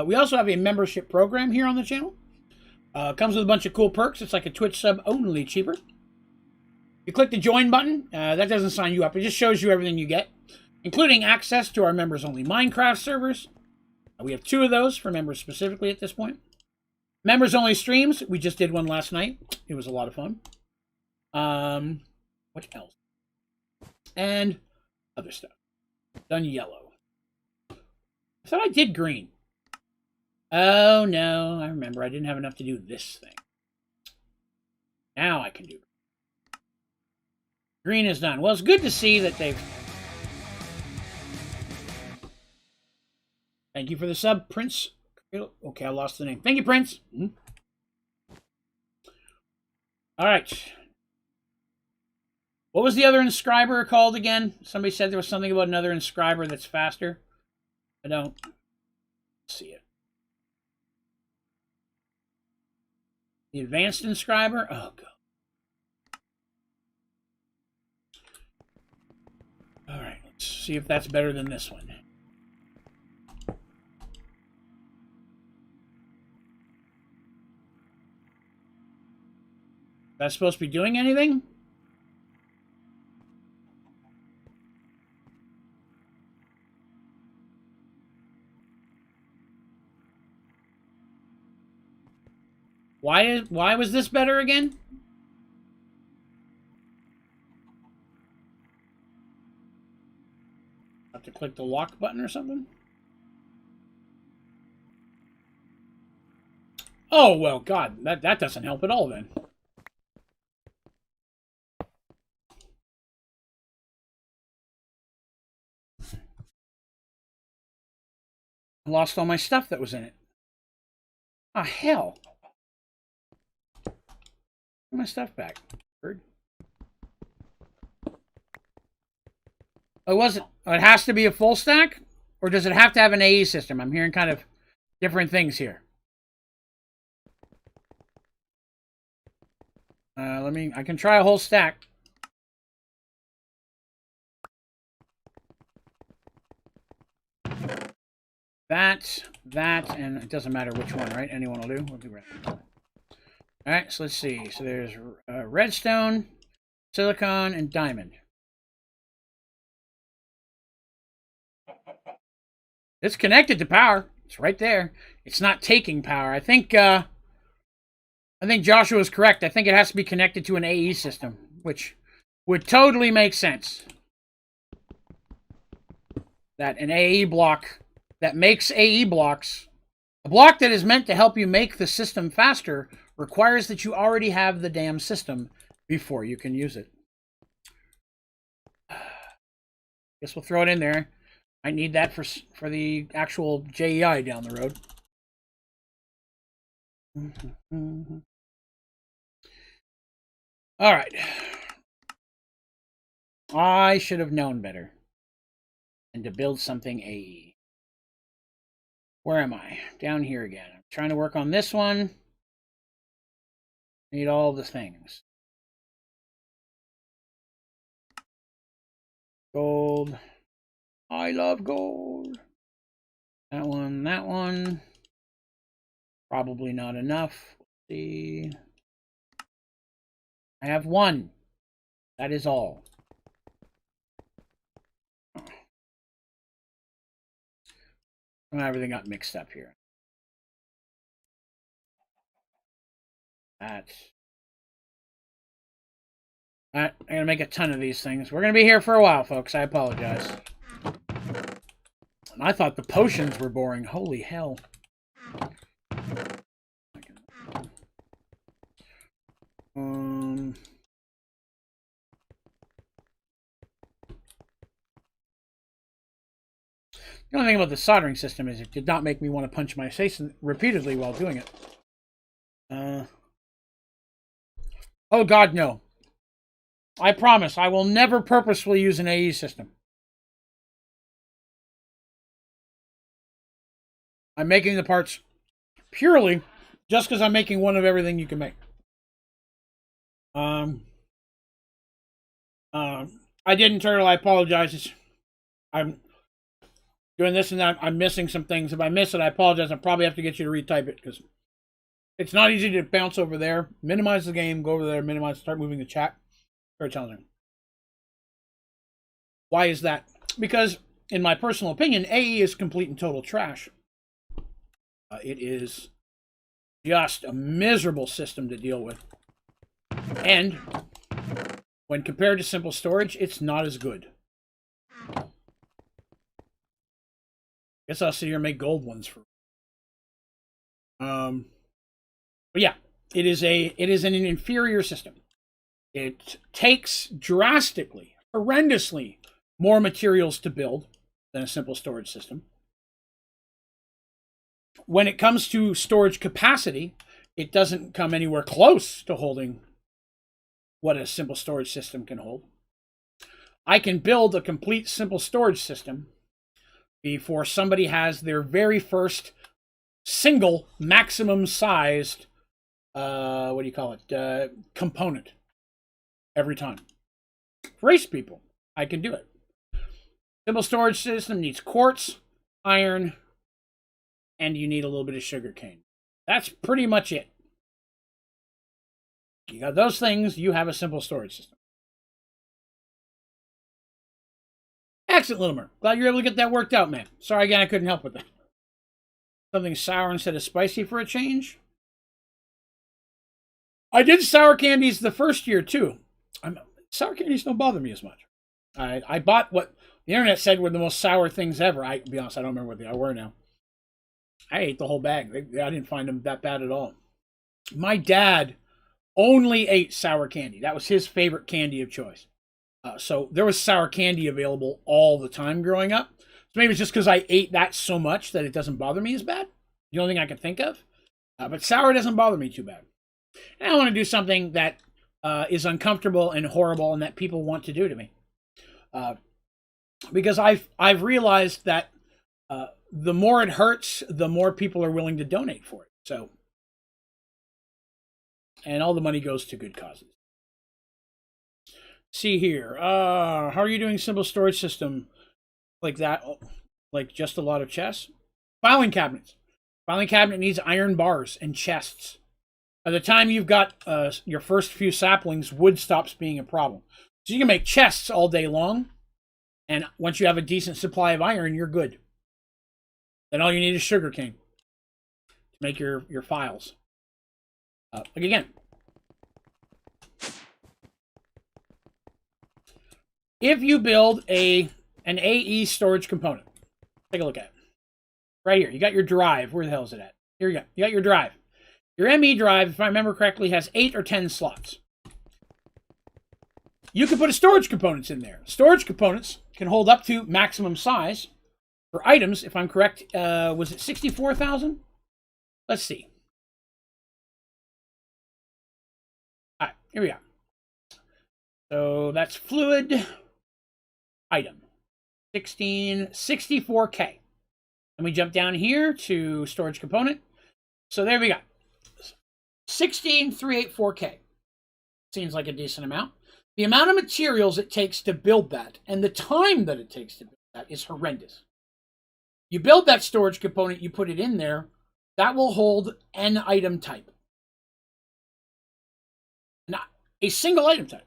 We also have a membership program here on the channel. Comes with a bunch of cool perks. It's like a Twitch sub, only cheaper. You click the join button. That doesn't sign you up. It just shows you everything you get, including access to our members-only Minecraft servers. We have 2 of those for members specifically at this point. Members-only streams. We just did one last night. It was a lot of fun. What else? And other stuff. Done yellow. I thought I did green. Oh, no. I remember. I didn't have enough to do this thing. Now I can do green. Green is done. Well, it's good to see that they've... Thank you for the sub, Prince. Okay, I lost the name. Thank you, Prince. All right. What was the other inscriber called again? Somebody said there was something about another inscriber that's faster. I don't see it. The advanced inscriber? Oh, God. All right, let's see if that's better than this one. That's supposed to be doing anything? Why was this better again? Have to click the lock button or something? Oh, well, God, that doesn't help at all then. I lost all my stuff that was in it. Ah, hell. Get my stuff back. Bird. Oh, it has to be a full stack? Or does it have to have an AE system? I'm hearing kind of different things here. I can try a whole stack. That, and it doesn't matter which one, right? Anyone will do. We'll do red. All right, so let's see. So there's redstone, silicon, and diamond. It's connected to power. It's right there. It's not taking power. I think Joshua is correct. I think it has to be connected to an AE system, which would totally make sense. That an AE block that makes AE blocks, a block that is meant to help you make the system faster, requires that you already have the damn system before you can use it. Guess we'll throw it in there. I need that for the actual JEI down the road. All right. I should have known better and to build something AE. Where am I? Down here again. I'm trying to work on this one. Need all the things. Gold. I love gold. That one, that one. Probably not enough. Let's see. I have one. That is all. Everything got mixed up here. I'm going to make a ton of these things. We're going to be here for a while, folks. I apologize. And I thought the potions were boring. Holy hell. The only thing about the soldering system is it did not make me want to punch my face repeatedly while doing it. Oh God, no. I promise I will never purposefully use an AE system. I'm making the parts purely just because I'm making one of everything you can make. I didn't, Turtle. I apologize. I'm doing this and that. I'm missing some things. If I miss it, I apologize. I probably have to get you to retype it because It's not easy to bounce over there, minimize the game, go over there, minimize, start moving the chat. Very challenging. Why is that? Because, in my personal opinion, AE is complete and total trash. It is just a miserable system to deal with. And when compared to simple storage, it's not as good. Guess I'll sit here and make gold ones for. But yeah, it is an inferior system. It takes drastically, horrendously more materials to build than a simple storage system. When it comes to storage capacity, it doesn't come anywhere close to holding what a simple storage system can hold. I can build a complete simple storage system before somebody has their very first single maximum sized, component every time. For race people, I can do it. Simple storage system needs quartz, iron, and you need a little bit of sugar cane. That's pretty much it. You got those things, you have a simple storage system. Excellent, Littlemer. Glad you're able to get that worked out, man. Sorry again, I couldn't help with that. Something sour instead of spicy for a change. I did sour candies the first year, too. Sour candies don't bother me as much. I bought what the internet said were the most sour things ever. To be honest, I don't remember what they were now. I ate the whole bag. I didn't find them that bad at all. My dad only ate sour candy. That was his favorite candy of choice. So there was sour candy available all the time growing up. So maybe it's just because I ate that so much that it doesn't bother me as bad. The only thing I can think of. But sour doesn't bother me too bad. And I want to do something that is uncomfortable and horrible and that people want to do to me. Because I've realized that the more it hurts, the more people are willing to donate for it. So, and all the money goes to good causes. See here. How are you doing simple storage system like that? Like just a lot of chests? Filing cabinets. Filing cabinet needs iron bars and chests. By the time you've got your first few saplings, wood stops being a problem. So you can make chests all day long. And once you have a decent supply of iron, you're good. Then all you need is sugar cane to make your files. Like again, if you build an AE storage component, take a look at it. Right here, you got your drive. Where the hell is it at? Here you go. You got your drive. Your ME drive, if I remember correctly, has 8 or 10 slots. You can put a storage components in there. Storage components can hold up to maximum size. For items, if I'm correct, was it 64,000? Let's see. All right, here we go. So that's fluid item. 64K. And we jump down here to storage component. So there we go. 16384K. Seems like a decent amount. The amount of materials it takes to build that and the time that it takes to build that is horrendous. You build that storage component, you put it in there, that will hold an item type. Not a single item type.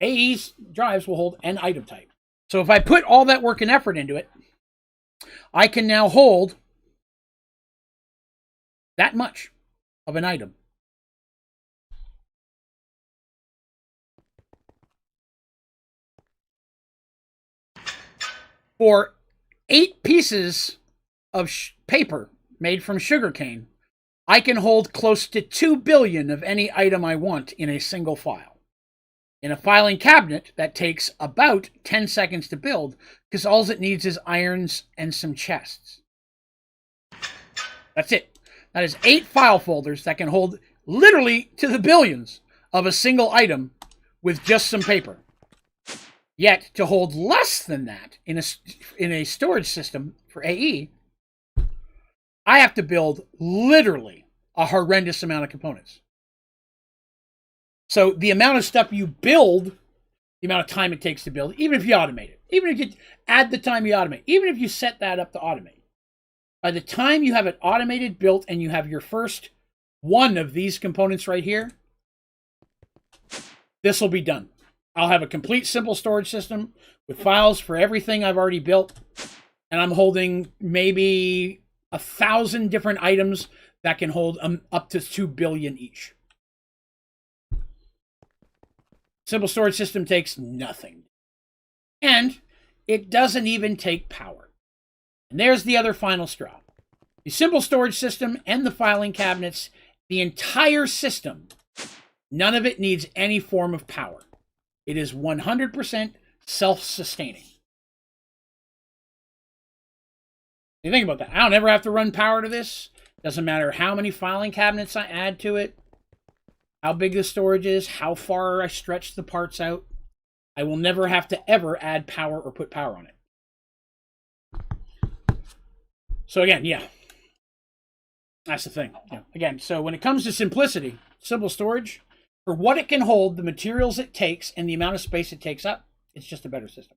AE's drives will hold an item type. So if I put all that work and effort into it, I can now hold that much of an item. For 8 pieces of paper made from sugarcane, I can hold close to 2 billion of any item I want in a single file. In a filing cabinet, that takes about 10 seconds to build because all it needs is irons and some chests. That's it. That is 8 file folders that can hold literally to the billions of a single item with just some paper. Yet, to hold less than that in a storage system for AE, I have to build literally a horrendous amount of components. So the amount of stuff you build, the amount of time it takes to build, even if you automate it, even if you add the time you automate, even if you set that up to automate, by the time you have it automated, built, and you have your first one of these components right here, this will be done. I'll have a complete simple storage system with files for everything I've already built, and I'm holding maybe 1,000 different items that can hold up to 2 billion each. Simple storage system takes nothing. And it doesn't even take power. And there's the other final straw. The simple storage system and the filing cabinets, the entire system, none of it needs any form of power. It is 100% self-sustaining. You think about that. I don't ever have to run power to this. Doesn't matter how many filing cabinets I add to it, how big the storage is, how far I stretch the parts out. I will never have to ever add power or put power on it. So again, yeah. That's the thing. Yeah. Again, so when it comes to simplicity, simple storage, for what it can hold, the materials it takes, and the amount of space it takes up, it's just a better system.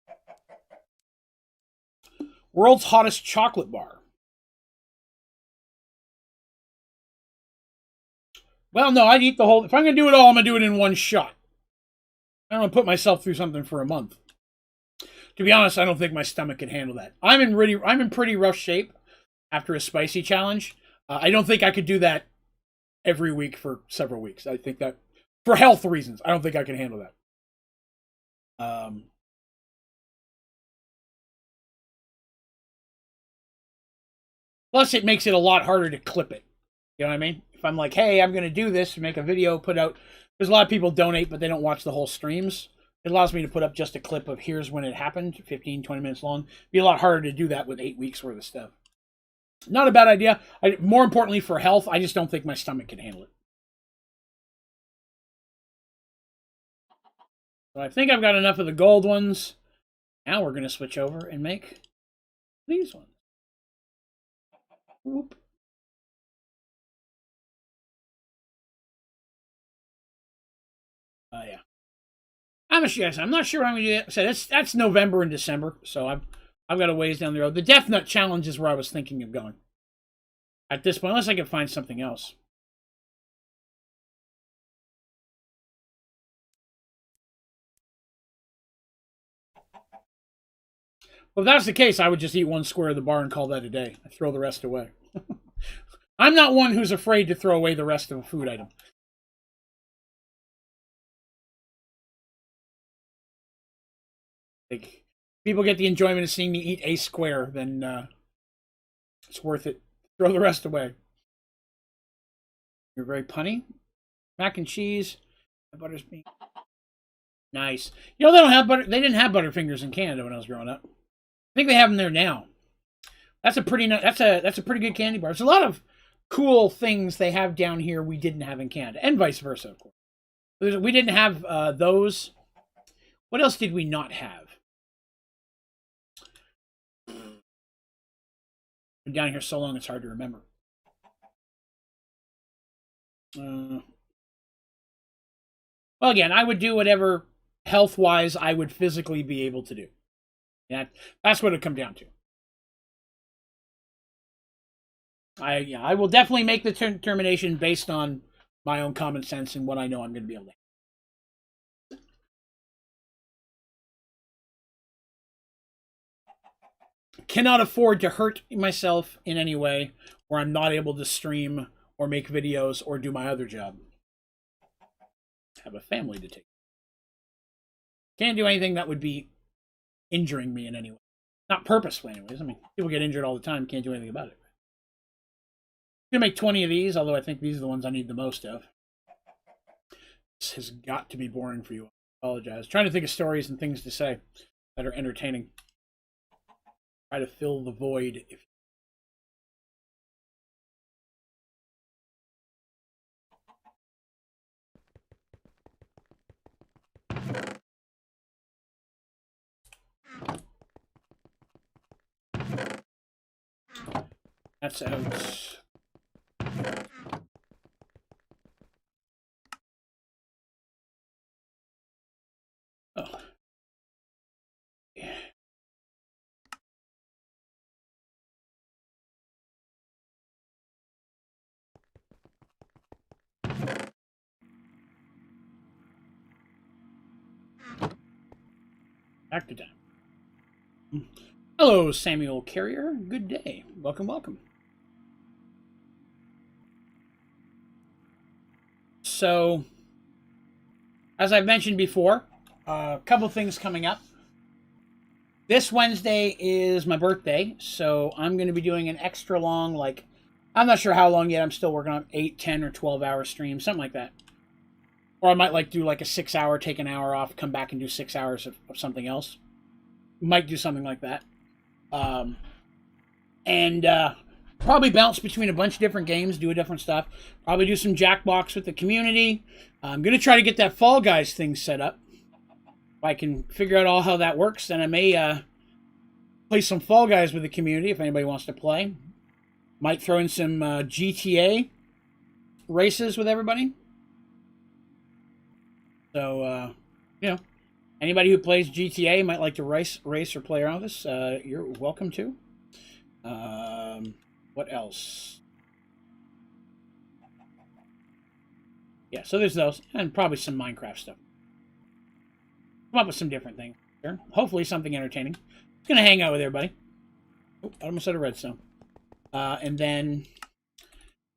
World's hottest chocolate bar. Well, no, I'd eat the whole... If I'm going to do it all, I'm going to do it in one shot. I don't want to put myself through something for a month. To be honest, I don't think my stomach can handle that. I'm in pretty rough shape after a spicy challenge. I don't think I could do that every week for several weeks. I think that, for health reasons, I don't think I can handle that. Plus, it makes it a lot harder to clip it. You know what I mean? If I'm like, hey, I'm going to do this, make a video, put out... There's a lot of people donate, but they don't watch the whole streams. It allows me to put up just a clip of here's when it happened, 15, 20 minutes long. It'd be a lot harder to do that with 8 weeks worth of stuff. Not a bad idea. More importantly, for health, I just don't think my stomach can handle it. So I think I've got enough of the gold ones. Now we're going to switch over and make these ones. Whoop. Yeah. I'm not sure what I'm going to do. So that's November and December, so I've got a ways down the road. The Death Nut Challenge is where I was thinking of going. At this point, unless I can find something else. Well, if that's the case, I would just eat one square of the bar and call that a day. I'd throw the rest away. I'm not one who's afraid to throw away the rest of a food item. Like, people get the enjoyment of seeing me eat a square, then it's worth it. Throw the rest away. You're very punny. Mac and cheese. Buttersbean. Nice. You know, they don't have butter. They didn't have Butterfingers in Canada when I was growing up. I think they have them there now. That's a pretty good candy bar. There's a lot of cool things they have down here we didn't have in Canada, and vice versa, of course. We didn't have those. What else did we not have? Been down here so long, it's hard to remember. Well, again, I would do whatever health-wise I would physically be able to do. That's what it come down to. I will definitely make the determination based on my own common sense and what I know I'm going to be able to. Cannot afford to hurt myself in any way, or I'm not able to stream or make videos or do my other job. Have a family to take. Can't do anything that would be injuring me in any way. Not purposefully, anyways. I mean, people get injured all the time. Can't do anything about it. I'm going to make 20 of these, although I think these are the ones I need the most of. This has got to be boring for you. I apologize. Trying to think of stories and things to say that are entertaining. Try to fill the void. That's out. Oh. Yeah. Back to time. Hello, Samuel Carrier. Good day. Welcome, welcome. So, as I've mentioned before, a couple things coming up. This Wednesday is my birthday, so I'm going to be doing an extra long, like, I'm not sure how long yet. I'm still working on 8, 10, or 12-hour stream, something like that. Or I might like do like a 6-hour, take an hour off, come back and do 6 hours of something else. Might do something like that. And probably bounce between a bunch of different games, do a different stuff. Probably do some Jackbox with the community. I'm going to try to get that Fall Guys thing set up. If I can figure out all how that works, then I may play some Fall Guys with the community if anybody wants to play. Might throw in some GTA races with everybody. So, you know, anybody who plays GTA might like to race or play around with us. You're welcome to. What else? Yeah, so there's those, and probably some Minecraft stuff. Come up with some different things. Sure. Hopefully something entertaining. Just gonna hang out with everybody. Oh, I almost had a redstone. And then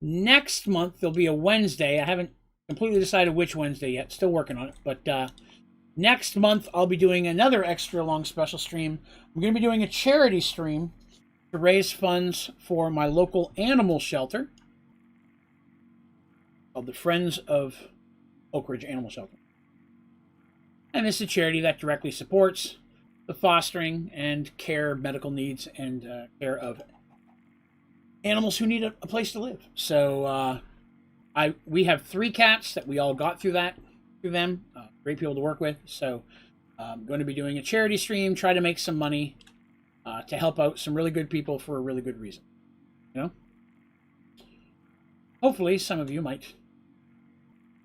next month there'll be a Wednesday. I haven't completely decided which Wednesday yet. Still working on it. But next month I'll be doing another extra long special stream. I'm going to be doing a charity stream to raise funds for my local animal shelter called the Friends of Oak Ridge Animal Shelter. And this is a charity that directly supports the fostering and care of medical needs and care of animals who need a place to live. So we have 3 cats that we all got through them. Great people to work with. So I'm going to be doing a charity stream, try to make some money to help out some really good people for a really good reason. You know? Hopefully some of you might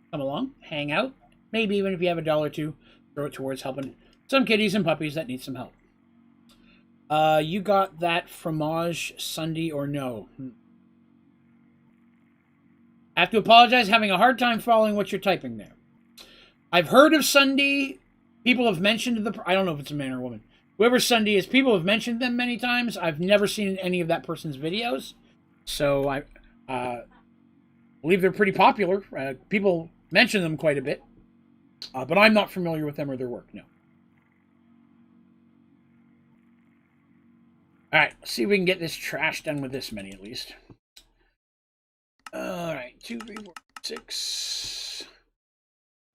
come along, hang out. Maybe even if you have $1 or $2, throw it towards helping some kitties and puppies that need some help. You got that fromage Sunday or no? I have to apologize, having a hard time following what you're typing there. I've heard of Sunday. People have mentioned I don't know if it's a man or a woman. Whoever Sunday is, people have mentioned them many times. I've never seen any of that person's videos. So I believe they're pretty popular. People mention them quite a bit. But I'm not familiar with them or their work, no. Alright, let's see if we can get this trash done with this many at least. Alright, 2, 3, 4, 6.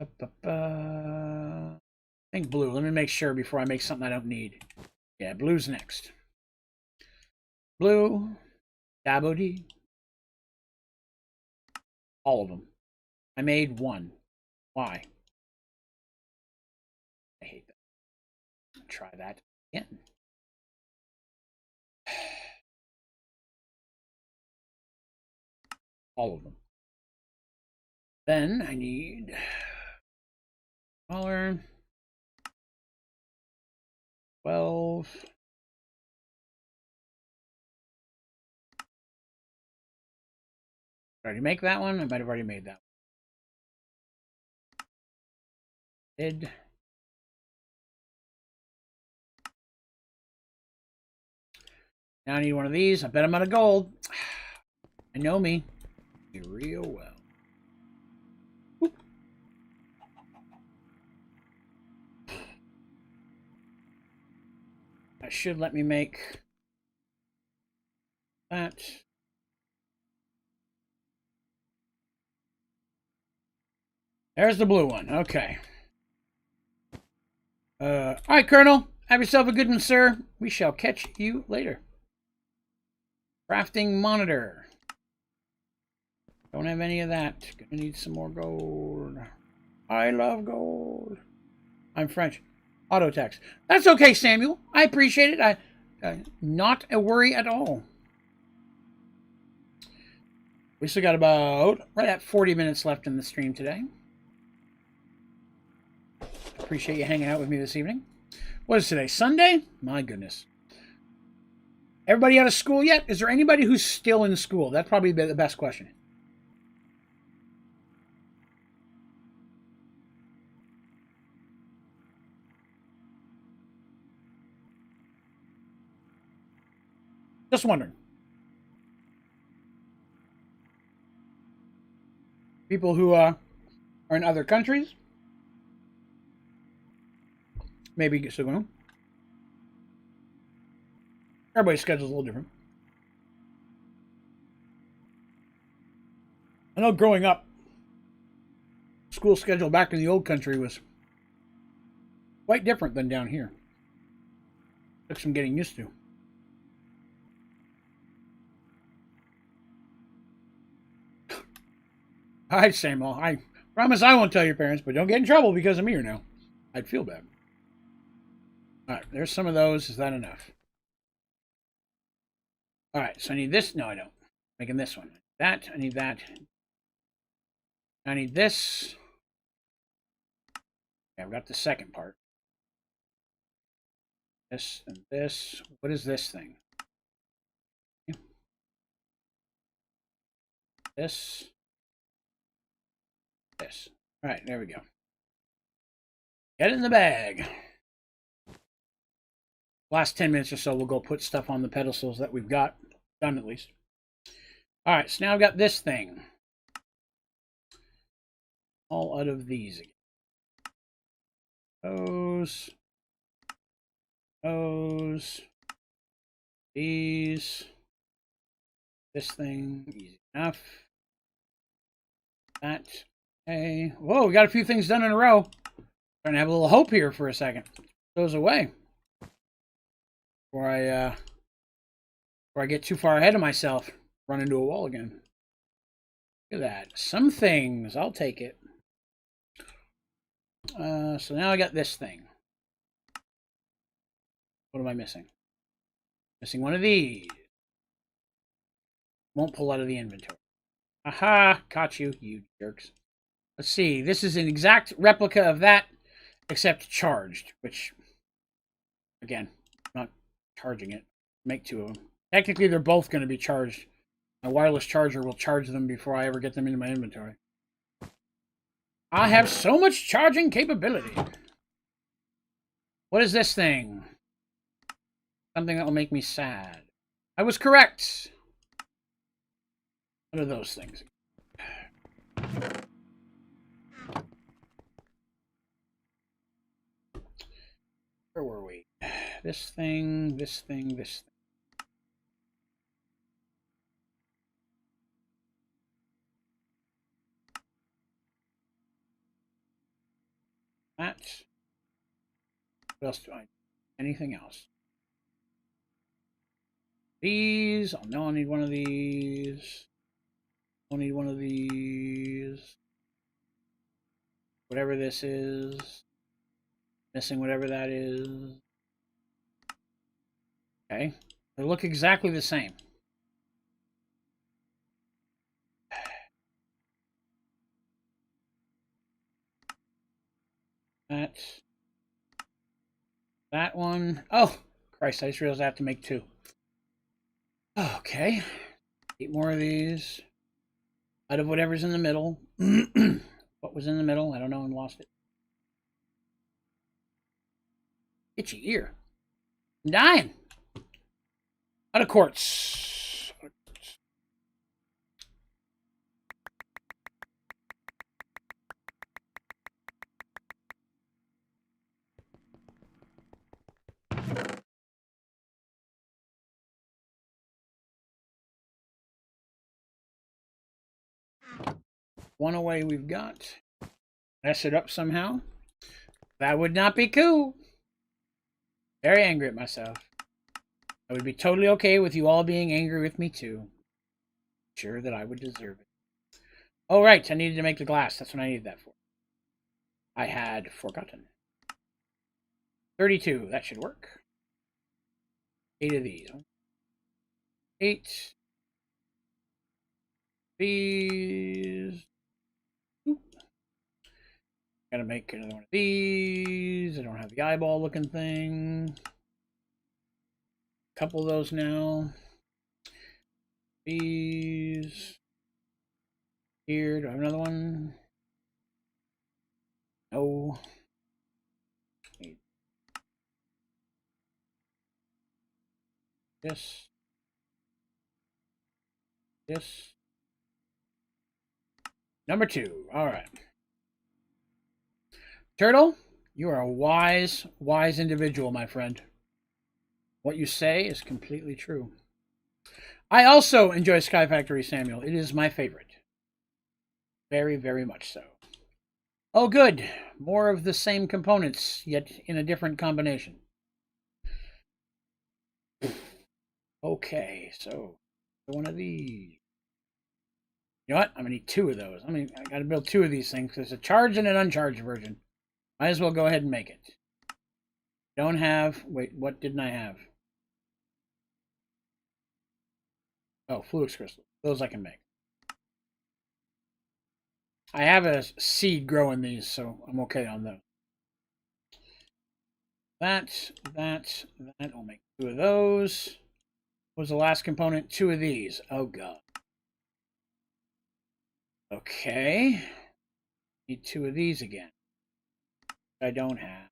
I think blue. Let me make sure before I make something I don't need. Yeah, blue's next. Blue. Dabody. All of them. I made 1. Why? I hate that. Try that again. All of them. Then I need smaller. 12. Already make that one? I might have already made that one. Did. Now I need one of these. I bet I'm out of gold. I know me real well. Oop. That should let me make that. There's the blue one. Okay. All right, Colonel. Have yourself a good one, sir. We shall catch you later. Crafting monitor. Don't have any of that. Gonna need some more gold. I love gold. I'm French. Auto text. That's okay, Samuel. I appreciate it. Not a worry at all. We still got about right at 40 minutes left in the stream today. Appreciate you hanging out with me this evening. What is today? Sunday? My goodness. Everybody out of school yet? Is there anybody who's still in school? That'd probably be the best question. Just wondering. People who are in other countries, maybe so. Everybody's schedule's a little different. I know growing up, school schedule back in the old country was quite different than down here. Took some getting used to. All right, Samuel. I promise I won't tell your parents, but don't get in trouble because of me or now. I'd feel bad. All right, there's some of those. Is that enough? All right, so I need this. No, I don't. Making this one. That. I need that. I need this. Okay, I've got the second part. This and this. What is this thing? This. This. All right, there we go. Get it in the bag. Last 10 minutes or so, we'll go put stuff on the pedestals that we've got done at least. All right, so now I've got this thing. All out of these again. Those. These. This thing, easy enough. That. Okay. Whoa, we got a few things done in a row. Trying to have a little hope here for a second. Those away. Before I get too far ahead of myself. Run into a wall again. Look at that. Some things. I'll take it. So now I got this thing. What am I missing? Missing one of these. Won't pull out of the inventory. Aha! Caught you, you jerks. Let's see. This is an exact replica of that, except charged, which, again, I'm not charging it. Make two of them. Technically, they're both going to be charged. My wireless charger will charge them before I ever get them into my inventory. I have so much charging capability. What is this thing? Something that will make me sad. I was correct. What are those things? Where were we? This thing, this thing, this thing. That. What else do I need? Anything else? These. Oh, no, I need one of these. I'll need one of these. Whatever this is. Missing whatever that is. Okay. They look exactly the same. That one. Oh, Christ, I just realized I have to make two. Okay. 8 more of these. Out of whatever's in the middle. What was in the middle? I don't know and lost it. Itchy ear. I'm dying. Out of quartz. One away we've got. Mess it up somehow. That would not be cool. Very angry at myself. I would be totally okay with you all being angry with me too. Sure that I would deserve it. Oh, right. I needed to make the glass. That's what I needed that for. I had forgotten. 32. That should work. 8 of these. 8. These. Oop. Gotta make another one of these. I don't have the eyeball looking thing. A couple of those now. These. Here. Do I have another one? No. This. This. Number 2. All right. Turtle, you are a wise, wise individual, my friend. What you say is completely true. I also enjoy Sky Factory, Samuel. It is my favorite. Very, very much so. Oh, good. More of the same components, yet in a different combination. Okay, so one of these. You know what? I'm going to need 2 of those. I mean, I got to build 2 of these things. There's a charged and an uncharged version. Might as well go ahead and make it. Don't have... Wait, what didn't I have? Oh, Fluix Crystal. Those I can make. I have a seed growing these, so I'm okay on those. That. I'll make 2 of those. What was the last component? 2 of these. Oh, God. Okay. Need 2 of these again. I don't have.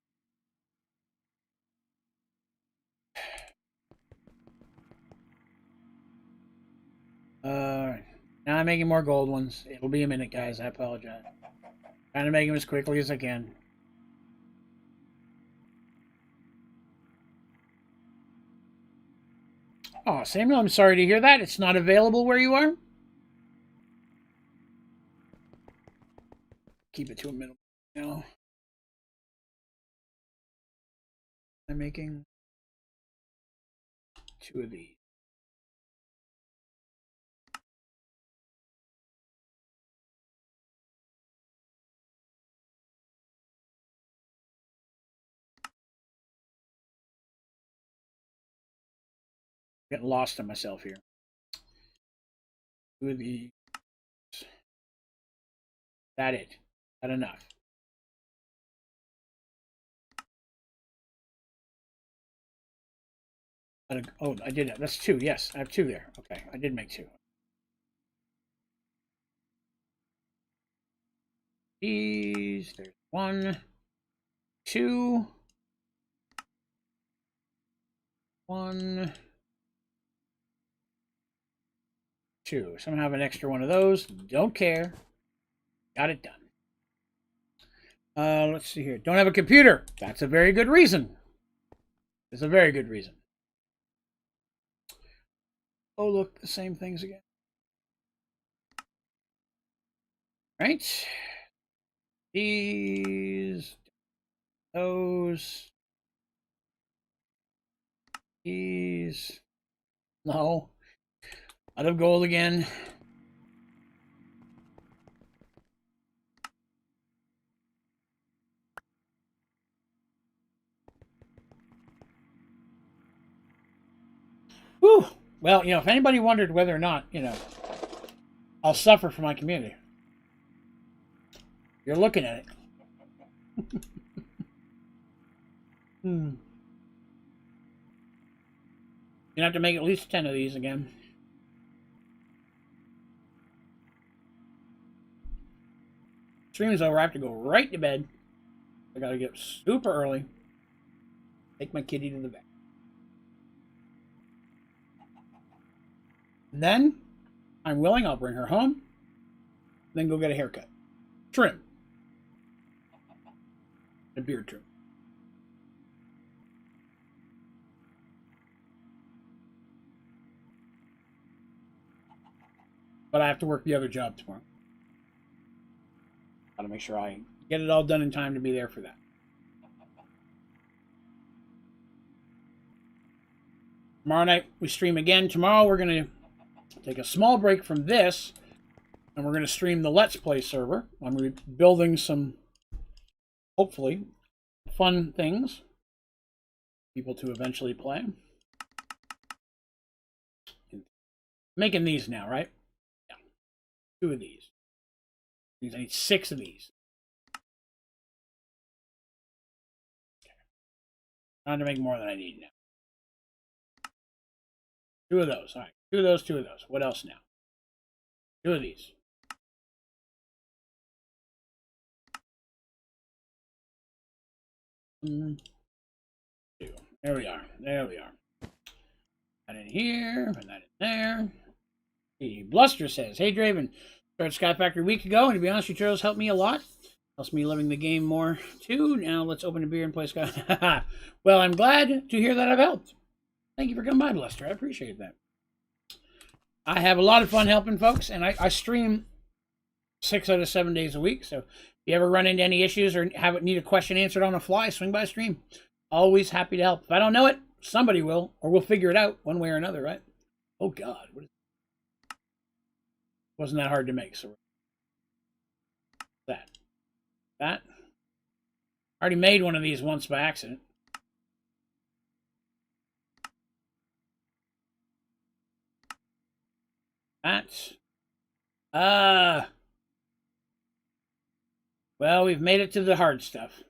Now I'm making more gold ones. It'll be a minute, guys. I apologize. Trying to make them as quickly as I can. Oh, Samuel, I'm sorry to hear that. It's not available where you are. Keep it to a minimum. No. I'm making 2 of these. Getting lost on myself here. 2 of these. That it. That enough. Oh, I did it. That's 2. Yes, I have 2 there. Okay, I did make 2. These. There's 1, 2. 1, 2. Somehow have an extra one of those. Don't care. Got it done. Let's see here. Don't have a computer. That's a very good reason. It's a very good reason. Oh, look, the same things again. Right? These. Those. These. No. Out of gold again. Whew. Well, you know, if anybody wondered whether or not, you know, I'll suffer for my community, you're looking at it. You're gonna have to make at least 10 of these again. Stream is over. I have to go right to bed. I gotta get up super early. Take my kitty to the vet. And then, I'm willing, I'll bring her home. Then go get a haircut. Trim. A beard trim. But I have to work the other job tomorrow. Gotta make sure I get it all done in time to be there for that. Tomorrow night we stream again. Tomorrow we're going to take a small break from this, and we're going to stream the Let's Play server. I'm going to be building some, hopefully, fun things for people to eventually play. Making these now, right? Yeah. 2 of these. I need 6 of these. Okay. Trying to make more than I need now. 2 of those. All right. 2 of those, 2 of those. What else now? 2 of these. Two. There we are. There we are. That in here, and that in there. Bluster says, "Hey Draven, started Sky Factory a week ago, and to be honest, tutorials helped me a lot. Helps me loving the game more too. Now let's open a beer and play Sky." Well, I'm glad to hear that I've helped. Thank you for coming by, Bluster. I appreciate that. I have a lot of fun helping folks, and I stream 6 out of 7 days a week. So if you ever run into any issues or need a question answered on the fly, swing by stream. Always happy to help. If I don't know it, somebody will, or we'll figure it out one way or another, right? Oh God, what is wasn't that hard to make? So that I already made one of these once by accident. Well, we've made it to the hard stuff.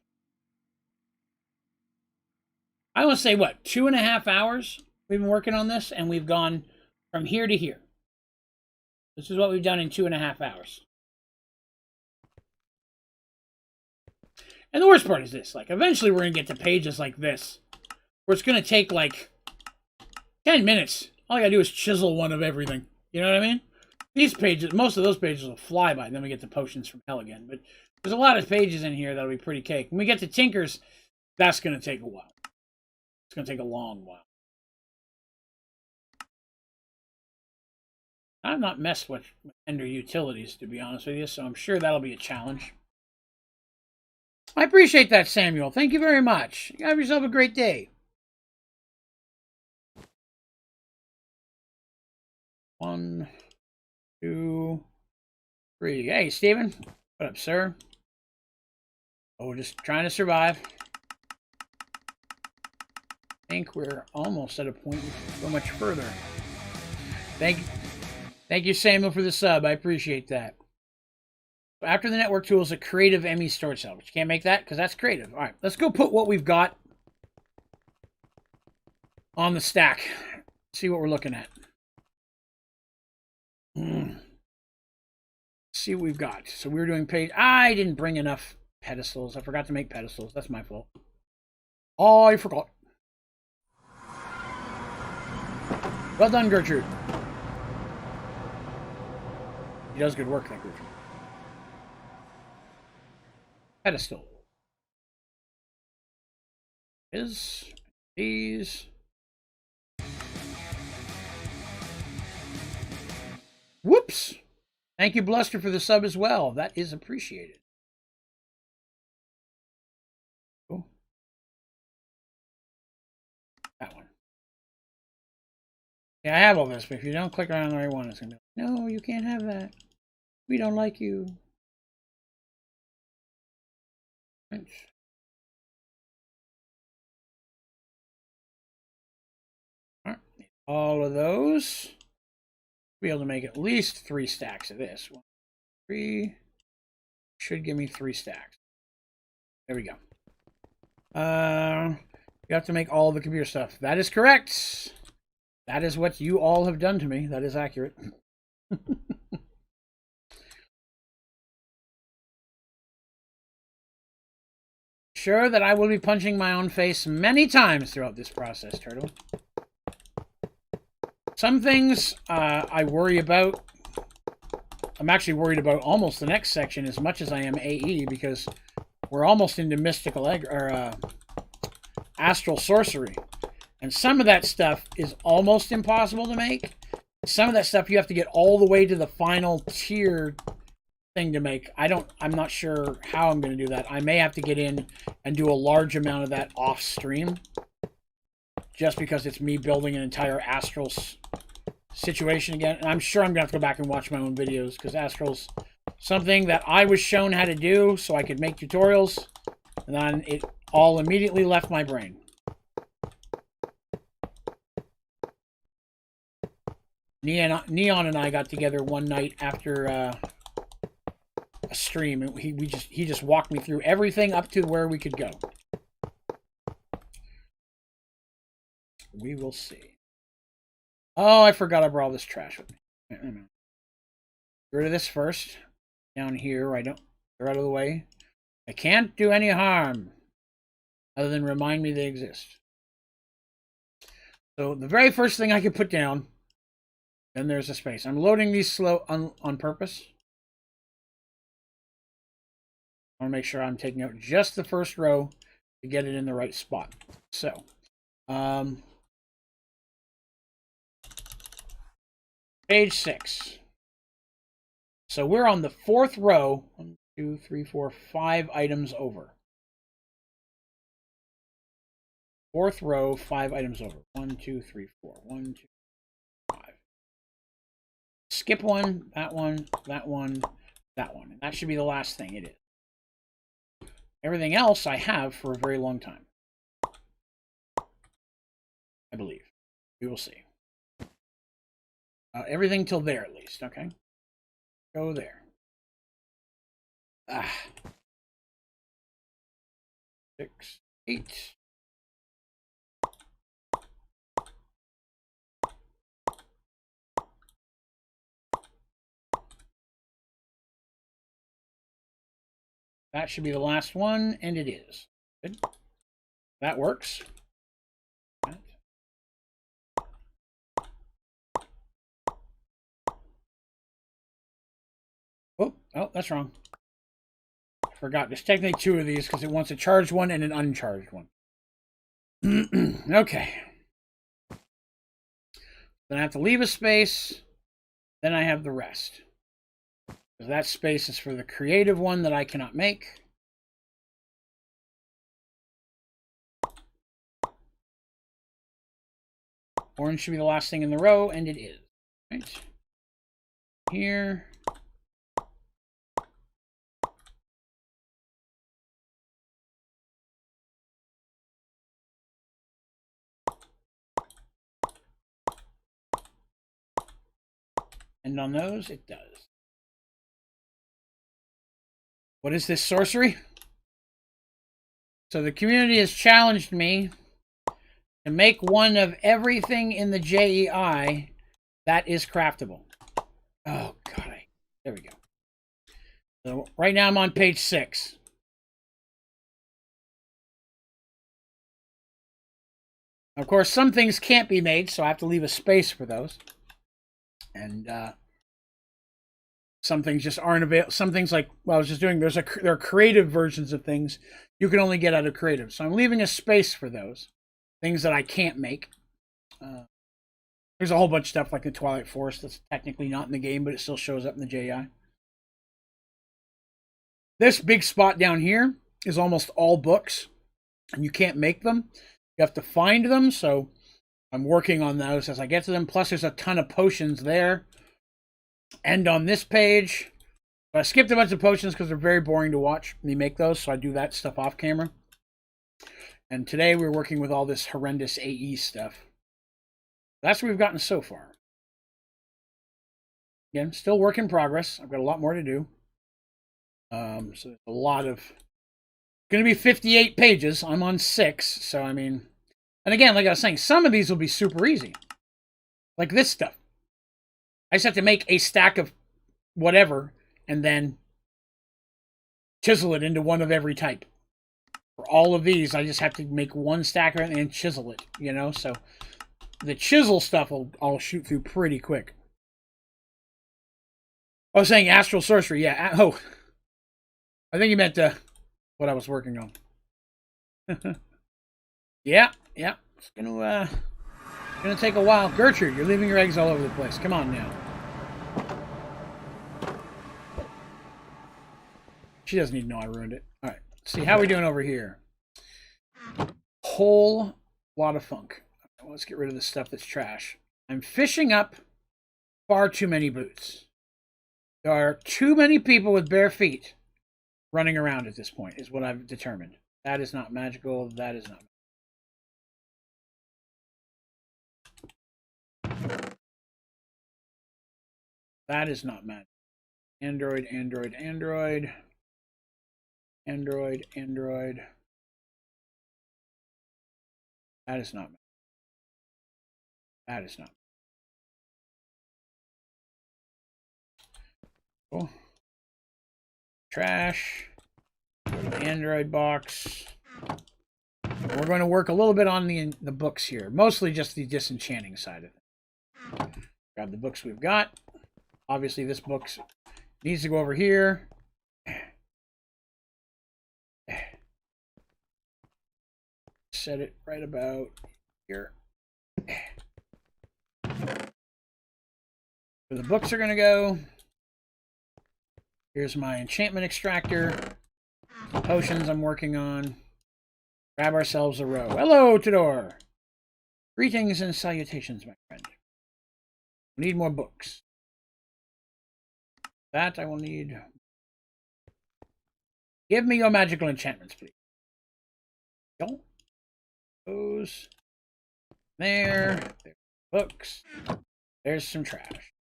I want to say, what, 2.5 hours we've been working on this, and we've gone from here to here. This is what we've done in 2.5 hours. And the worst part is this, like, eventually we're going to get to pages like this, where it's going to take, like, 10 minutes. All I got to do is chisel one of everything. You know what I mean? These pages, most of those pages will fly by, and then we get to Potions from Hell again. But there's a lot of pages in here that'll be pretty cake. When we get to Tinkers, that's going to take a while. It's going to take a long while. I've not messed with Ender Utilities, to be honest with you, so I'm sure that'll be a challenge. I appreciate that, Samuel. Thank you very much. You have yourself a great day. 1, 2, 3. Hey, Steven. What up, sir? Oh, just trying to survive. I think we're almost at a point we can go much further. Thank you, Samuel, for the sub. I appreciate that. After the network tools, a creative ME storage cell. But you can't make that because that's creative. All right, let's go put what we've got on the stack. See what we're looking at. See what we've got. So we're doing page. I didn't bring enough pedestals. I forgot to make pedestals. That's my fault. Oh, I forgot. Well done, Gertrude. He does good work, that Gertrude. Pedestal. These. Whoops. Thank you, Bluster, for the sub as well. That is appreciated. Oh. That one. Yeah, I have all this, but if you don't click on the right one, it's going to be like, no, you can't have that. We don't like you. All of those. Be able to make at least 3 stacks of this. 1, 3 should give me 3 stacks. There we go. You have to make all the computer stuff. That is correct. That is what you all have done to me. That is accurate. Sure that I will be punching my own face many times throughout this process, Turtle. Some things I worry about. I'm actually worried about almost the next section as much as I am AE, because we're almost into mystical or astral sorcery. And some of that stuff is almost impossible to make. Some of that stuff you have to get all the way to the final tier thing to make. I'm not sure how I'm going to do that. I may have to get in and do a large amount of that off stream, just because it's me building an entire astral situation again. And I'm sure I'm going to have to go back and watch my own videos, because astral's something that I was shown how to do so I could make tutorials, and then it all immediately left my brain. Neon and I got together one night after a stream, and he just walked me through everything up to where we could go. We will see. Oh, I forgot I brought all this trash with me. Get rid of this first. Down here, I don't. They're out of the way. I can't do any harm other than remind me they exist. So the very first thing I can put down Then there's a space. I'm loading these slow on purpose. I want to make sure I'm taking out just the first row to get it in the right spot. So, page 6. So we're on the 4th row. 1, 2, 3, 4, 5 items over. 4th row, 5 items over. 1, 2, 3, 4. 1, 2, 5. Skip one, that one, that one, that one. And that should be the last thing. It is. Everything else I have for a very long time. I believe. We will see. Everything till there, at least. Okay. Go there. 6, 8. That should be the last one, and it is. Good. That works. Oh, that's wrong. I forgot. There's technically 2 of these because it wants a charged one and an uncharged one. Okay. Then I have to leave a space. Then I have the rest. Because that space is for the creative one that I cannot make. Orange should be the last thing in the row, and it is. Right here. And on those, it does. What is this sorcery? So the community has challenged me to make one of everything in the JEI that is craftable. Oh, God. There we go. So right now I'm on page 6. Of course, some things can't be made, so I have to leave a space for those. And some things just aren't available. Some things, like what I was just doing, there are creative versions of things you can only get out of creative. So I'm leaving a space for those things that I can't make. There's a whole bunch of stuff like the Twilight Forest that's technically not in the game, but it still shows up in the JI. This big spot down here is almost all books, and you can't make them. You have to find them, so I'm working on those as I get to them. Plus, there's a ton of potions there. And on this page, I skipped a bunch of potions because they're very boring to watch me make those, so I do that stuff off camera. And today we're working with all this horrendous AE stuff. That's what we've gotten so far. Again, still work in progress. I've got a lot more to do. So there's a lot of... Going to be 58 pages. I'm on 6, so I mean... And again, like I was saying, some of these will be super easy. Like this stuff. I just have to make a stack of whatever and then chisel it into one of every type. For all of these, I just have to make one stack of it and chisel it, you know? So the chisel stuff I'll shoot through pretty quick. I was saying Astral Sorcery, yeah. Oh, I think you meant what I was working on. Yeah. It's gonna take a while. Gertrude, you're leaving your eggs all over the place. Come on now. She doesn't even know I ruined it. All right. Let's see how we doing over here. Whole lot of funk. Let's get rid of the stuff that's trash. I'm fishing up far too many boots. There are too many people with bare feet running around at this point, is what I've determined. That is not magical. That is not. That is not magic. Android. That is not magic. That is not. Cool. Trash. Android box. We're going to work a little bit on the books here. Mostly just the disenchanting side of it. Grab the books we've got. Obviously, this book needs to go over here. Set it right about here. Where the books are going to go. Here's my enchantment extractor. Potions I'm working on. Grab ourselves a row. Hello, Tudor. Greetings and salutations, my friend. We need more books. That I will need. Give me your magical enchantments, please. Go. Those. There. There's books. There's some trash.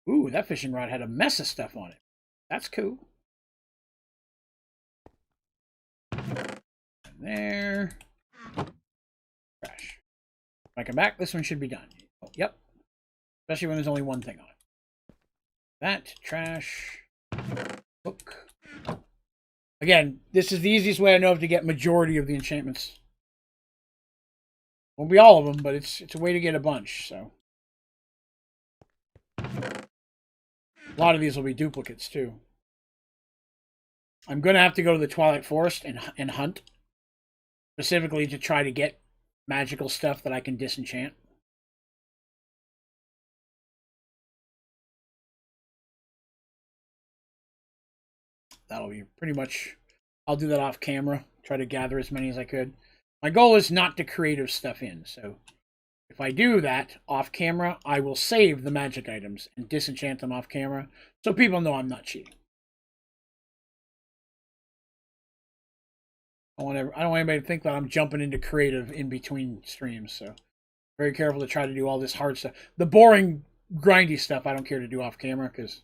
Ooh, that fishing rod had a mess of stuff on it. That's cool. And there. Trash. When I come back, this one should be done. Oh, yep. Especially when there's only one thing on it. That, trash, book. Again, this is the easiest way I know of to get majority of the enchantments. Won't be all of them, but it's a way to get a bunch, so. A lot of these will be duplicates, too. I'm going to have to go to the Twilight Forest and hunt. Specifically to try to get magical stuff that I can disenchant. That'll be pretty much... I'll do that off camera. Try to gather as many as I could. My goal is not to creative stuff in, so... If I do that off camera, I will save the magic items and disenchant them off camera so people know I'm not cheating. I don't want anybody to think that I'm jumping into creative in between streams, so very careful to try to do all this hard stuff. The boring, grindy stuff I don't care to do off camera because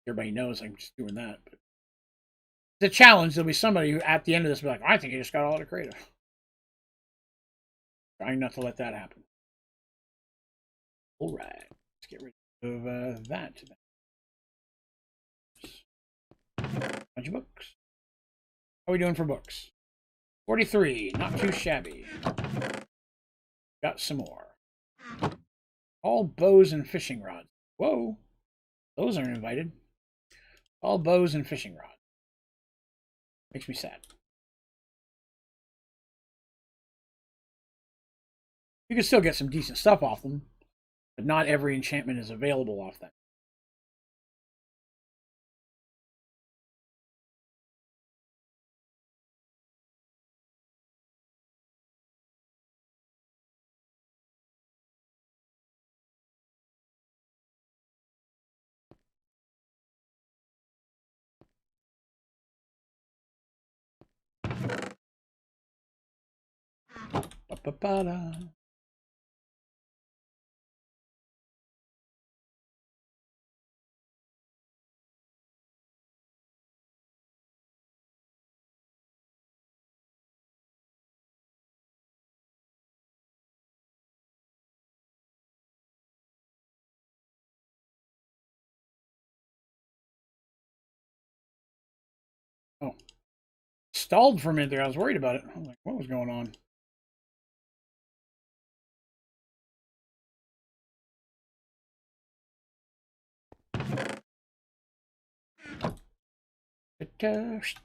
everybody knows I'm just doing that. But it's a challenge. There'll be somebody who at the end of this will be like, I think you just got all the creative. Trying not to let that happen. All right, let's get rid of that. Bunch of books. How are we doing for books? 43, not too shabby. Got some more. All bows and fishing rods. Whoa, those aren't invited. All bows and fishing rods. Makes me sad. You can still get some decent stuff off them, but not every enchantment is available off that. Ba-ba-ba-da. Oh, stalled for a minute there. I was worried about it. I was like, what was going on?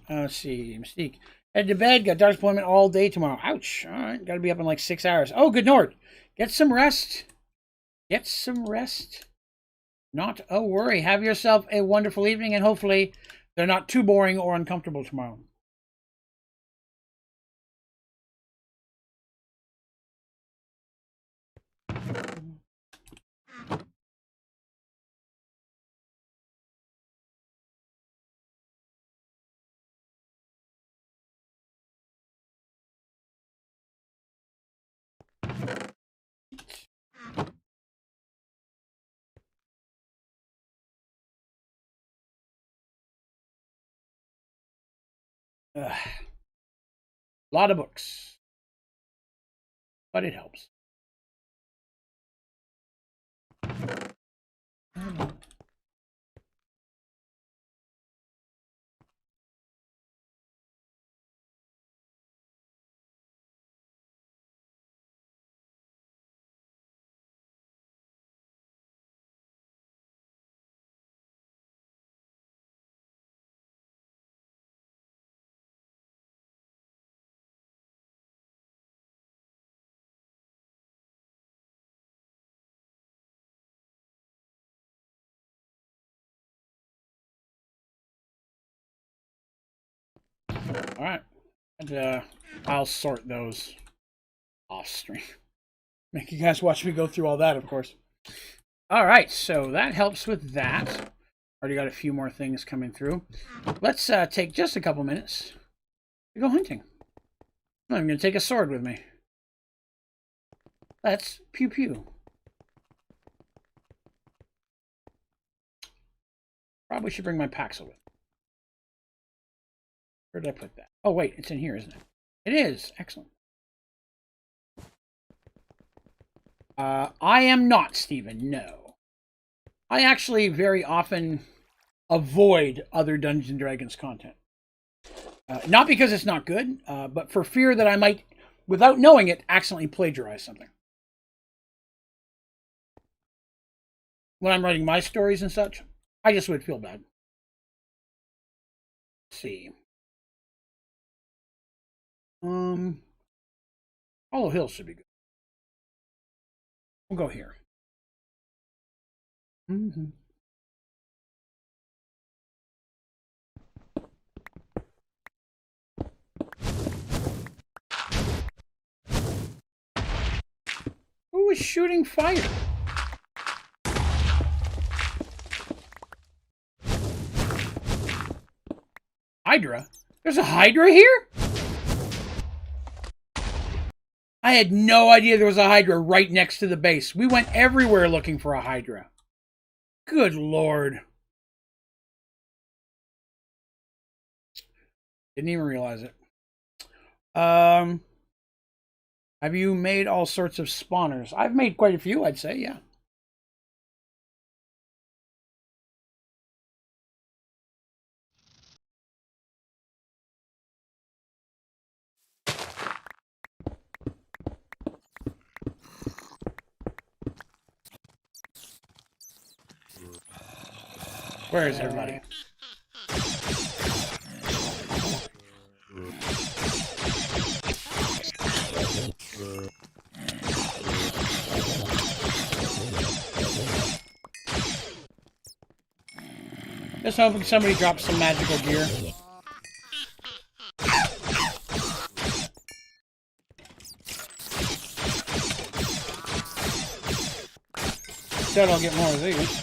Let's see. Mystique. Head to bed. Got dark deployment all day tomorrow. Ouch. All right. Got to be up in like 6 hours. Oh, good Nord. Get some rest. Get some rest. Not a worry. Have yourself a wonderful evening, and hopefully they're not too boring or uncomfortable tomorrow. A lot of books, but it helps. Alright. And I'll sort those off stream. Make you guys watch me go through all that, of course. Alright, so that helps with that. Already got a few more things coming through. Let's take just a couple minutes to go hunting. I'm going to take a sword with me. Let's pew pew. Probably should bring my Paxil with me. Where did I put that? Oh, wait, it's in here, isn't it? It is. Excellent. I am not, Stephen. No. I actually very often avoid other Dungeons & Dragons content. Not because it's not good, but for fear that I might, without knowing it, accidentally plagiarize something. When I'm writing my stories and such, I just would feel bad. Let's see. Hollow Hill should be good. We'll go here. Mm-hmm. Who is shooting fire? Hydra? There's a Hydra here? I had no idea there was a Hydra right next to the base. We went everywhere looking for a Hydra. Good Lord. Didn't even realize it. Have you made all sorts of spawners? I've made quite a few, I'd say, yeah. Where is everybody? Just hoping somebody drops some magical gear. Said I'll get more of these.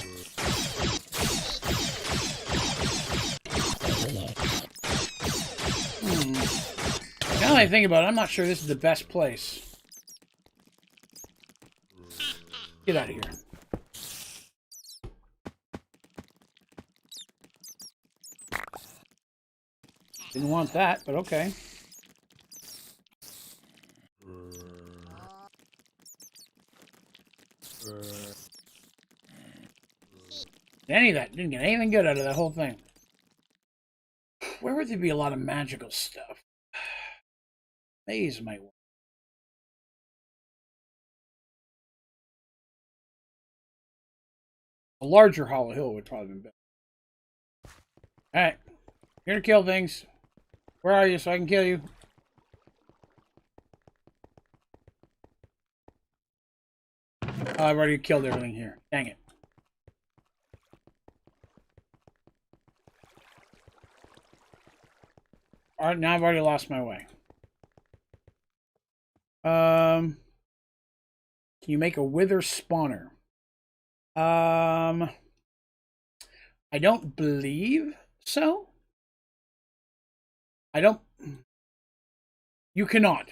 Now that I think about it, I'm not sure this is the best place. Get out of here. Didn't want that, but okay. Any of that didn't get anything good out of that whole thing. Where would there be a lot of magical stuff? Maze might work. A larger Hollow Hill would probably be better. Alright. Here to kill things. Where are you so I can kill you? Oh, I've already killed everything here. Dang it. Alright, now I've already lost my way. Can you make a wither spawner? I don't believe so. You cannot.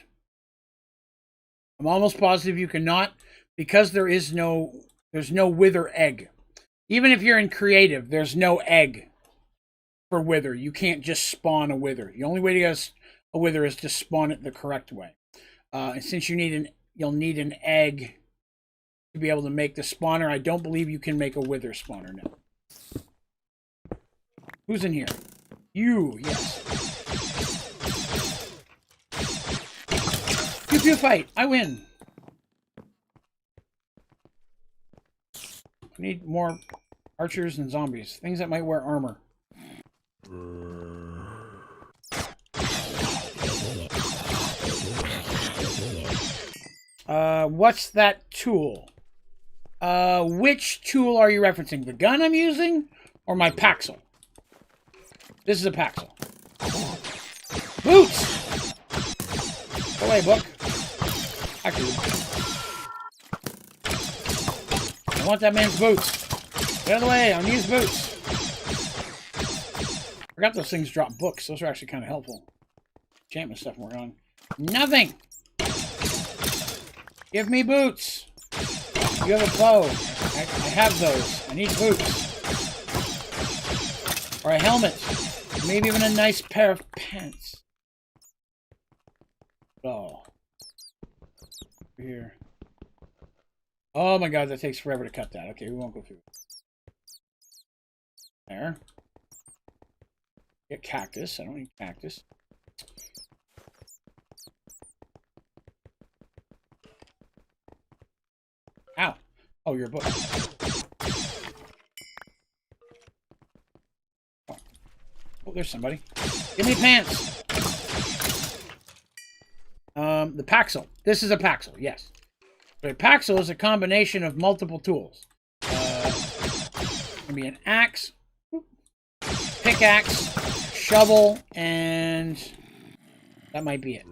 I'm almost positive you cannot, because there's no wither egg. Even if you're in creative, there's no egg for wither. You can't just spawn a wither. The only way to get a wither is to spawn it the correct way. And since you'll need an egg to be able to make the spawner, I don't believe you can make a wither spawner now. Who's in here? You, yes. Pew pew fight. I win. I need more archers and zombies. Things that might wear armor. What's that tool? Which tool are you referencing? The gun I'm using? Or my Paxil? This is a Paxil. Boots! Go away, book. Actually, I want that man's boots. Get out of the way, I need his boots. I forgot those things drop books. Those are actually kind of helpful. Enchantment stuff we're on. Nothing! Give me boots! You have a bow. I have those. I need boots. Or a helmet. Maybe even a nice pair of pants. Oh. Here. Oh my god, that takes forever to cut that. Okay, we won't go through it. There. Get cactus. I don't need cactus. Ow. Oh, you're a book. Oh, there's somebody. Give me pants. The Paxel. This is a Paxel, yes. But a Paxel is a combination of multiple tools. Can be an axe, pickaxe, shovel, and that might be it.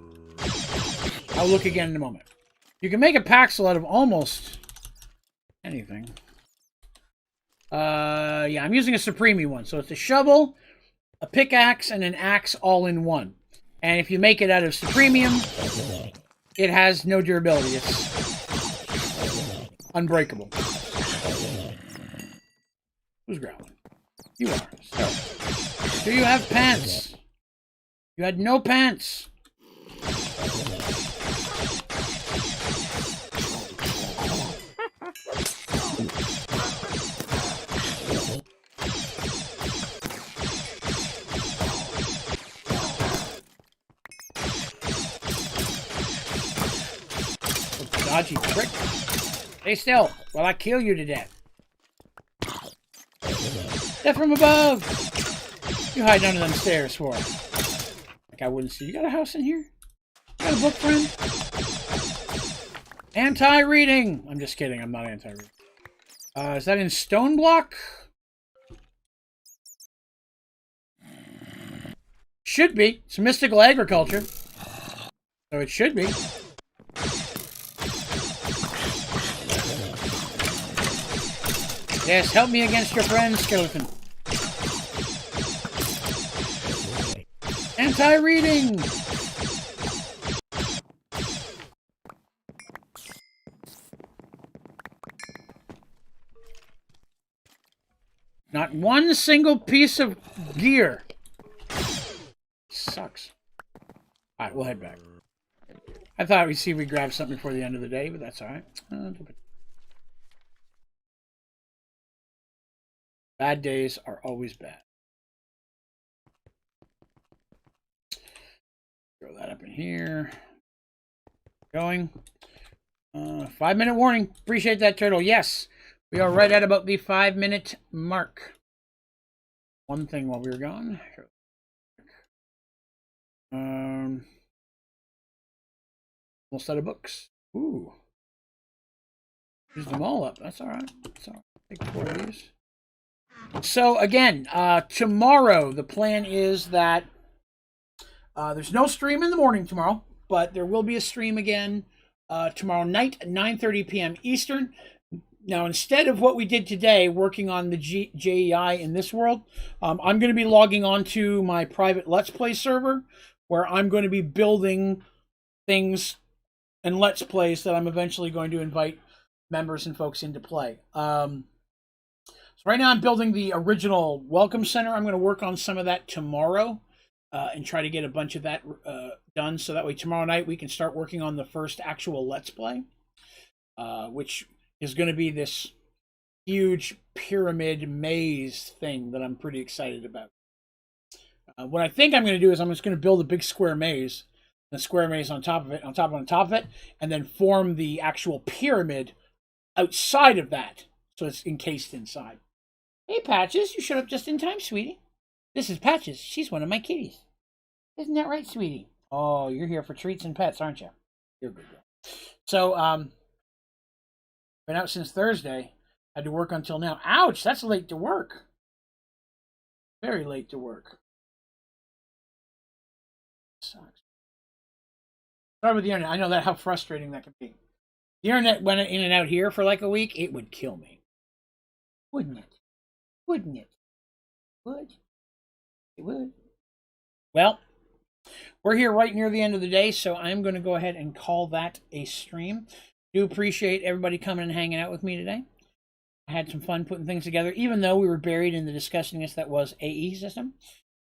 I'll look again in a moment. You can make a Paxel out of almost anything. Yeah, I'm using a Supreme one. So it's a shovel, a pickaxe, and an axe all in one. And if you make it out of Supremium, it has no durability. It's unbreakable. Who's growling? You are. So, do you have pants? You had no pants. Dodgy trick. Stay still while I kill you to death. Death from above! You hide under them stairs for it. Like I wouldn't see. You got a house in here? You got a book, friend? Anti-reading! I'm just kidding. I'm not anti-reading. Is that in stone block? Should be. It's mystical agriculture. So it should be. Yes, help me against your friend, skeleton. Anti-reading! Not one single piece of gear. Sucks. Alright, we'll head back. I thought we'd see if we grab something before the end of the day, but that's alright. Bad days are always bad. Throw that up in here. Going. 5-minute warning. Appreciate that, Turtle. Yes, we are right at about the 5-minute mark. One thing while we were gone. Almost out of books. Ooh. Use them all up. That's all right. That's all right. Take 4 of these. So again, tomorrow the plan is that there's no stream in the morning tomorrow, but there will be a stream again tomorrow night at 9:30 p.m. Eastern. Now, instead of what we did today, working on the JEI in this world, I'm going to be logging on to my private Let's Play server, where I'm going to be building things and Let's Plays that I'm eventually going to invite members and folks into play. So right now I'm building the original Welcome Center. I'm going to work on some of that tomorrow and try to get a bunch of that done. So that way tomorrow night we can start working on the first actual Let's Play, which is going to be this huge pyramid maze thing that I'm pretty excited about. What I think I'm going to do is I'm just going to build a big square maze, the square maze on top of it, on top of it, and then form the actual pyramid outside of that, so it's encased inside. Hey, Patches, you showed up just in time, sweetie. This is Patches. She's one of my kitties. Isn't that right, sweetie? Oh, you're here for treats and pets, aren't you? You're a good girl. So, been out since Thursday. Had to work until now. Ouch, that's late to work. Very late to work. sucks. Sorry with the internet. I know that how frustrating that can be. The internet went in and out here for like a week. It would kill me. Wouldn't it? Wouldn't it? Would. It would. Well, we're here right near the end of the day, so I'm going to go ahead and call that a stream. Do appreciate everybody coming and hanging out with me today. I had some fun putting things together, even though we were buried in the disgustingness that was AE system.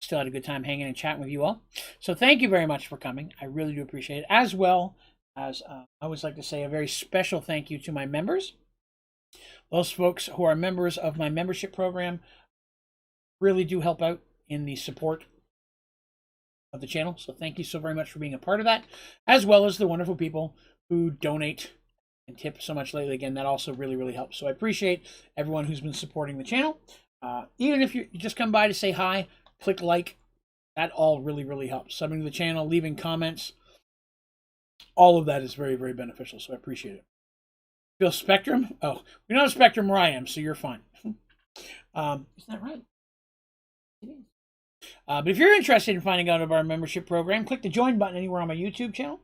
Still had a good time hanging and chatting with you all. So thank you very much for coming. I really do appreciate it. As well as I always like to say a very special thank you to my members. Those folks who are members of my membership program really do help out in the support of the channel. So thank you so very much for being a part of that, as well as the wonderful people who donate and tip so much lately. Again, that also really, really helps. So I appreciate everyone who's been supporting the channel. Even if you just come by to say hi, click like, that all really, really helps. Subbing to the channel, leaving comments, all of that is very, very beneficial. So I appreciate it. Feel Spectrum? Oh, you're not a Spectrum where I am, so you're fine. Isn't that right? It is. But if you're interested in finding out about our membership program, click the join button anywhere on my YouTube channel.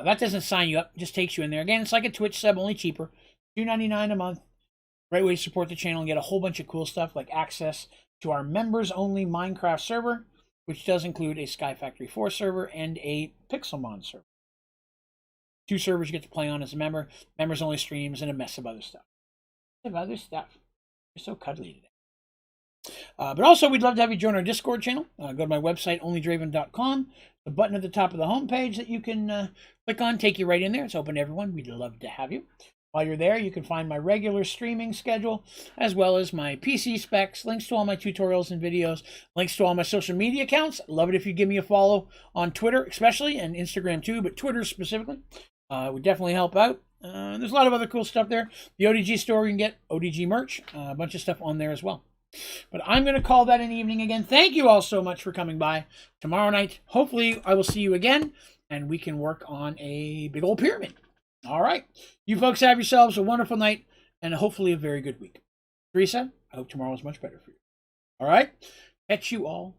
That doesn't sign you up, just takes you in there. Again, it's like a Twitch sub, only cheaper. $2.99 a month. Great way to support the channel and get a whole bunch of cool stuff like access to our members-only Minecraft server, which does include a Sky Factory 4 server and a Pixelmon server. 2 servers you get to play on as a member, members-only streams, and a mess of other stuff. You're so cuddly today. But also, we'd love to have you join our Discord channel. Go to my website, onlydraven.com. The button at the top of the homepage that you can click on, take you right in there. It's open to everyone. We'd love to have you. While you're there, you can find my regular streaming schedule, as well as my PC specs, links to all my tutorials and videos, links to all my social media accounts. Love it if you give me a follow on Twitter, especially, and Instagram too, but Twitter specifically. Would definitely help out. There's a lot of other cool stuff there. The ODG store, you can get ODG merch, a bunch of stuff on there as well. But I'm going to call that an evening again. Thank you all so much for coming by. Tomorrow night, hopefully, I will see you again, and we can work on a big old pyramid. All right. You folks have yourselves a wonderful night and hopefully a very good week. Teresa, I hope tomorrow is much better for you. All right. Catch you all